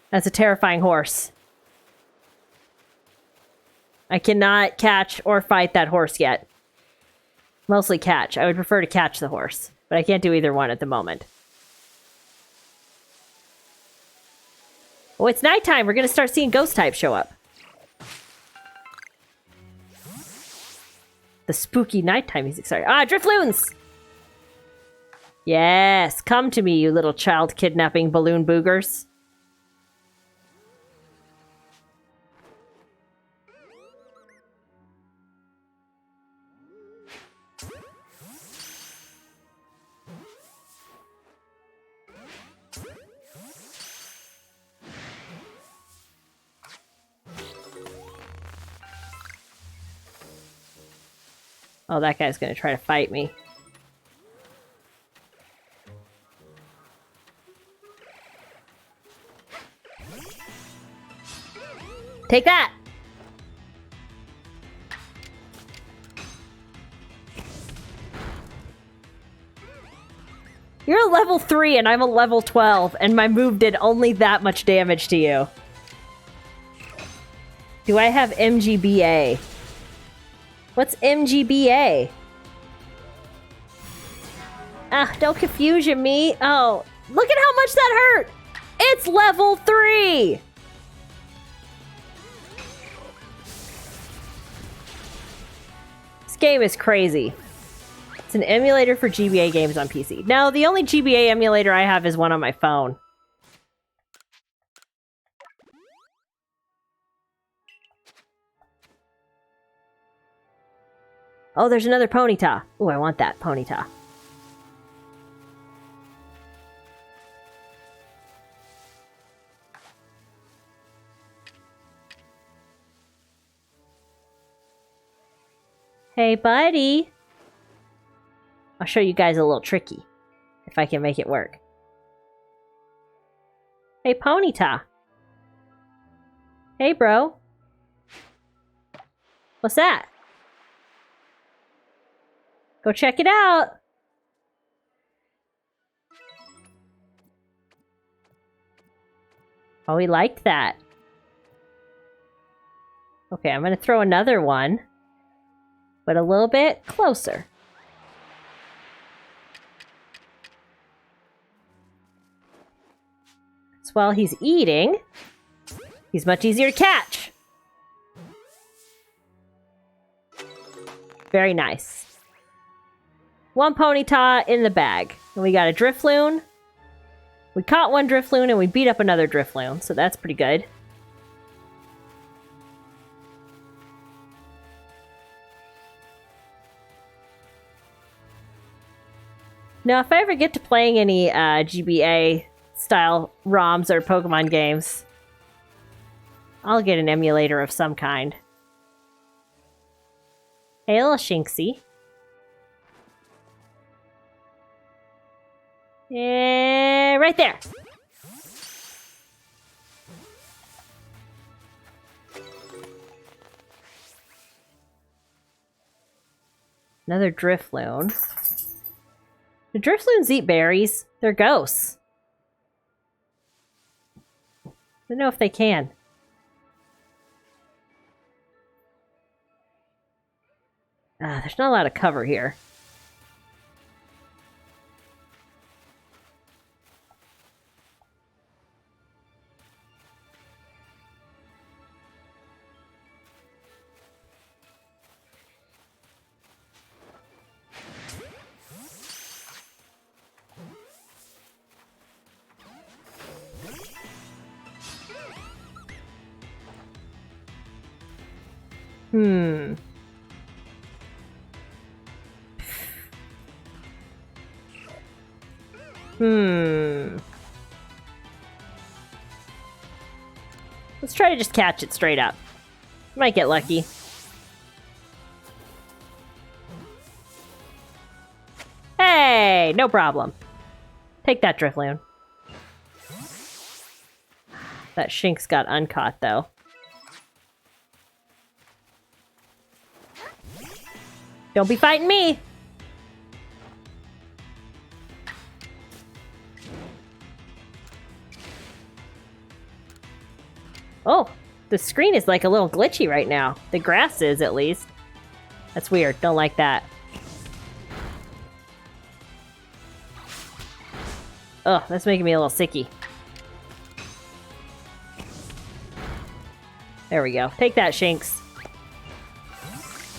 That's a terrifying horse. I cannot catch or fight that horse yet. Mostly catch. I would prefer to catch the horse, but I can't do either one at the moment. Oh, it's nighttime. We're going to start seeing ghost types show up. The spooky nighttime music. Sorry. Ah, Drifloons! Yes, come to me, you little child kidnapping balloon boogers. Oh, that guy's gonna try to fight me. Take that! You're a level 3 and I'm a level 12, and my move did only that much damage to you. Do I have MGBA? What's MGBA? Ah, don't confuse you, me. Oh, look at how much that hurt! It's level 3! This game is crazy. It's an emulator for GBA games on PC. Now, the only GBA emulator I have is one on my phone. Oh, there's another Ponyta. Oh, I want that Ponyta. Hey, buddy. I'll show you guys a little tricky, if I can make it work. Hey, Ponyta. Hey, bro. What's that? Go check it out. Oh, he liked that. Okay, I'm gonna throw another one, but a little bit closer. So while he's eating, he's much easier to catch. Very nice. One Ponyta in the bag. And we got a Drifloon. We caught one Drifloon and we beat up another Drifloon, so that's pretty good. Now, if I ever get to playing any GBA-style ROMs or Pokemon games, I'll get an emulator of some kind. Hey, little Shinxie. Yeah, right there. Another Drifloon. Do Drifloons eat berries? They're ghosts. I don't know if they can. There's not a lot of cover here. Let's try to just catch it straight up. Might get lucky. Hey, no problem. Take that, Drifloon. That Shinx got uncaught, though. Don't be fighting me! Oh, the screen is like a little glitchy right now. The grass is, at least. That's weird. Don't like that. Ugh, that's making me a little sicky. There we go. Take that, Shinx.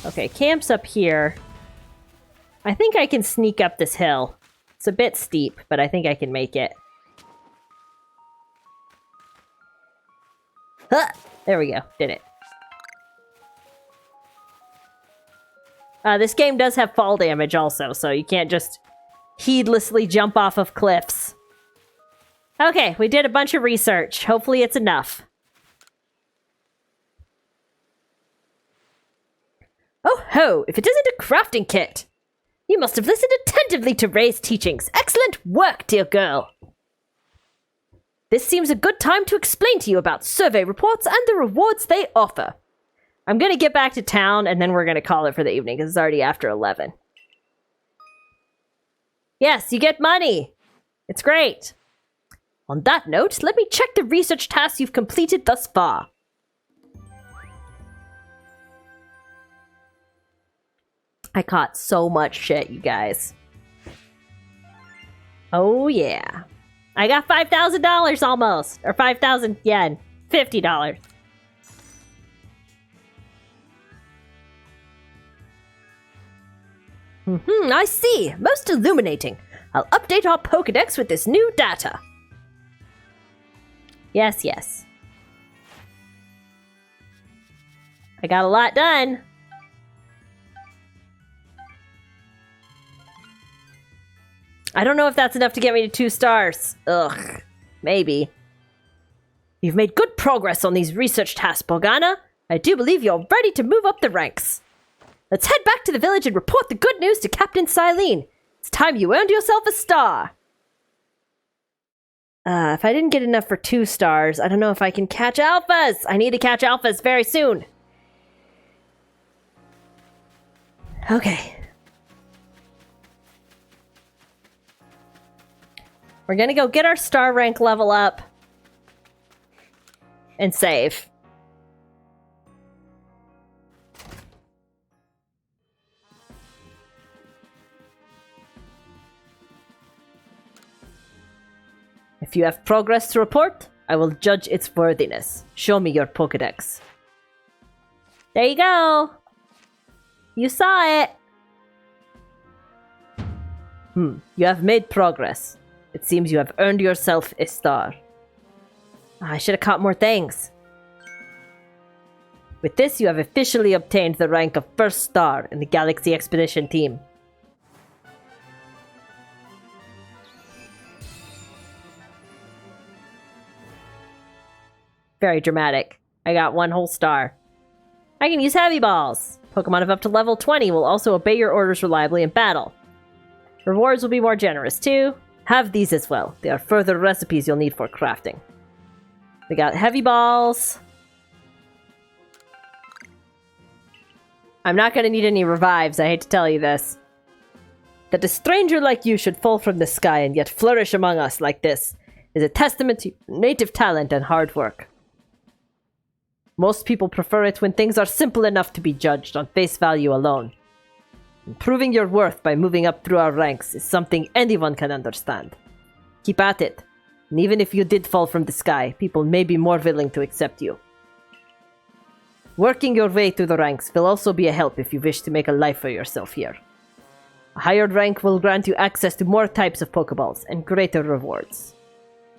Okay, camp's up here. I think I can sneak up this hill. It's a bit steep, but I think I can make it. Huh! There we go. Did it. This game does have fall damage also, so you can't just heedlessly jump off of cliffs. Okay, we did a bunch of research. Hopefully it's enough. Oh ho, if it isn't a crafting kit! You must have listened attentively to Ray's teachings. Excellent work, dear girl! This seems a good time to explain to you about survey reports and the rewards they offer. I'm gonna get back to town and then we're gonna call it for the evening because it's already after 11. Yes, you get money! It's great! On that note, let me check the research tasks you've completed thus far. I caught so much shit, you guys. Oh, yeah. I got $5,000 almost. Or 5,000 yen. $50. I see. Most illuminating. I'll update our Pokédex with this new data. Yes, yes. I got a lot done. I don't know if that's enough to get me to 2 stars. Ugh. Maybe. You've made good progress on these research tasks, Morgana. I do believe you're ready to move up the ranks. Let's head back to the village and report the good news to Captain Silene. It's time you earned yourself a star. If I didn't get enough for 2 stars, I don't know if I can catch alphas. I need to catch alphas very soon. Okay. We're gonna go get our star rank level up. And save. If you have progress to report, I will judge its worthiness. Show me your Pokédex. There you go. You saw it. You have made progress. It seems you have earned yourself a star. I should have caught more things. With this, you have officially obtained the rank of first star in the Galaxy Expedition team. Very dramatic. I got 1 whole star. I can use heavy balls. Pokemon of up to level 20 will also obey your orders reliably in battle. Rewards will be more generous too. Have these as well. They are further recipes you'll need for crafting. We got heavy balls. I'm not going to need any revives, I hate to tell you this. That a stranger like you should fall from the sky and yet flourish among us like this is a testament to native talent and hard work. Most people prefer it when things are simple enough to be judged on face value alone. Proving your worth by moving up through our ranks is something anyone can understand. Keep at it, and even if you did fall from the sky, people may be more willing to accept you. Working your way through the ranks will also be a help if you wish to make a life for yourself here. A higher rank will grant you access to more types of Pokeballs and greater rewards.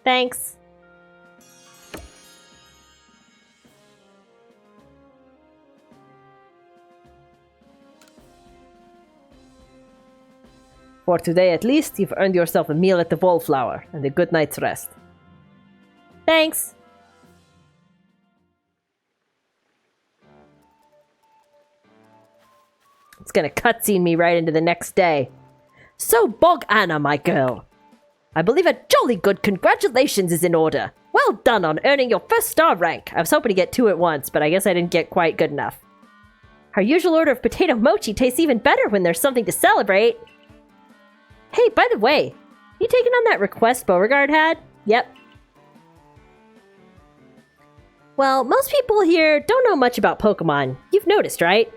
Thanks! For today at least, you've earned yourself a meal at the Wallflower and a good night's rest. Thanks! It's gonna cutscene me right into the next day. So, Bog Anna, my girl. I believe a jolly good congratulations is in order. Well done on earning your first star rank. I was hoping to get 2 at once, but I guess I didn't get quite good enough. Our usual order of potato mochi tastes even better when there's something to celebrate. Hey, by the way, you taking on that request Beauregard had? Yep. Well, most people here don't know much about Pokemon. You've noticed, right?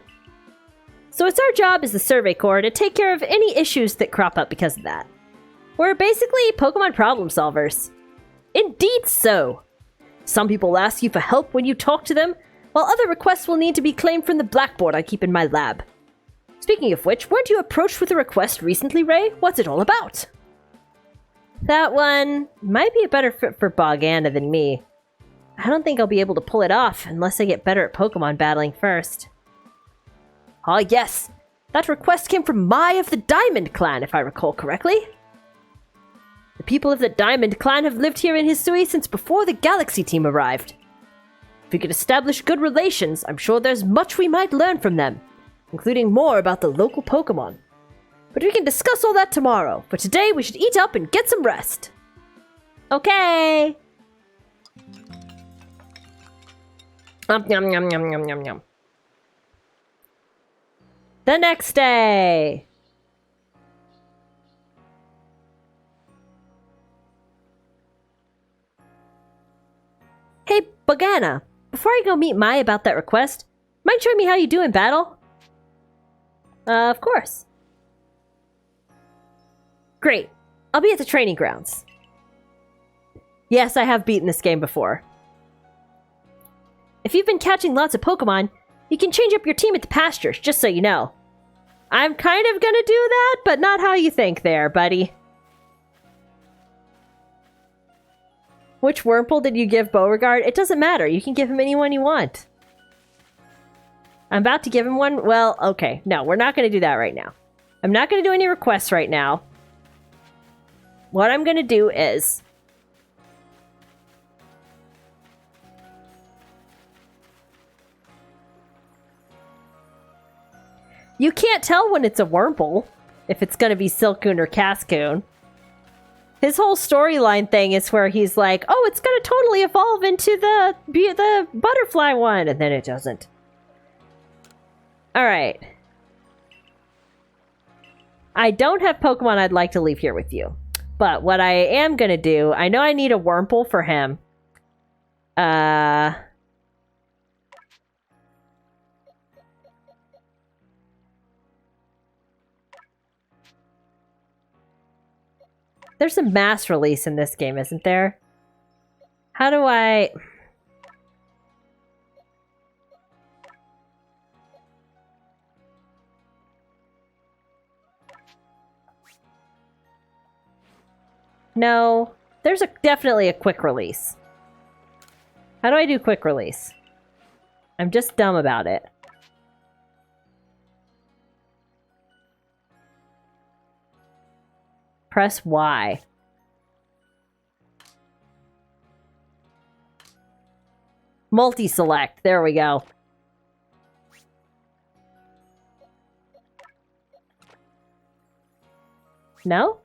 So it's our job as the Survey Corps to take care of any issues that crop up because of that. We're basically Pokemon problem solvers. Indeed so. Some people ask you for help when you talk to them, while other requests will need to be claimed from the blackboard I keep in my lab. Speaking of which, weren't you approached with a request recently, Ray? What's it all about? That one might be a better fit for Bog Anna than me. I don't think I'll be able to pull it off unless I get better at Pokemon battling first. Ah yes, that request came from Mai of the Diamond Clan, if I recall correctly. The people of the Diamond Clan have lived here in Hisui since before the Galaxy team arrived. If we could establish good relations, I'm sure there's much we might learn from them, including more about the local Pokemon. But we can discuss all that tomorrow. For today, we should eat up and get some rest. Okay. Yum, yum, yum, yum, yum, yum, yum. The next day. Hey, Bogana, before I go meet Mai about that request, mind showing me how you do in battle? Of course. Great. I'll be at the training grounds. Yes, I have beaten this game before. If you've been catching lots of Pokemon, you can change up your team at the pastures, just so you know. I'm kind of gonna do that, but not how you think there, buddy. Which Wurmple did you give Beauregard? It doesn't matter. You can give him anyone you want. I'm about to give him one. Well, okay. No, we're not going to do that right now. I'm not going to do any requests right now. What I'm going to do is... You can't tell when it's a Wurmple, if it's going to be Silcoon or Cascoon. His whole storyline thing is where he's like, oh, it's going to totally evolve into the butterfly one, and then it doesn't. Alright. I don't have Pokemon I'd like to leave here with you. But what I am going to do, I know I need a Wurmple for him. There's a mass release in this game, isn't there? How do I... No, there's definitely a quick release. How do I do quick release? I'm just dumb about it. Press Y. Multi-select. There we go. No?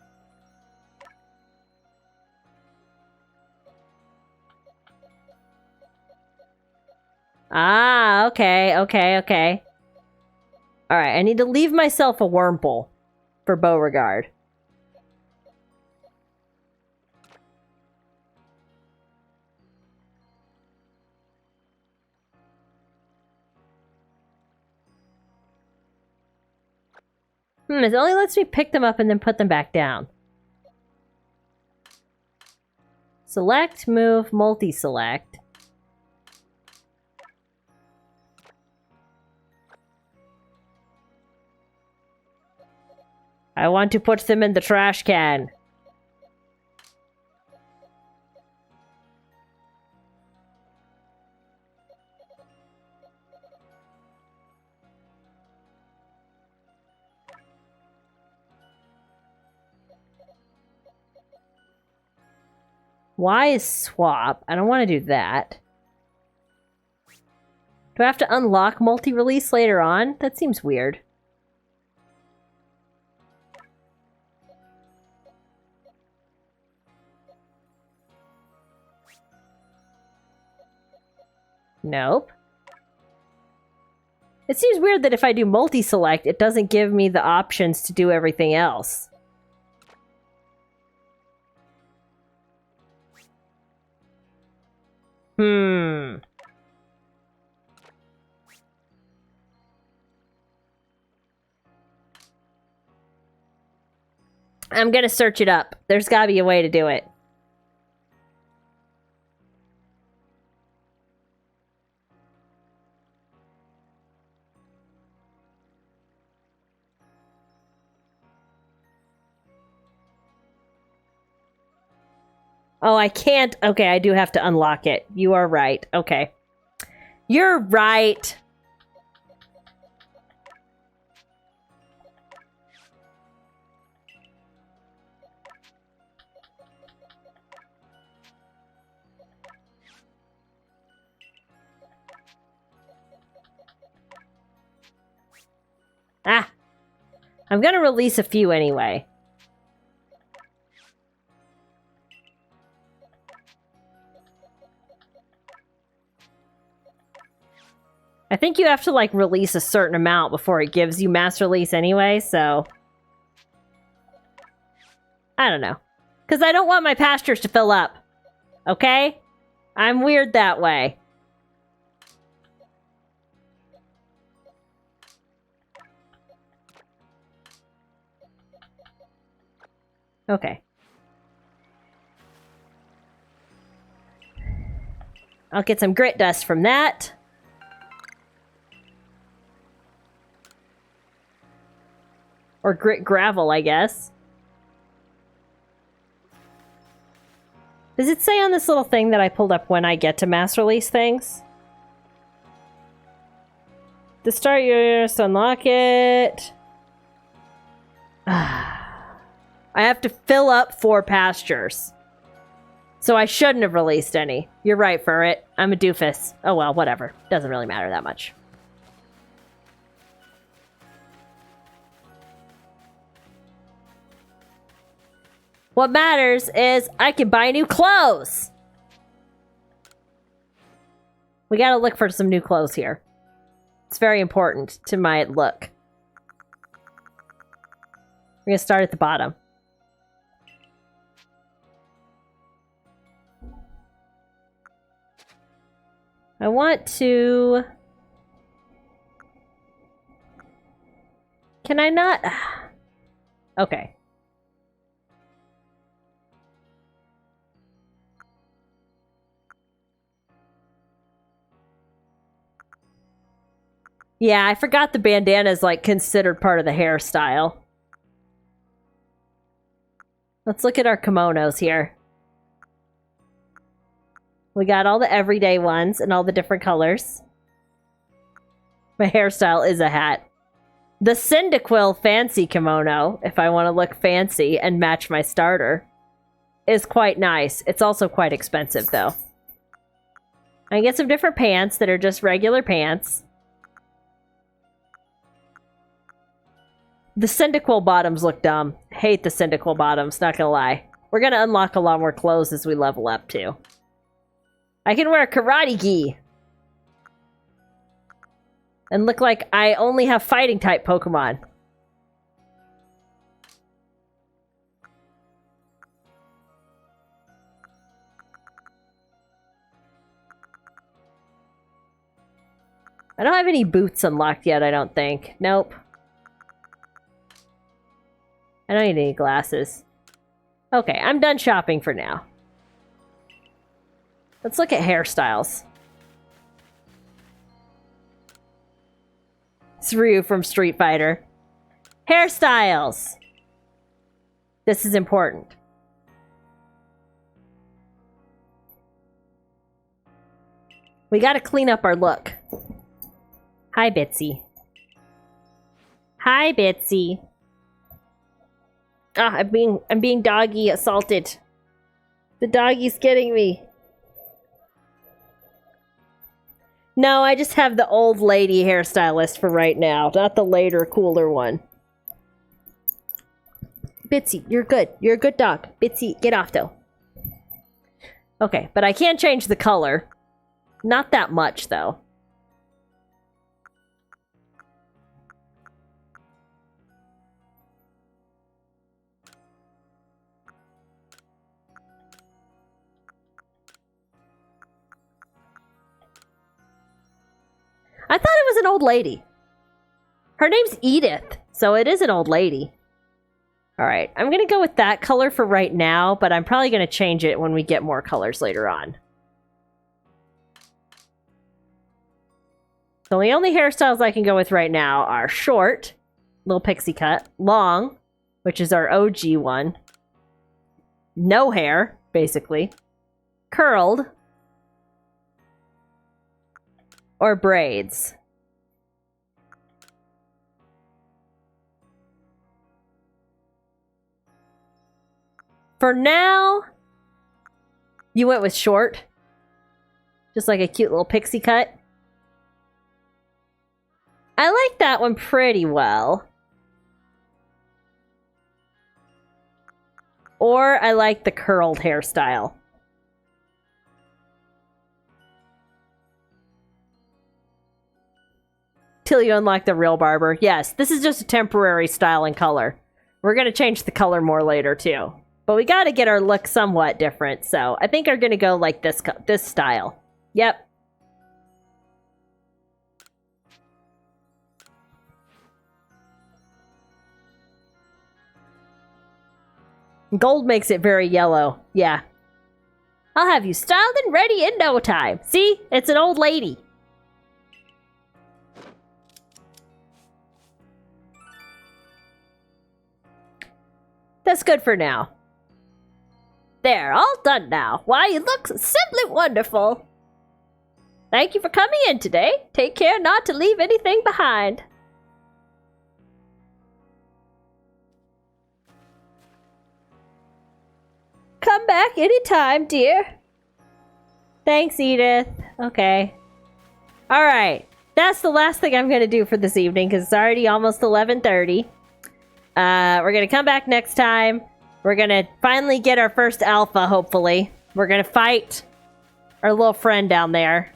Ah, okay, okay, okay. Alright, I need to leave myself a Wurmple for Beauregard. It only lets me pick them up and then put them back down. Select, move, multi-select. I want to put them in the trash can. Y is swap. I don't want to do that. Do I have to unlock multi-release later on? That seems weird. Nope. It seems weird that if I do multi-select, it doesn't give me the options to do everything else. I'm gonna search it up. There's gotta be a way to do it. Oh, I can't. Okay, I do have to unlock it. You are right. Okay. You're right. Ah. I'm gonna release a few anyway. I think you have to, like, release a certain amount before it gives you mass release anyway, so... I don't know. Because I don't want my pastures to fill up. Okay? I'm weird that way. Okay. I'll get some grit dust from that. Or grit gravel, I guess. Does it say on this little thing that I pulled up when I get to mass release things? To start yours, unlock it. I have to fill up 4 pastures. So I shouldn't have released any. You're right, Furret. I'm a doofus. Oh well, whatever. Doesn't really matter that much. What matters is I can buy new clothes. We gotta look for some new clothes here. It's very important to my look. We're gonna start at the bottom. I want to... Can I not? Okay. Yeah, I forgot the bandana is, like, considered part of the hairstyle. Let's look at our kimonos here. We got all the everyday ones and all the different colors. My hairstyle is a hat. The Cyndaquil fancy kimono, if I want to look fancy and match my starter, is quite nice. It's also quite expensive, though. I get some different pants that are just regular pants. The Cyndaquil bottoms look dumb. Hate the Cyndaquil bottoms, not gonna lie. We're gonna unlock a lot more clothes as we level up, too. I can wear karate gi. And look like I only have fighting type Pokemon. I don't have any boots unlocked yet, I don't think. Nope. I don't need any glasses. Okay, I'm done shopping for now. Let's look at hairstyles. It's Ryu from Street Fighter. Hairstyles! This is important. We gotta clean up our look. Hi, Bitsy. Hi, Bitsy. Ah, I'm being doggy assaulted. The doggy's getting me. No, I just have the old lady hairstylist for right now, not the later, cooler one. Bitsy, you're good. You're a good dog. Bitsy, get off though. Okay, but I can't change the color. Not that much though. I thought it was an old lady. Her name's Edith, so it is an old lady. Alright, I'm gonna go with that color for right now, but I'm probably gonna change it when we get more colors later on. So the only hairstyles I can go with right now are short, little pixie cut, long, which is our OG one, no hair, basically, curled, or braids. For now, you went with short. Just like a cute little pixie cut. I like that one pretty well. Or I like the curled hairstyle. Till you unlock the real barber. Yes, this is just a temporary style and color. We're going to change the color more later too. But we got to get our look somewhat different, so I think we're going to go like this style. Yep. Gold makes it very yellow. Yeah. I'll have you styled and ready in no time. See? It's an old lady. That's good for now. There, all done now. Why, you look simply wonderful. Thank you for coming in today. Take care not to leave anything behind. Come back anytime, dear. Thanks, Edith. Okay. Alright. That's the last thing I'm going to do for this evening, because it's already almost 11:30. We're going to come back next time. We're going to finally get our first alpha, hopefully. We're going to fight our little friend down there.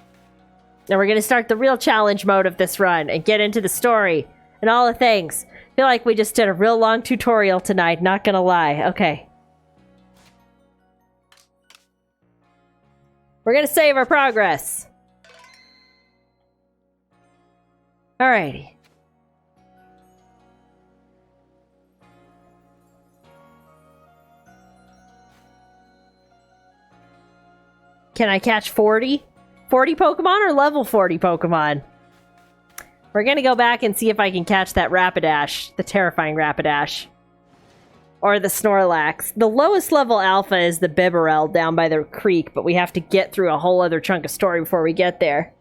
And we're going to start the real challenge mode of this run and get into the story and all the things. I feel like we just did a real long tutorial tonight, not going to lie. Okay. We're going to save our progress. Alrighty. Can I catch 40? 40 Pokemon or level 40 Pokemon? We're gonna go back and see if I can catch that Rapidash, the terrifying Rapidash. Or the Snorlax. The lowest level alpha is the Bibarel down by the creek, but we have to get through a whole other chunk of story before we get there.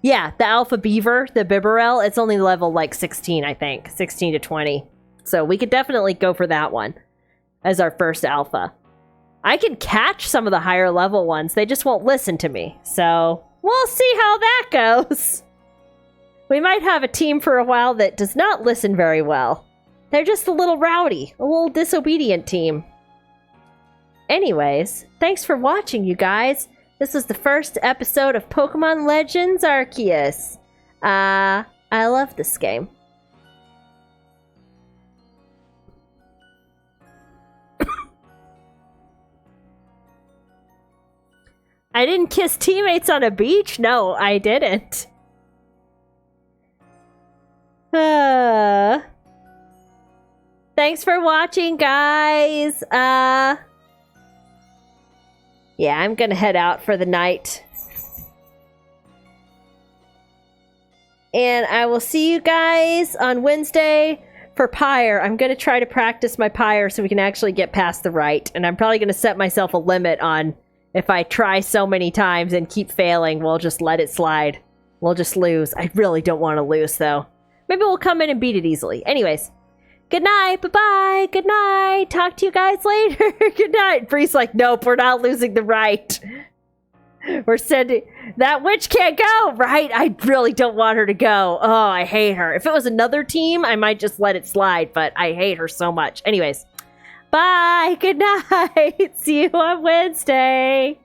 Yeah, the Alpha Beaver, the Bibarel, it's only level like 16, I think. 16 to 20. So we could definitely go for that one as our first alpha. I can catch some of the higher level ones. They just won't listen to me. So we'll see how that goes. We might have a team for a while that does not listen very well. They're just a little rowdy, a little disobedient team. Anyways, thanks for watching, you guys. This was the first episode of Pokemon Legends Arceus. I love this game. I didn't kiss teammates on a beach? No, I didn't. Thanks for watching, guys. Yeah, I'm gonna head out for the night. And I will see you guys on Wednesday for Pyre. I'm gonna try to practice my Pyre so we can actually get past the right. And I'm probably gonna set myself a limit on if I try so many times and keep failing, we'll just let it slide. We'll just lose. I really don't want to lose, though. Maybe we'll come in and beat it easily. Anyways, good night. Bye-bye. Good night. night. Talk to you guys later. Good night. Bree's like, nope, we're not losing the right. We're sending... That witch can't go, right? I really don't want her to go. Oh, I hate her. If it was another team, I might just let it slide, but I hate her so much. Anyways, bye. Good night. See you on Wednesday.